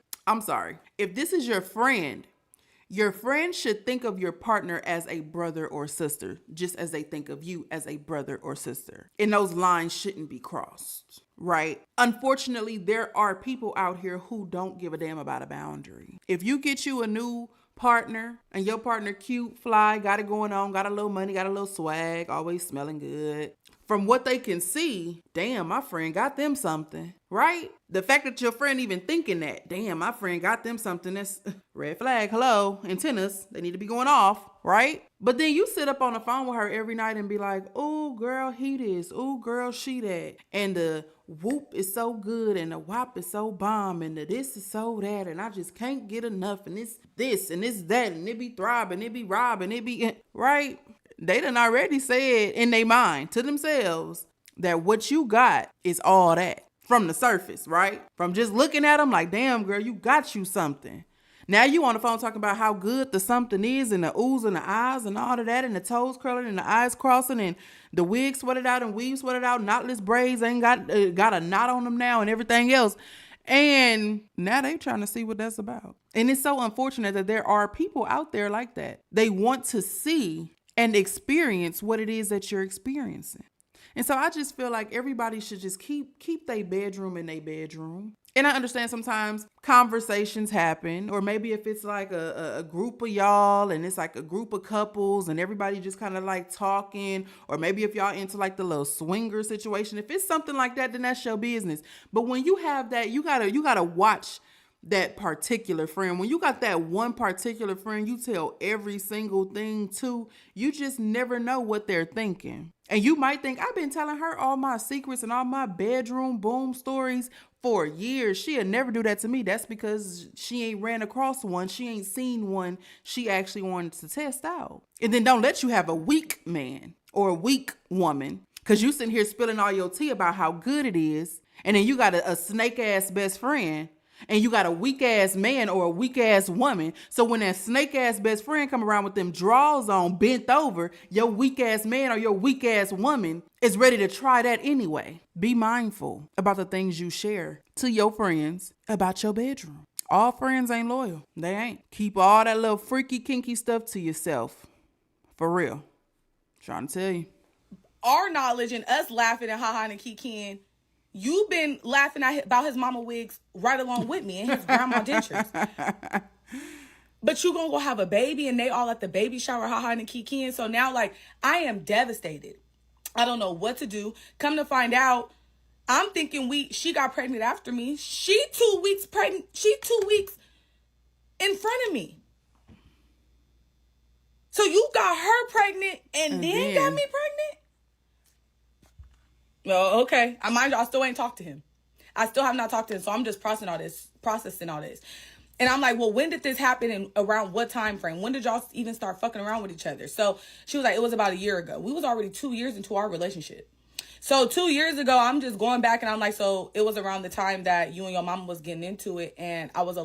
if this is your friend should think of your partner as a brother or sister, just as they think of you as a brother or sister. And those lines shouldn't be crossed, right? Unfortunately, there are people out here who don't give a damn about a boundary. If you get you a new partner and your partner cute, fly, got it going on, got a little money, got a little swag, always smelling good. From what they can see, damn, my friend got them something, right? The fact that your friend even thinking that, damn, my friend got them something, that's red flag, hello, antennas, they need to be going off, right? But then you sit up on the phone with her every night and be like, oh, girl, he this, oh, girl, she that. And the whoop is so good and the whop is so bomb and the this is so that and I just can't get enough and it's this and it's that and it be throbbing, it be robbing, it be, right? They done already said in their mind to themselves that what you got is all that from the surface, right? From just looking at them like, damn, girl, you got you something. Now you on the phone talking about how good the something is and the oohs and the eyes and all of that and the toes curling and the eyes crossing and the wig sweated out and weave sweated out, knotless braids ain't got a knot on them now and everything else. And now they trying to see what that's about. And it's so unfortunate that there are people out there like that. They want to see and experience what it is that you're experiencing. And so I just feel like everybody should just keep their bedroom in their bedroom. And I understand sometimes conversations happen, or maybe if it's like a group of y'all and it's like a group of couples and everybody just kind of like talking, or maybe if y'all into like the little swinger situation, if it's something like that, then that's your business. But when you have that, you gotta watch that particular friend. When you got that one particular friend you tell every single thing to, you just never know what they're thinking. And you might think, I've been telling her all my secrets and all my bedroom boom stories for years. She'll never do that to me. That's because she ain't ran across one. She ain't seen one she actually wanted to test out. And then don't let you have a weak man or a weak woman, because you sitting here spilling all your tea about how good it is. And then you got a snake ass best friend. And you got a weak ass man or a weak ass woman. So when that snake ass best friend come around with them drawers on, bent over, your weak ass man or your weak ass woman is ready to try that anyway. Be mindful about the things you share to your friends about your bedroom. All friends ain't loyal. They ain't. Keep all that little freaky, kinky stuff to yourself. For real. Trying to tell you. Our knowledge and us laughing and ha-ha and kikiing, you've been laughing about his mama wigs right along with me and his grandma dentures. but you gonna go have a baby and they all at the baby shower, haha, and kikiing. So now, like, I am devastated. I don't know what to do. Come to find out, I'm thinking she got pregnant after me. She 2 weeks pregnant. She 2 weeks in front of me. So you got her pregnant and then got me pregnant? Well, okay. Mind you, I still ain't talked to him. I still have not talked to him. So I'm just processing all this. And I'm like, well, when did this happen and around what time frame? When did y'all even start fucking around with each other? So she was like, it was about a year ago. We was already 2 years into our relationship. So 2 years ago, I'm just going back and I'm like, so it was around the time that you and your mama was getting into it, and I was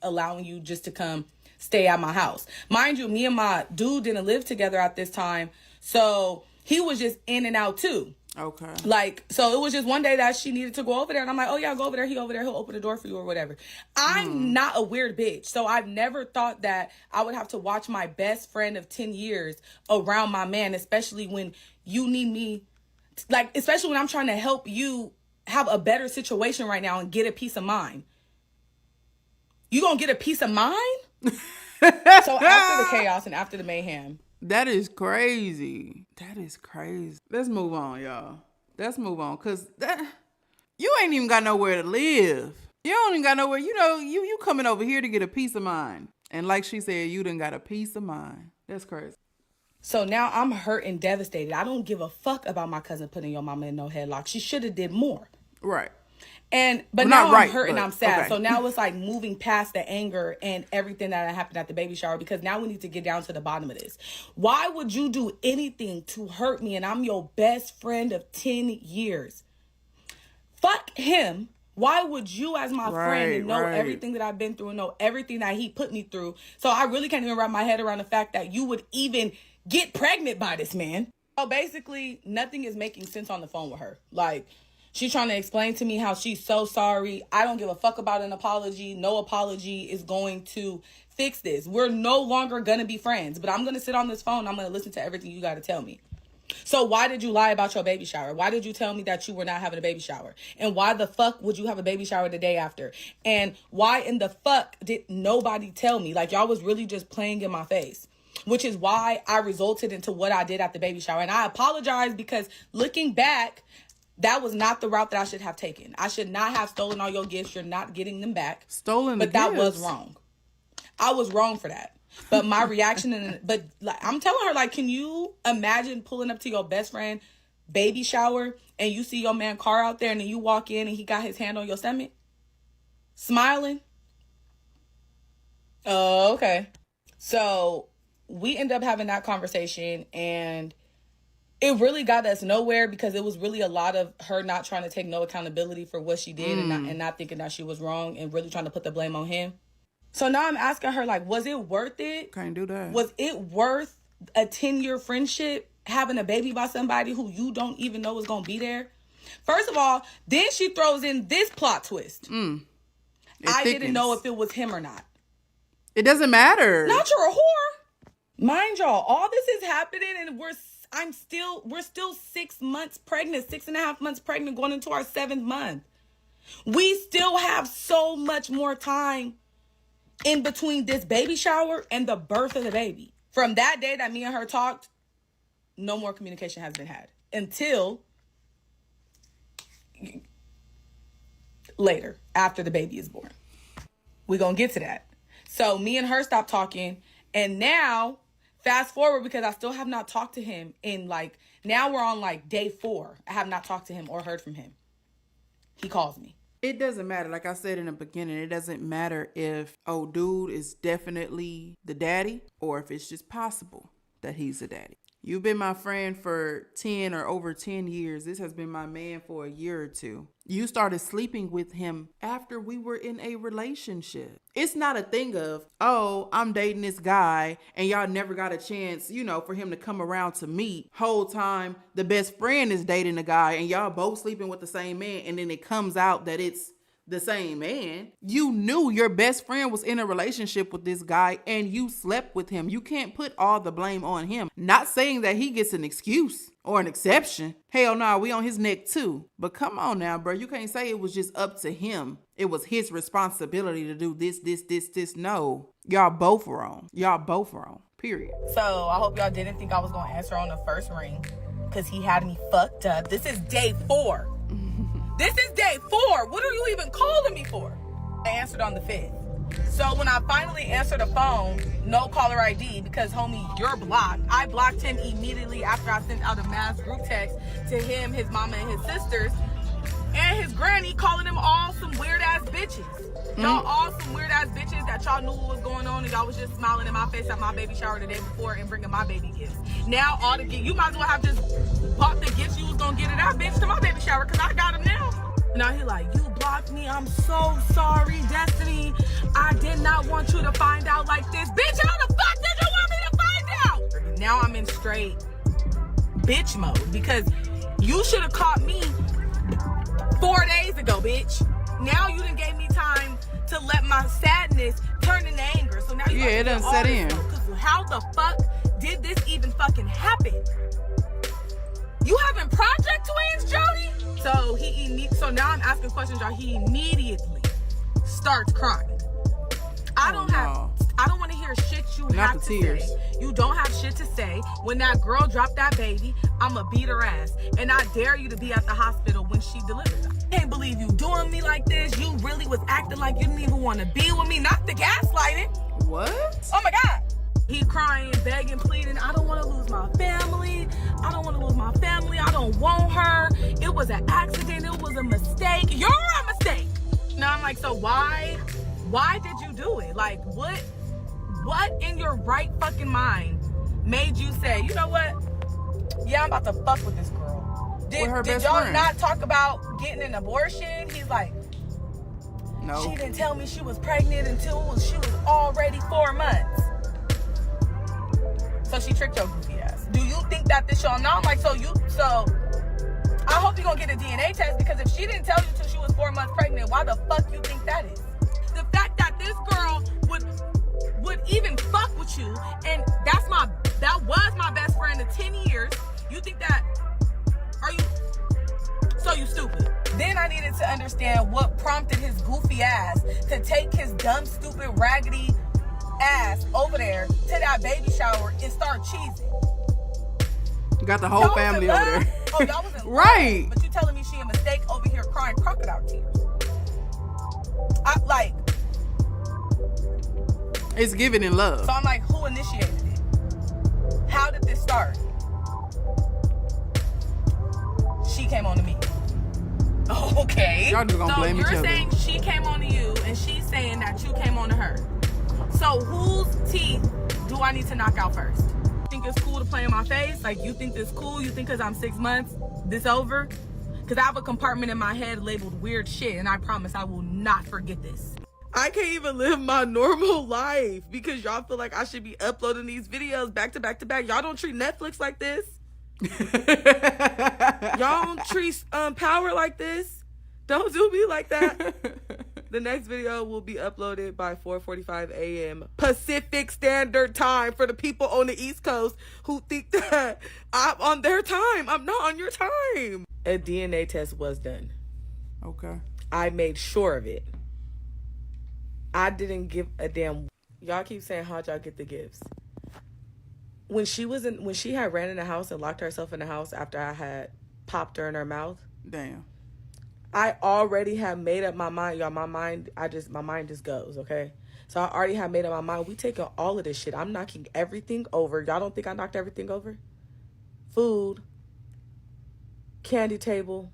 allowing you just to come stay at my house. Mind you, me and my dude didn't live together at this time, so he was just in and out too. Okay. Like, so it was just one day that she needed to go over there, and I'm like, oh yeah, go over there. He over there. He'll open the door for you or whatever. I'm not a weird bitch, so I've never thought that I would have to watch my best friend of 10 years around my man, especially when you need me. Like, especially when I'm trying to help you have a better situation right now and get a peace of mind. You gonna get a peace of mind? So after the chaos and after the mayhem. That is crazy. Let's move on, y'all. Let's move on. Because you ain't even got nowhere to live. You don't even got nowhere. You know, you coming over here to get a peace of mind. And like she said, you done got a peace of mind. That's crazy. So now I'm hurt and devastated. I don't give a fuck about my cousin putting your mama in no headlock. She should have did more. Right. But now I'm hurt and I'm sad. Okay. So now it's like moving past the anger and everything that happened at the baby shower, because now we need to get down to the bottom of this. Why would you do anything to hurt me and I'm your best friend of 10 years? Fuck him. Why would you, as my friend, and know everything that I've been through and know everything that he put me through? So I really can't even wrap my head around the fact that you would even get pregnant by this man. So basically, nothing is making sense on the phone with her. Like, she's trying to explain to me how she's so sorry. I don't give a fuck about an apology. No apology is going to fix this. We're no longer going to be friends. But I'm going to sit on this phone. I'm going to listen to everything you got to tell me. So why did you lie about your baby shower? Why did you tell me that you were not having a baby shower? And why the fuck would you have a baby shower the day after? And why in the fuck did nobody tell me? Like, y'all was really just playing in my face. Which is why I resulted into what I did at the baby shower. And I apologize, because looking back, that was not the route that I should have taken. I should not have stolen all your gifts. You're not getting them back. But that was wrong. I was wrong for that. But my reaction, I'm telling her, like, can you imagine pulling up to your best friend baby shower and you see your man car out there and then you walk in and he got his hand on your stomach? Smiling? Oh, okay. So we end up having that conversation, and it really got us nowhere, because it was really a lot of her not trying to take no accountability for what she did and not thinking that she was wrong and really trying to put the blame on him. So now I'm asking her, like, was it worth it? Can't do that. Was it worth a 10-year friendship, having a baby by somebody who you don't even know is going to be there? First of all, then she throws in this plot twist. I didn't know if it was him or not. It doesn't matter. Not you're a whore. Mind y'all, all this is happening and we're still 6 months pregnant, 6.5 months pregnant, going into our 7th month. We still have so much more time in between this baby shower and the birth of the baby. From that day that me and her talked, no more communication has been had until later, after the baby is born. We're going to get to that. So me and her stopped talking, and now fast forward, because I still have not talked to him now we're on day 4. I have not talked to him or heard from him. He calls me. It doesn't matter. Like I said in the beginning, it doesn't matter if, dude is definitely the daddy or if it's just possible that he's the daddy. You've been my friend for 10 or over 10 years. This has been my man for a year or two. You started sleeping with him after we were in a relationship. It's not a thing of, I'm dating this guy and y'all never got a chance, for him to come around to meet. Whole time the best friend is dating a guy and y'all both sleeping with the same man, and then it comes out that it's the same man. You knew your best friend was in a relationship with this guy and you slept with him. You can't put all the blame on him. Not saying that he gets an excuse or an exception. Hell no, we on his neck too. But come on now, bro. You can't say it was just up to him. It was his responsibility to do this. No. Y'all both wrong. Y'all both wrong. Period. So I hope y'all didn't think I was gonna answer on the first ring, because he had me fucked up. This is day 4. This is day 4. What are you even calling me for? I answered on the 5th. So when I finally answered the phone, no caller ID, because homie, you're blocked. I blocked him immediately after I sent out a mass group text to him, his mama, and his sisters, and his granny, calling them all some weird ass bitches. Y'all all some weird ass bitches that y'all knew what was going on, and y'all was just smiling in my face at my baby shower the day before and bringing my baby gifts. Now all the gifts, you might as well have just bought the gifts you was gonna get it that bitch to my baby shower, because I got them now. Now he like, you blocked me, I'm so sorry, Destiny. I did not want you to find out like this. Bitch, how the fuck did you want me to find out? Now I'm in straight bitch mode, because you should have caught me 4 days ago, bitch. Now you done gave me time to let my sadness turn into anger. So now you it done set in. Because how the fuck did this even fucking happen? You having Project Twins, Jody? So now I'm asking questions, y'all. He immediately starts crying. I don't want to hear shit you Not have the to tears. say. You don't have shit to say. When that girl dropped that baby, I'ma beat her ass. And I dare you to be at the hospital when she delivers. I can't believe you doing me like this. You really was acting like you didn't even want to be with me. Not the gaslighting. What? Oh my God. He crying, begging, pleading. I don't want to lose my family. I don't want to lose my family. I don't want her. It was an accident. It was a mistake. You're a mistake. Now I'm like, so why did you do it? Like, what in your right fucking mind made you say, you know what? Yeah, I'm about to fuck with this girl. Did y'all friend. not talk about getting an abortion? He's like, No. she didn't tell me she was pregnant until she was already 4 months. So she tricked your goofy ass. Do you think that this y'all know? I'm like, so I hope you're gonna get a DNA test, because if she didn't tell you till she was 4 months pregnant, why the fuck you think that is? The fact that this girl would even fuck with you, and that was my best friend of 10 years. You think that, so you stupid. Then I needed to understand what prompted his goofy ass to take his dumb, stupid, raggedy ass over there to that baby shower and start cheesing. Got the whole family over there. Oh, y'all was in love. Right. But you telling me she a mistake over here crying crocodile tears. It's given in love. So I'm like, who initiated it? How did this start? She came on to me. Okay. Y'all just gonna blame each other. So you're saying she came on to you, and she's saying that you came on to her. So whose teeth do I need to knock out first? Think it's cool to play in my face? Like, you think this cool? You think because I'm 6 months, this over? Because I have a compartment in my head labeled weird shit, and I promise I will not forget this. I can't even live my normal life because y'all feel like I should be uploading these videos back to back to back. Y'all don't treat Netflix like this. Y'all don't treat Power like this. Don't do me like that. The next video will be uploaded by 4:45 a.m. Pacific Standard Time for the people on the East Coast who think that I'm on their time. I'm not on your time. A DNA test was done. Okay. I made sure of it. I didn't give a damn. Y'all keep saying, how'd y'all get the gifts? When she had ran in the house and locked herself in the house after I had popped her in her mouth. Damn. I already have made up my mind, y'all. My mind just goes, okay? So I already have made up my mind. We taking all of this shit. I'm knocking everything over. Y'all don't think I knocked everything over? Food, candy table,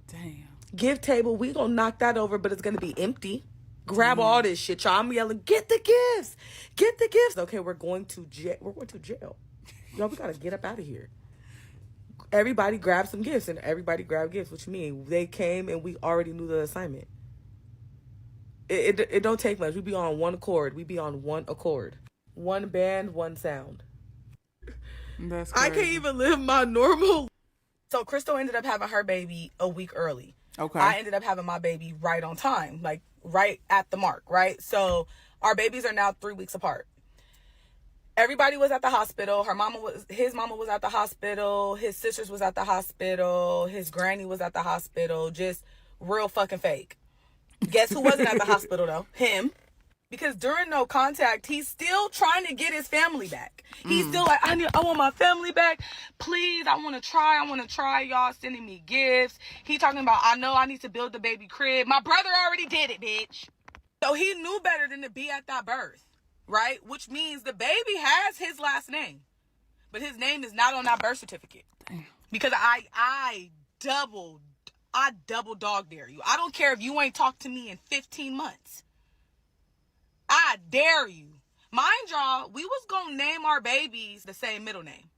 Damn. gift table. We gonna knock that over, but it's gonna be empty. Grab all this shit, y'all. I'm yelling, get the gifts, get the gifts. Okay, we're going to jail. Y'all, we gotta get up out of here. Everybody grabbed some gifts, and everybody grabbed gifts. What you mean? They came, and we already knew the assignment. It don't take much. We be on one accord. One band, one sound. That's crazy. I can't even live my normal. So Crystal ended up having her baby a week early. Okay. I ended up having my baby right on time, like right at the mark, right? So our babies are now 3 weeks apart. Everybody was at the hospital. His mama was at the hospital. His sisters was at the hospital. His granny was at the hospital. Just real fucking fake. Guess who wasn't at the hospital though? Him. Because during no contact, he's still trying to get his family back. He's still like, I want my family back. Please, I want to try. Y'all sending me gifts. He talking about, I know I need to build the baby crib. My brother already did it, bitch. So he knew better than to be at that birth, right? Which means the baby has his last name, but his name is not on that birth certificate. Damn. Because I double dog dare you. I don't care if you ain't talked to me in 15 months. I dare you. Mind y'all, we was gonna name our babies the same middle name.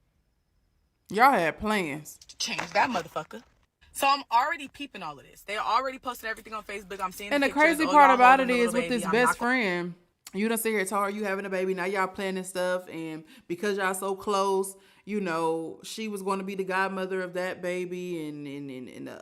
Y'all had plans. Change that motherfucker. So I'm already peeping all of this. They already posted everything on Facebook. I'm seeing And the pictures. crazy Oh, part y'all about it holding a is little with this baby. I'm best not gonna- friend, you done sit here told her you having a baby. Now y'all planning stuff, and because y'all so close, you know, she was going to be the godmother of that baby, and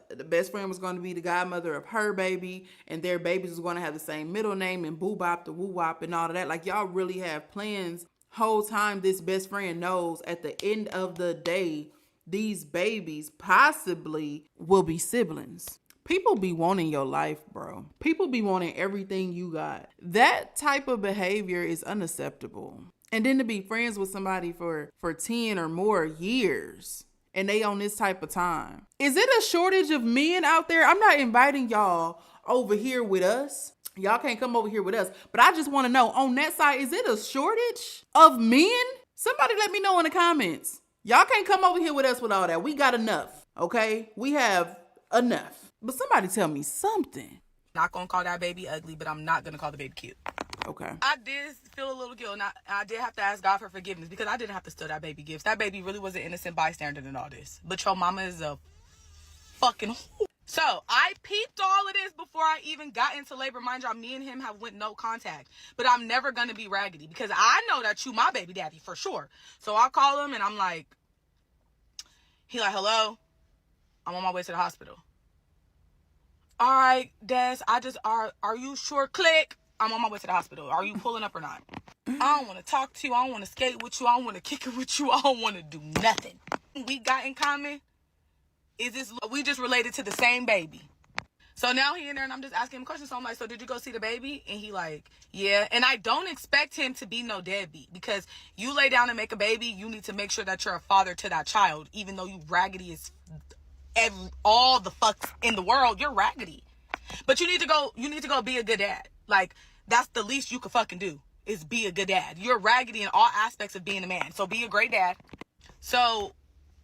the best friend was going to be the godmother of her baby, and their babies was going to have the same middle name, and boo bop the woo wop and all of that. Like, y'all really have plans. Whole time this best friend knows at the end of the day, these babies possibly will be siblings. People be wanting your life, bro. People be wanting everything you got. That type of behavior is unacceptable. And then to be friends with somebody for 10 or more years, and they on this type of time. Is it a shortage of men out there? I'm not inviting y'all over here with us. Y'all can't come over here with us. But I just want to know, on that side, is it a shortage of men? Somebody let me know in the comments. Y'all can't come over here with us with all that. We got enough, okay? We have enough. But somebody tell me something. Not gonna call that baby ugly, but I'm not gonna call the baby cute. Okay. I did feel a little guilt, and I did have to ask God for forgiveness because I didn't have to steal that baby gifts. That baby really was an innocent bystander in all this. But your mama is a fucking whore. So I peeped all of this before I even got into labor. Mind y'all, me and him have went no contact. But I'm never gonna be raggedy because I know that you my baby daddy for sure. So I call him and I'm like, he like, hello, I'm on my way to the hospital. All right, Des, are you sure? Click. I'm on my way to the hospital. Are you pulling up or not? I don't want to talk to you. I don't want to skate with you. I don't want to kick it with you. I don't want to do nothing. We got in common is this, we just related to the same baby. So now he in there and I'm just asking him questions. So I'm like, so did you go see the baby? And he like, yeah. And I don't expect him to be no deadbeat because you lay down and make a baby. You need to make sure that you're a father to that child, even though you raggedy as all the fucks in the world. You're raggedy, but you need to go be a good dad. Like, that's the least you could fucking do is be a good dad. You're raggedy in all aspects of being a man. So be a great dad. So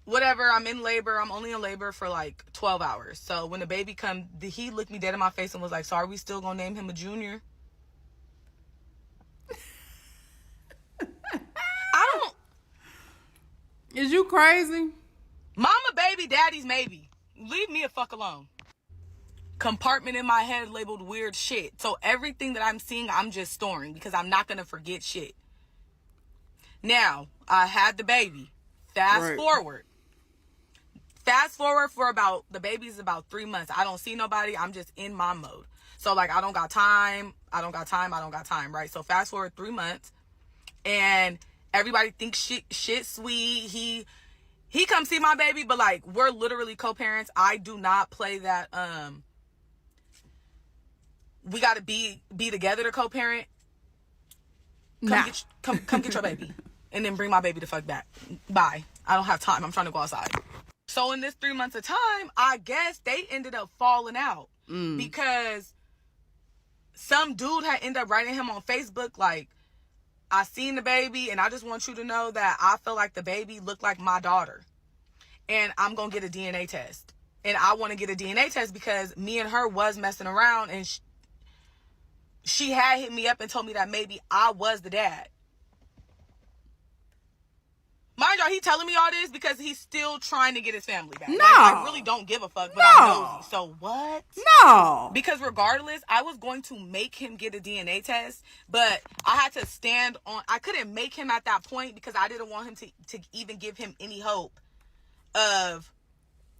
whatever, I'm in labor. I'm only in labor for like 12 hours. So when the baby come, he looked me dead in my face and was like, so are we still gonna name him a junior? I don't. Is you crazy? Mama, baby, daddy's maybe. Leave me a fuck alone. Compartment in my head labeled weird shit. So everything that I'm seeing, I'm just storing because I'm not going to forget shit. Now, I had the baby. Fast forward for about, the baby's about 3 months. I don't see nobody. I'm just in my mode. So like, I don't got time, right? So fast forward 3 months and everybody thinks shit sweet. He comes see my baby, but like, we're literally co-parents. I do not play that, we got to be together to co-parent. Come get your baby and then bring my baby the fuck back. Bye. I don't have time. I'm trying to go outside. So in this 3 months of time, I guess they ended up falling out because some dude had ended up writing him on Facebook like, I seen the baby and I just want you to know that I feel like the baby looked like my daughter and I'm going to get a DNA test. And I want to get a DNA test because me and her was messing around and she had hit me up and told me that maybe I was the dad. Mind y'all, he telling me all this because he's still trying to get his family back. No. Like, I really don't give a fuck, but I'm nosy. So what? No. Because regardless, I was going to make him get a DNA test, but I had to stand on, I couldn't make him at that point because I didn't want him to even give him any hope of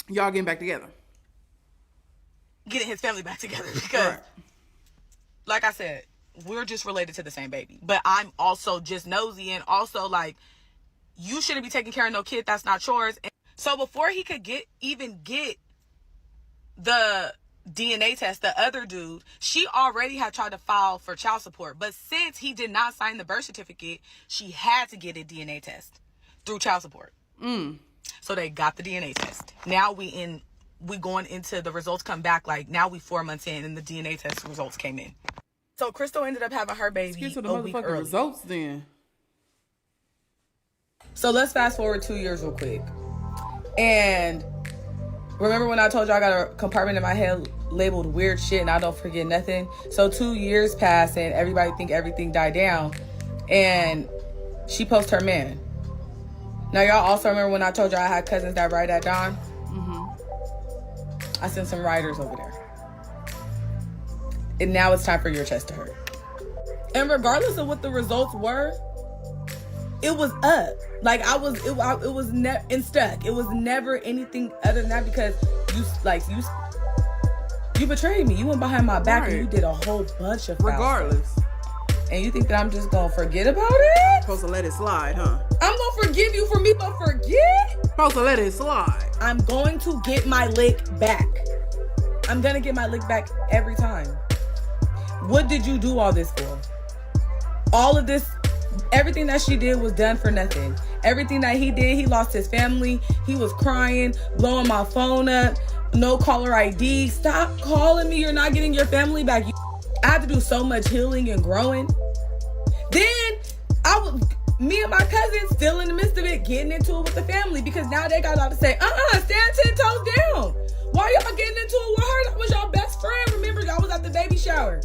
y'all getting back together. getting his family back together because, like I said, we're just related to the same baby. But I'm also just nosy, and also like, you shouldn't be taking care of no kid that's not yours. And so before he could even get the DNA test, the other dude, she already had tried to file for child support. But since he did not sign the birth certificate, she had to get a DNA test through child support. So they got the DNA test. Now we going into the results come back, like now we 4 months in and the DNA test results came in. So Crystal ended up having her baby Let's get to a the week motherfucking early. results then. So let's fast forward 2 years real quick. And remember when I told you I got a compartment in my head labeled weird shit and I don't forget nothing? So 2 years passed and everybody think everything died down. And she posted her man. Now y'all also remember when I told you I had cousins that write at Dawn? I sent some writers over there. And now it's time for your chest to hurt. And regardless of what the results were, it was up. Like it was never stuck. It was never anything other than that because you betrayed me. You went behind my back and you did a whole bunch of foul Regardless. stuff. And you think that I'm just gonna forget about it? Supposed to let it slide, huh? I'm gonna forgive you for me, but forget? Supposed to let it slide. I'm going to get my lick back. I'm gonna get my lick back every time. What did you do all this for? All of this, everything that she did was done for nothing. Everything that he did, he lost his family. He was crying, blowing my phone up, no caller ID. Stop calling me. You're not getting your family back. I had to do so much healing and growing. Then me and my cousin still in the midst of it, getting into it with the family because now they got a lot to say. Stand 10 toes down. Why y'all getting into it with her? That was y'all best friend. Remember, y'all was at the baby shower.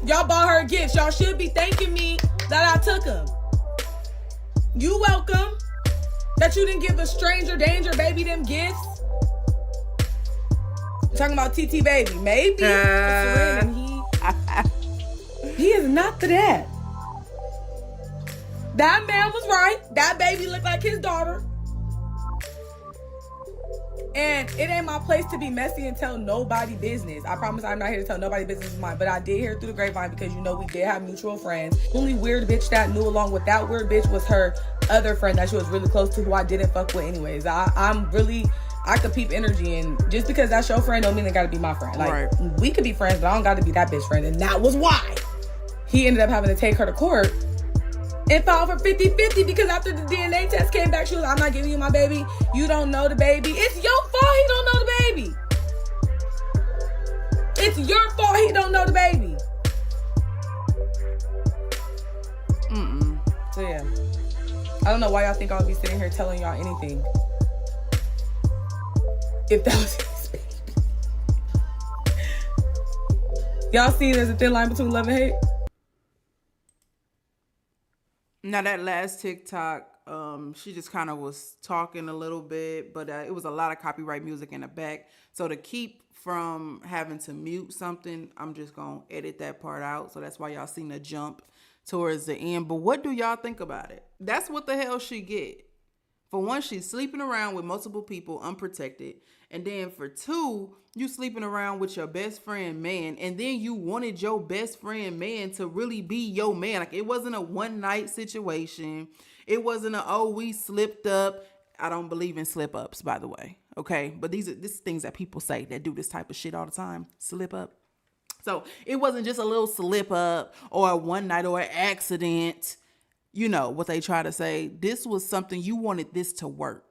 Y'all bought her gifts. Y'all should be thanking me that I took them. You welcome that you didn't give a stranger danger baby them gifts. I'm talking about TT baby. Maybe. And he is not to that. That man was right. That baby looked like his daughter. And it ain't my place to be messy and tell nobody business. I promise I'm not here to tell nobody business of mine. But I did hear it through the grapevine because we did have mutual friends. The only weird bitch that knew along with that weird bitch was her other friend that she was really close to who I didn't fuck with anyways. I could peep energy, and just because that's your friend don't mean it gotta be my friend. Like, we could be friends, but I don't gotta be that bitch friend. And that was why he ended up having to take her to court and file for 50-50 because after the DNA test came back, she was like, I'm not giving you my baby. You don't know the baby. It's your fault he don't know the baby. It's your fault he don't know the baby. So yeah. I don't know why y'all think I'll be sitting here telling y'all anything. If that was his baby. Y'all see there's a thin line between love and hate? Now that last TikTok, she just kind of was talking a little bit, but it was a lot of copyright music in the back. So to keep from having to mute something, I'm just going to edit that part out. So that's why y'all seen the jump towards the end. But what do y'all think about it? That's what the hell she get. For one, she's sleeping around with multiple people unprotected. And then for two, you sleeping around with your best friend man. And then you wanted your best friend man to really be your man. Like, it wasn't a one night situation. It wasn't we slipped up. I don't believe in slip ups, by the way. Okay. But this is things that people say that do this type of shit all the time. Slip up. So it wasn't just a little slip up or a one night or an accident. You know what they try to say. This was something you wanted this to work.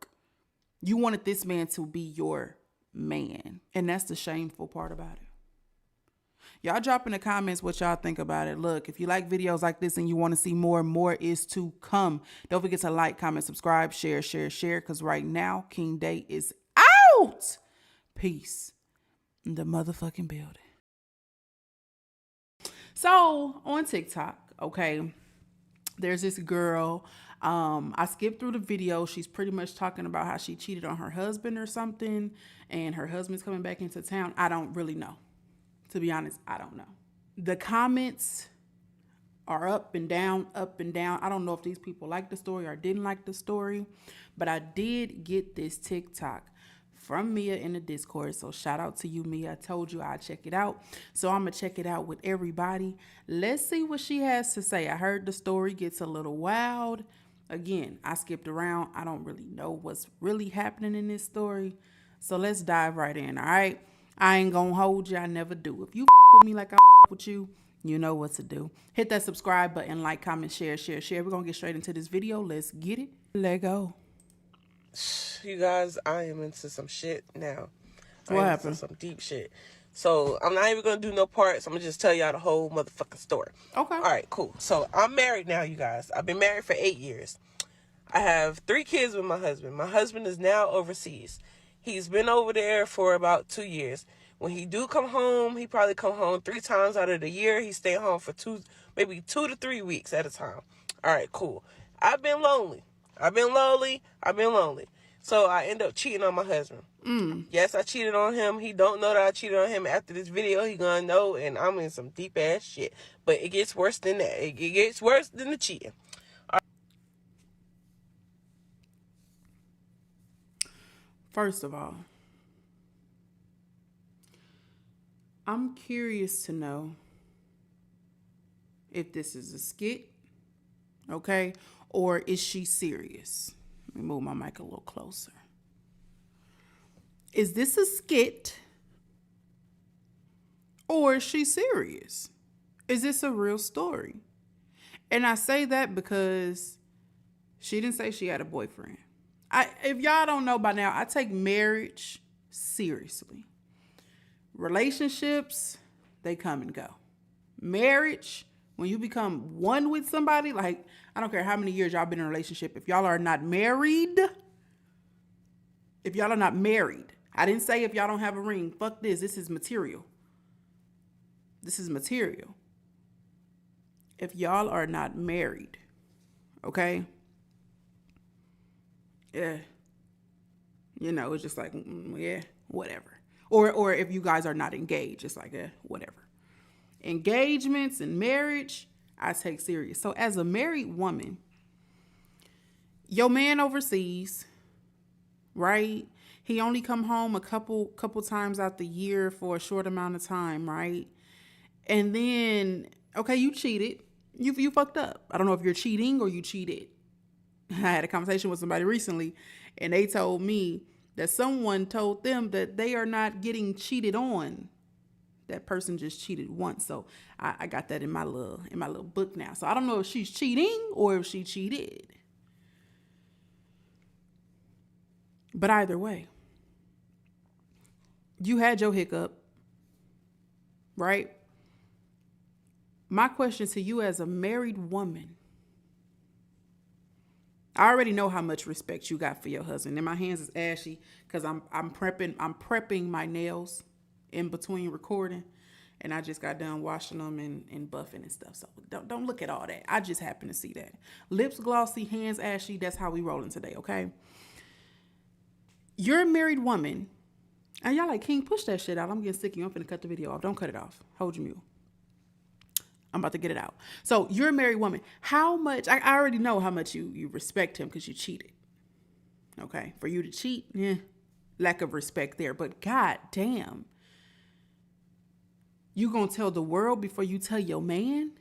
You wanted this man to be your man. And that's the shameful part about it. Y'all drop in the comments what y'all think about it. Look, if you like videos like this and you want to see more is to come. Don't forget to like, comment, subscribe, share. Because right now, King Day is out. Peace in the motherfucking building. So on TikTok, okay, there's this girl. I skipped through the video. She's pretty much talking about how she cheated on her husband or something, and her husband's coming back into town. I don't really know. To be honest, I don't know. The comments are up and down, up and down. I don't know if these people like the story or didn't like the story, but I did get this TikTok from Mia in the Discord. So shout out to you, Mia. I told you I'd check it out. So I'm going to check it out with everybody. Let's see what she has to say. I heard the story gets a little wild. Again, I skipped around. I don't really know what's really happening in this story. So let's dive right in, all right? I ain't going to hold you. I never do. If you with me like I with you, you know what to do. Hit that subscribe button, like, comment, share. We're going to get straight into this video. Let's get it. Let go. You guys, I am into some shit now. What happened? Into some deep shit. So I'm not even gonna do no parts. I'm gonna just tell y'all the whole motherfucking story. Okay. All right, cool. So I'm married now, you guys. I've been married for 8 years. I have 3 kids with my husband. My husband is now overseas. He's been over there for about 2 years. When he do come home, he probably come home 3 times out of the year. He stay home for maybe 2 to 3 weeks at a time. All right, cool. I've been lonely. I've been lonely. So I end up cheating on my husband. Yes, I cheated on him. He don't know that I cheated on him. After this video, he gonna know, and I'm in some deep ass shit. But it gets worse than that. It gets worse than the cheating. First of all, I'm curious to know if this is a skit, okay, or is she serious? Let me move my mic a little closer. Is this a skit, or is she serious? Is this a real story? And I say that because she didn't say she had a boyfriend. If y'all don't know by now, I take marriage seriously. Relationships, they come and go. Marriage, when you become one with somebody, like, I don't care how many years y'all been in a relationship, if y'all are not married, I didn't say if y'all don't have a ring, fuck this is material. This is material. If y'all are not married, okay? Yeah. You know, it's just like, yeah, whatever. Or if you guys are not engaged, it's like, whatever. Engagements and marriage, I take serious. So as a married woman, your man overseas, right? He only come home a couple times out the year for a short amount of time, right? And then, okay, you cheated. You fucked up. I don't know if you're cheating or you cheated. I had a conversation with somebody recently, and they told me that someone told them that they are not getting cheated on. That person just cheated once. So I got that in my little book now. So I don't know if she's cheating or if she cheated. But either way, you had your hiccup, right? My question to you as a married woman, I already know how much respect you got for your husband. And my hands is ashy because I'm prepping my nails in between recording, and I just got done washing them and buffing and stuff. So don't look at all that. I just happen to see that. Lips glossy, hands ashy. That's how we rolling today, okay? You're a married woman, and y'all like, King, push that shit out. I'm getting sick of you. I'm finna cut the video off. Don't cut it off. Hold your mute. I'm about to get it out. So you're a married woman. How much, I already know how much you respect him because you cheated. Okay. For you to cheat, lack of respect there. But god damn. You gonna tell the world before you tell your man?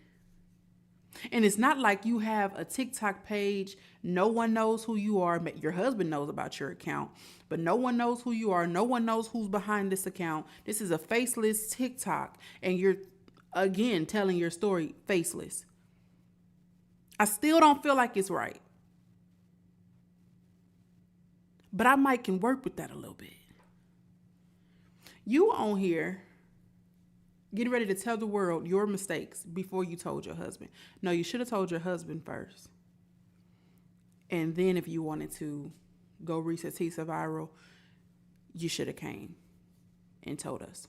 And it's not like you have a TikTok page. No one knows who you are. Your husband knows about your account, but no one knows who you are. No one knows who's behind this account. This is a faceless TikTok, and you're again telling your story faceless. I still don't feel like it's right, but I might can work with that a little bit. You on here getting ready to tell the world your mistakes before you told your husband. No, you should have told your husband first. And then if you wanted to go reset Tisa viral, you should have came and told us.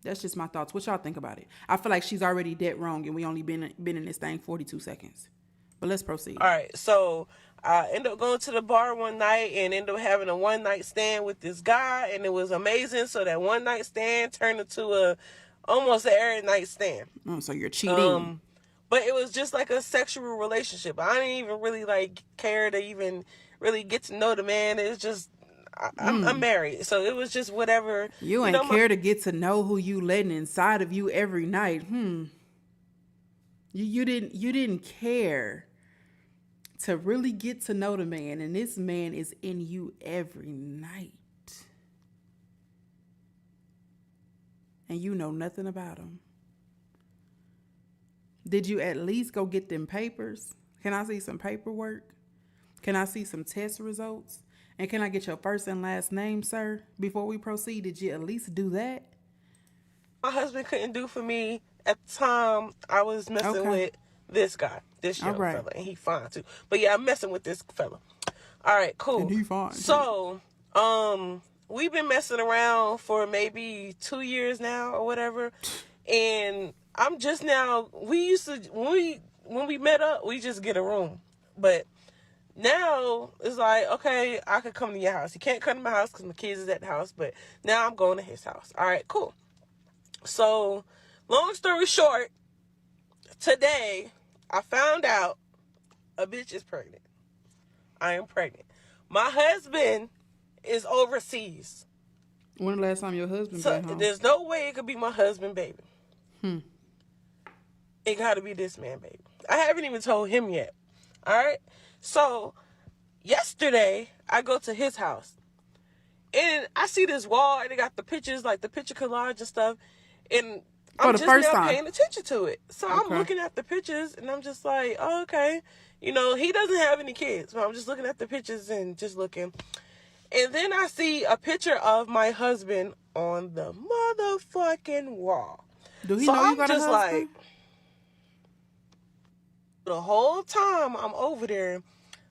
That's just my thoughts. What y'all think about it? I feel like she's already dead wrong, and we only been in this thing 42 seconds. But let's proceed. All right, so I ended up going to the bar one night and ended up having a one-night stand with this guy, and it was amazing. So that one-night stand turned into almost an every night stand. Oh, so you're cheating. But it was just like a sexual relationship. I didn't even really care to even really get to know the man. It's just, I'm married, so it was just whatever. You ain't care to get to know who you letting inside of you every night. You didn't care to really get to know the man, and this man is in you every night. And you know nothing about him. Did you at least go get them papers? Can I see some paperwork? Can I see some test results? And can I get your first and last name, sir? Before we proceed, did you at least do that? My husband couldn't do for me at the time. I was messing with this guy, this young fella, and he fine too. But yeah, I'm messing with this fella. All right, cool. And he fine. So, we've been messing around for maybe 2 years now or whatever, and I'm just now. We used to when we met up, we just get a room, but now it's like, okay, I could come to your house. He can't come to my house because my kids is at the house, but now I'm going to his house. All right, cool. So, long story short, today I found out a bitch is pregnant. I am pregnant. My husband is overseas. When the last time your husband been home? There's no way it could be my husband, baby. It got to be this man, baby. I haven't even told him yet. All right? So, yesterday, I go to his house. And I see this wall, and they got the pictures, like the picture collage and stuff. And I'm just now paying attention to it. So I'm looking at the pictures, and I'm just like, oh, okay. You know, he doesn't have any kids. But I'm just looking at the pictures and just looking. And then I see a picture of my husband on the motherfucking wall. Do he know you got a husband? Like, the whole time I'm over there,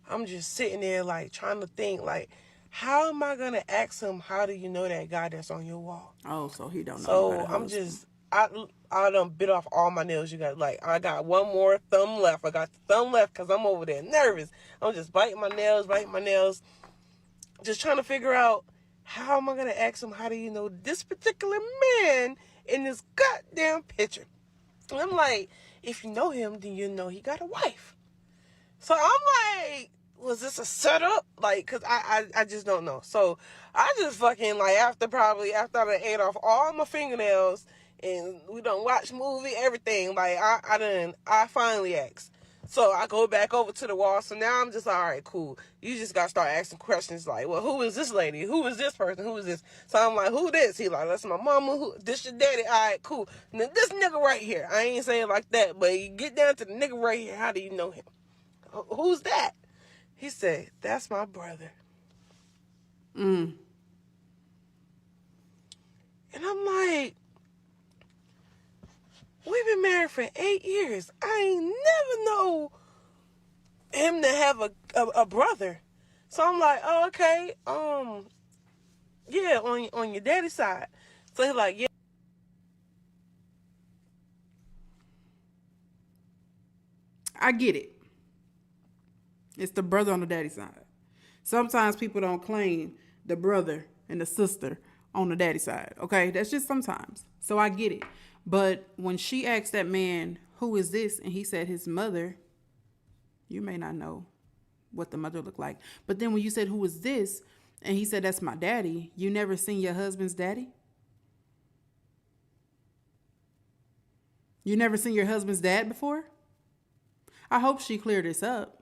I'm just sitting there, like, trying to think, like, how am I going to ask him, how do you know that guy that's on your wall? Oh, so he don't know. So I'm just, I done bit off all my nails. You got, like, I got one more thumb left. I got the thumb left because I'm over there nervous. I'm just biting my nails, just trying to figure out, how am I going to ask him, how do you know this particular man in this goddamn picture? And I'm like, if you know him, then you know he got a wife. So I'm like, was this a setup? Like, cause I just don't know. So I just fucking, like, after I ate off all my fingernails and we done watch movie, everything, like, I finally asked. So I go back over to the wall. So now I'm just like, all right, cool. You just got to start asking questions like, well, who is this lady? Who is this person? Who is this? So I'm like, who this? He like, that's my mama. Who? This your daddy? All right, cool. Now this nigga right here. I ain't saying it like that, but you get down to the nigga right here. How do you know him? Who's that? He said, that's my brother. And I'm like, we've been married for 8 years. I ain't never know him to have a brother. So I'm like, oh, okay. Yeah, on your daddy's side. So he's like, yeah. I get it. It's the brother on the daddy side. Sometimes people don't claim the brother and the sister on the daddy side. Okay, that's just sometimes. So I get it. But when she asked that man, who is this? And he said his mother, you may not know what the mother looked like. But then when you said, who is this? And he said, that's my daddy. You never seen your husband's daddy? You never seen your husband's dad before? I hope she cleared this up.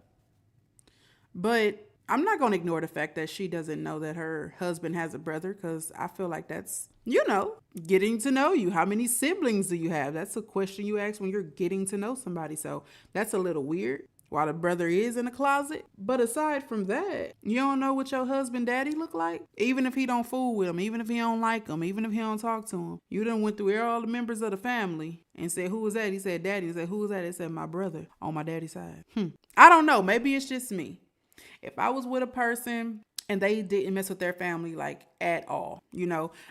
But I'm not going to ignore the fact that she doesn't know that her husband has a brother, because I feel like that's, getting to know you. How many siblings do you have? That's a question you ask when you're getting to know somebody. So that's a little weird while the brother is in the closet. But aside from that, you don't know what your husband daddy look like? Even if he don't fool with him, even if he don't like him, even if he don't talk to him. You done went through all the members of the family and said, who was that? He said, daddy. He said, who was that? He said, my brother on my daddy's side. I don't know. Maybe it's just me. If I was with a person and they didn't mess with their family, like, at all,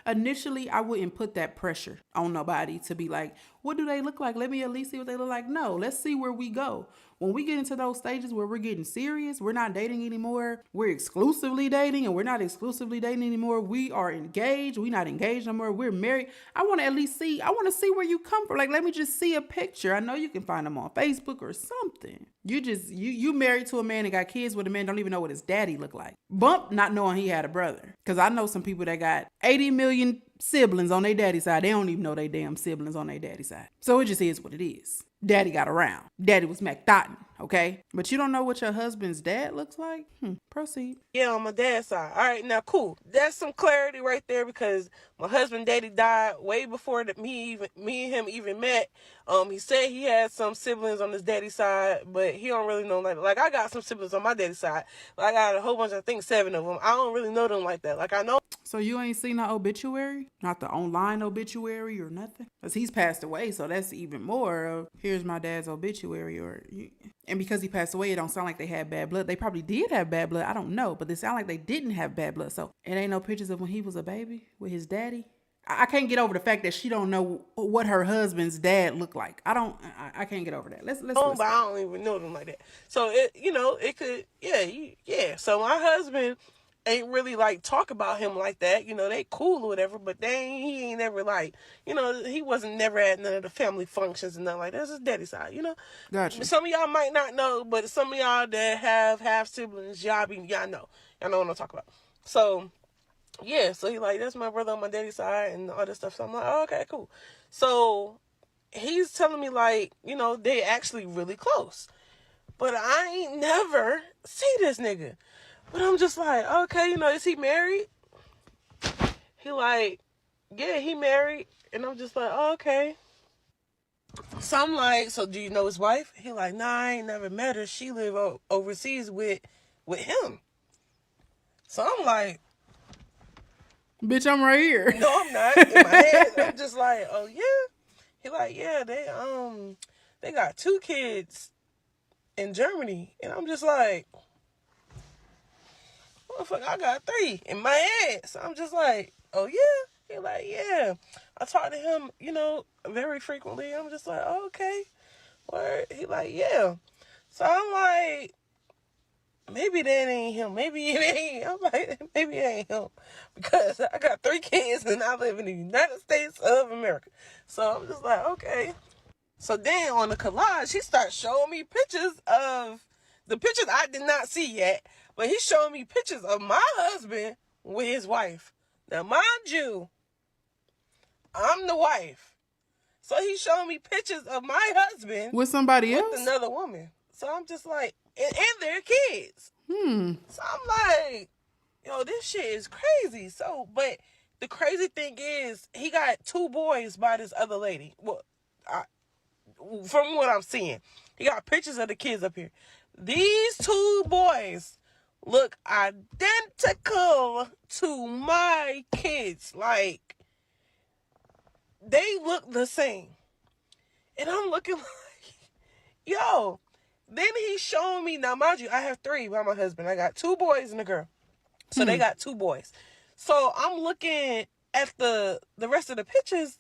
initially I wouldn't put that pressure on nobody to be like, What do they look like? Let me at least see what they look like. No, let's see where we go. When we get into those stages where we're getting serious, we're not dating anymore. We're exclusively dating, and we're not exclusively dating anymore. We are engaged. We're not engaged no more. We're married. I want to at least see, I want to see where you come from. Like, let me just see a picture. I know you can find them on Facebook or something. You married to a man and got kids with a man, don't even know what his daddy looked like. Bump not knowing he had a brother. Because I know some people that got 80 million siblings on their daddy's side. They don't even know they damn siblings on their daddy's side. So it just is what it is. Daddy got around. Daddy was McDotton, okay? But you don't know what your husband's dad looks like? Proceed. Yeah, on my dad's side. All right, now cool. That's some clarity right there because my husband, daddy died way before me and him even met. He said he had some siblings on his daddy's side, but he don't really know like I got some siblings on my daddy's side. Like, I got a whole bunch, I think 7 of them. I don't really know them like that. Like, I know. So you ain't seen the obituary? Not the online obituary or nothing? Because he's passed away, so that's even more of, here's my dad's obituary. And because he passed away, it don't sound like they had bad blood. They probably did have bad blood. I don't know. But they sound like they didn't have bad blood. So it ain't no pictures of when he was a baby with his daddy. I can't get over the fact that she don't know what her husband's dad looked like. I can't get over that. Let's but I don't even know them like that. So it could, yeah. So my husband ain't really like talk about him like that. They cool or whatever, but he ain't never like, he wasn't never at none of the family functions and nothing like that. That's his daddy's side, Gotcha. Some of y'all might not know, but some of y'all that have half siblings, y'all know. Y'all know what I'm talking about. So yeah, so he like, that's my brother on my daddy's side and all this stuff. So I'm like, oh, okay, cool. So he's telling me like, they actually really close. But I ain't never see this nigga. But I'm just like, okay, is he married? He like, yeah, he married. And I'm just like, oh, okay. So I'm like, so do you know his wife? He like, nah, I ain't never met her. She live overseas with him. So I'm like, bitch, I'm right here. no, I'm not. In my head, I'm just like, oh yeah. He like, yeah, they got 2 kids in Germany. And I'm just like, motherfucker, I got 3 in my head. So I'm just like, oh yeah. He like, yeah. I talk to him, very frequently. I'm just like, oh, okay. Word. He like, yeah. So I'm like, maybe that ain't him. Maybe it ain't. I'm like, maybe it ain't him. Because I got 3 kids and I live in the United States of America. So I'm just like, okay. So then on the collage, he starts showing me pictures of the pictures I did not see yet. But he's showing me pictures of my husband with his wife. Now, mind you, I'm the wife. So he's showing me pictures of my husband with somebody else? With another woman. So I'm just like, and their kids. So I'm like, yo, this shit is crazy. So, but the crazy thing is, he got 2 boys by this other lady. Well, from what I'm seeing, he got pictures of the kids up here. These 2 boys look identical to my kids. Like, they look the same. And I'm looking like, yo. Then he's showing me, now mind you, I have 3 by my husband. I got 2 boys and a girl. So they got 2 boys. So I'm looking at the rest of the pictures.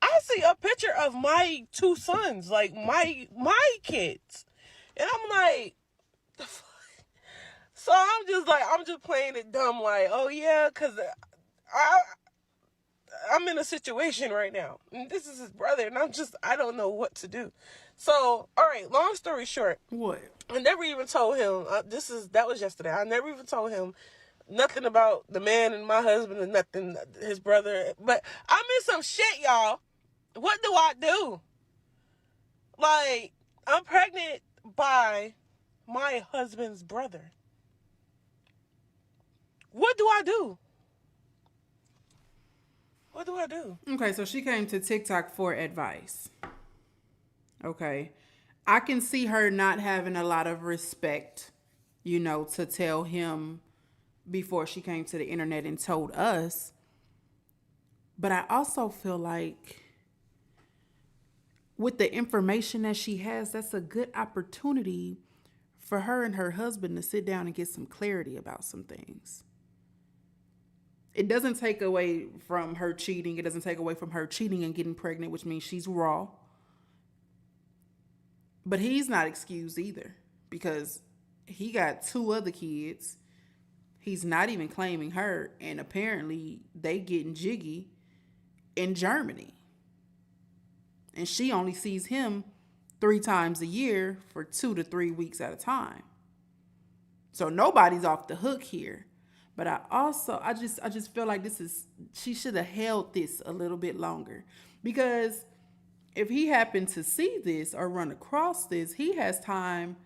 I see a picture of my 2 sons, like my kids. And I'm like, the fuck? So I'm just playing it dumb, like, oh yeah, because I'm in a situation right now. And this is his brother, and I don't know what to do. So, all right, long story short. What? I never even told him, that was yesterday. I never even told him nothing about the man and my husband and nothing, his brother. But I'm in some shit, y'all. What do I do? Like, I'm pregnant by my husband's brother. What do I do? What do I do? Okay, so she came to TikTok for advice. Okay. I can see her not having a lot of respect, to tell him before she came to the internet and told us. But I also feel like with the information that she has, that's a good opportunity for her and her husband to sit down and get some clarity about some things. It doesn't take away from her cheating. It doesn't take away from her cheating and getting pregnant, which means she's raw. But he's not excused either because he got 2 other kids. He's not even claiming her. And apparently they getting jiggy in Germany. And she only sees him 3 times a year for 2 to 3 weeks at a time. So nobody's off the hook here. But I just feel like she should have held this a little bit longer. Because if he happened to see this or run across this, he has time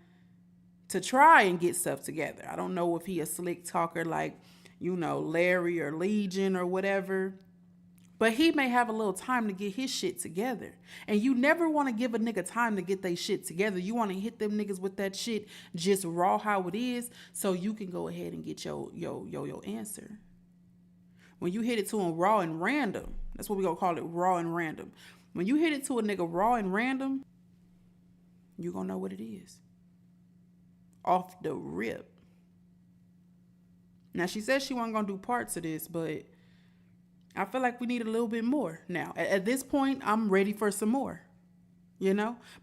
to try and get stuff together. I don't know if he a slick talker like, Larry or Legion or whatever. But he may have a little time to get his shit together. And you never want to give a nigga time to get their shit together. You want to hit them niggas with that shit just raw how it is so you can go ahead and get your answer. When you hit it to him raw and random, that's what we going to call it, raw and random. When you hit it to a nigga raw and random, you going to know what it is. Off the rip. Now, she said she wasn't going to do parts of this, but I feel like we need a little bit more now. At this point, I'm ready for some more.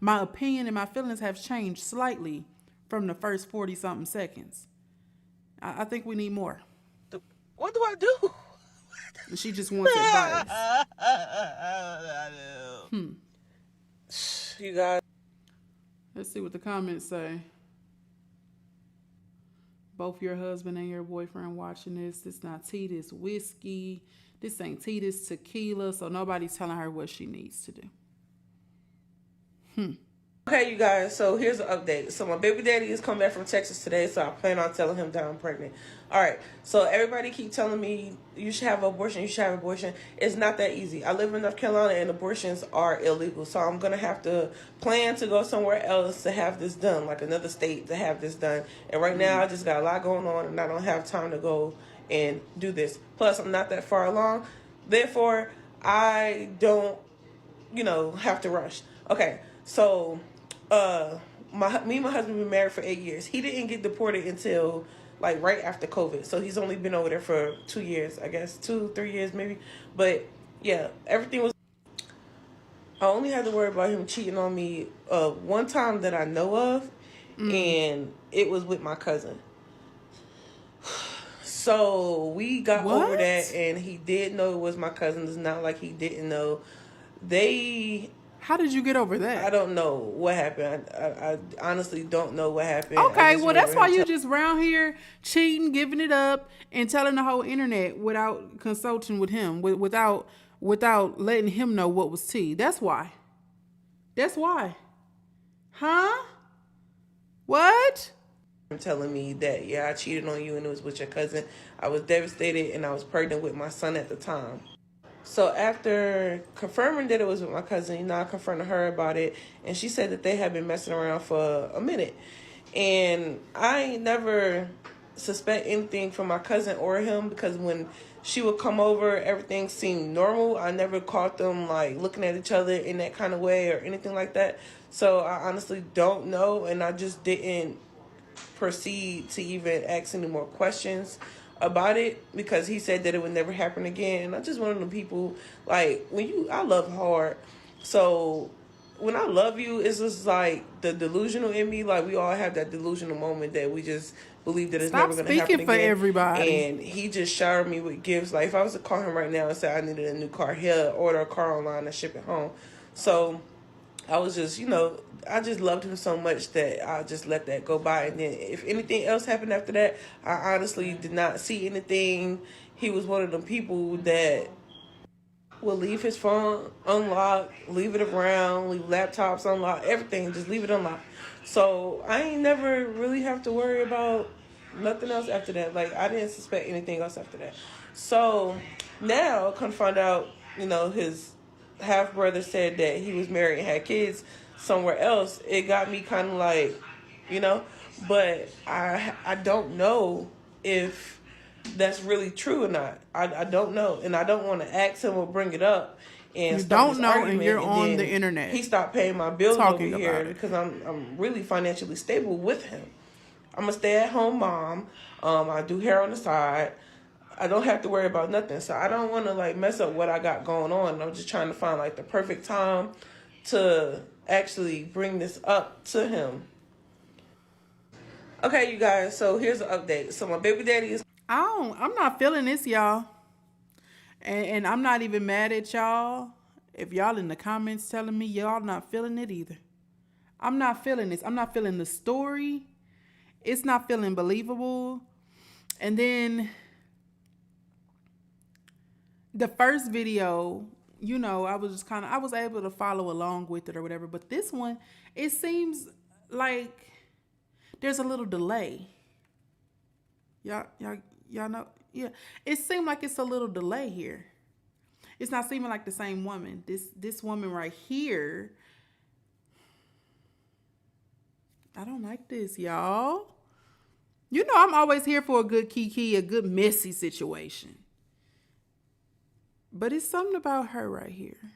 My opinion and my feelings have changed slightly from the first 40-something seconds. I think we need more. What do I do? She just wants advice. You guys. Let's see what the comments say. Both your husband and your boyfriend watching this. This not tea, this whiskey. This ain't tea, this tequila. So nobody's telling her what she needs to do. Okay, you guys, so here's an update. So my baby daddy is coming back from Texas today, so I plan on telling him that I'm pregnant. All right, so everybody keep telling me you should have an abortion, you should have an abortion. It's not that easy. I live in North Carolina and abortions are illegal, so I'm going to have to plan to go somewhere else to have this done, like another state to have this done. And right now, I just got a lot going on and I don't have time to go and do this. Plus, I'm not that far along. Therefore, I don't, have to rush. Okay, so me and my husband been married for 8 years. He didn't get deported until like right after COVID. So he's only been over there for 2 years, I guess, 2-3 years maybe. But yeah, everything was. I only had to worry about him cheating on me one time that I know of, and it was with my cousin. So we got over that, and he did know it was my cousin. It's not like he didn't know. How did you get over that? I don't know what happened. I honestly don't know what happened. Okay, well, that's why you just round here cheating, giving it up, and telling the whole internet without consulting with him, without letting him know what was tea. That's why. That's why. Huh? What? Telling me that, I cheated on you and it was with your cousin. I was devastated and I was pregnant with my son at the time. So after confirming that it was with my cousin, I confronted her about it, and she said that they had been messing around for a minute. And I ain't never suspect anything from my cousin or him, because when she would come over, everything seemed normal. I never caught them like looking at each other in that kind of way or anything like that. So I honestly don't know, and I just didn't proceed to even ask any more questions about it, because he said that it would never happen again. And I'm just one of them people, like, I love hard. So when I love you, it's just like the delusional in me. Like, we all have that delusional moment that we just believe that it's never going to happen again. Stop speaking for everybody. And he just showered me with gifts. Like, if I was to call him right now and say I needed a new car, he'll order a car online and ship it home. So I was just, I just loved him so much that I just let that go by. And then if anything else happened after that, I honestly did not see anything. He was one of them people that will leave his phone unlocked, leave it around, leave laptops unlocked, everything, just leave it unlocked. So I ain't never really have to worry about nothing else after that. Like, I didn't suspect anything else after that. So now, come find out, his half-brother said that he was married and had kids somewhere else. It got me kind of like, but I don't know if that's really true or not. I don't know, and I don't want to ask him or bring it up. And you don't know, and you're on the internet. He stopped paying my bills over here because I'm really financially stable with him. I'm a stay-at-home mom. I do hair on the side. I don't have to worry about nothing. So I don't want to like mess up what I got going on. I'm just trying to find like the perfect time to actually bring this up to him. Okay, you guys, so here's an update. So my baby daddy is... I'm not feeling this, y'all. And I'm not even mad at y'all if y'all in the comments telling me y'all not feeling it either. I'm not feeling this. I'm not feeling the story. It's not feeling believable. And then the first video, you know, I was able to follow along with it or whatever. But this one, it seems like there's a little delay. Y'all know? Yeah. It seemed like it's a little delay here. It's not seeming like the same woman. This woman right here. I don't like this, y'all. You know, I'm always here for a good kiki, a good messy situation. But it's something about her right here.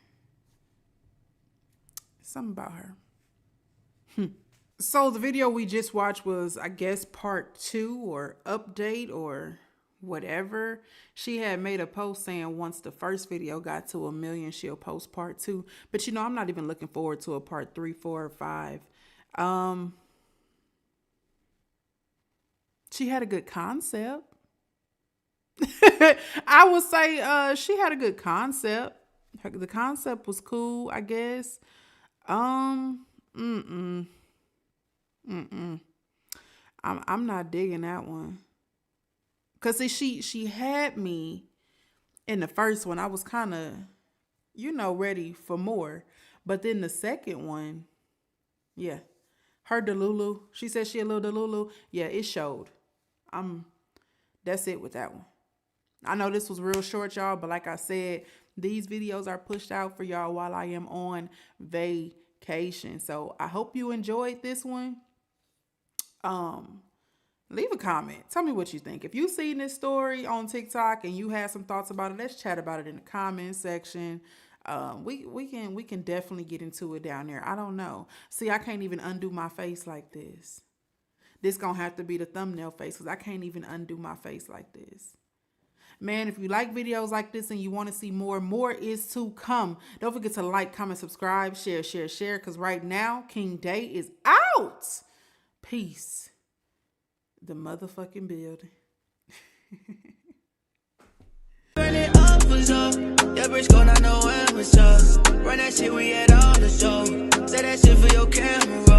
Something about her. So the video we just watched was, I guess, part 2 or update or whatever. She had made a post saying once the first video got to 1 million, she'll post part 2. But you know, I'm not even looking forward to a part 3, 4, or 5. She had a good concept. I would say she had a good concept. The concept was cool, I guess. I'm not digging that one. Cause see, she had me in the first one. I was kind of, you know, ready for more. But then the second one, yeah, her Delulu. She said she a little Delulu. Yeah, it showed. That's it with that one. I know this was real short, y'all, but like I said, these videos are pushed out for y'all while I am on vacation. So I hope you enjoyed this one. Leave a comment. Tell me what you think. If you've seen this story on TikTok and you had some thoughts about it, let's chat about it in the comment section. We can definitely get into it down there. I don't know. See, I can't even undo my face like this. This gonna have to be the thumbnail face because I can't even undo my face like this. Man, if you like videos like this and you want to see more is to come. Don't forget to like, comment, subscribe, share, because right now, King Day is out. Peace. The motherfucking building. Run it up was up. JBRISKO, not know when was up. Run that shit, we had all the show. Say that shit for your camera.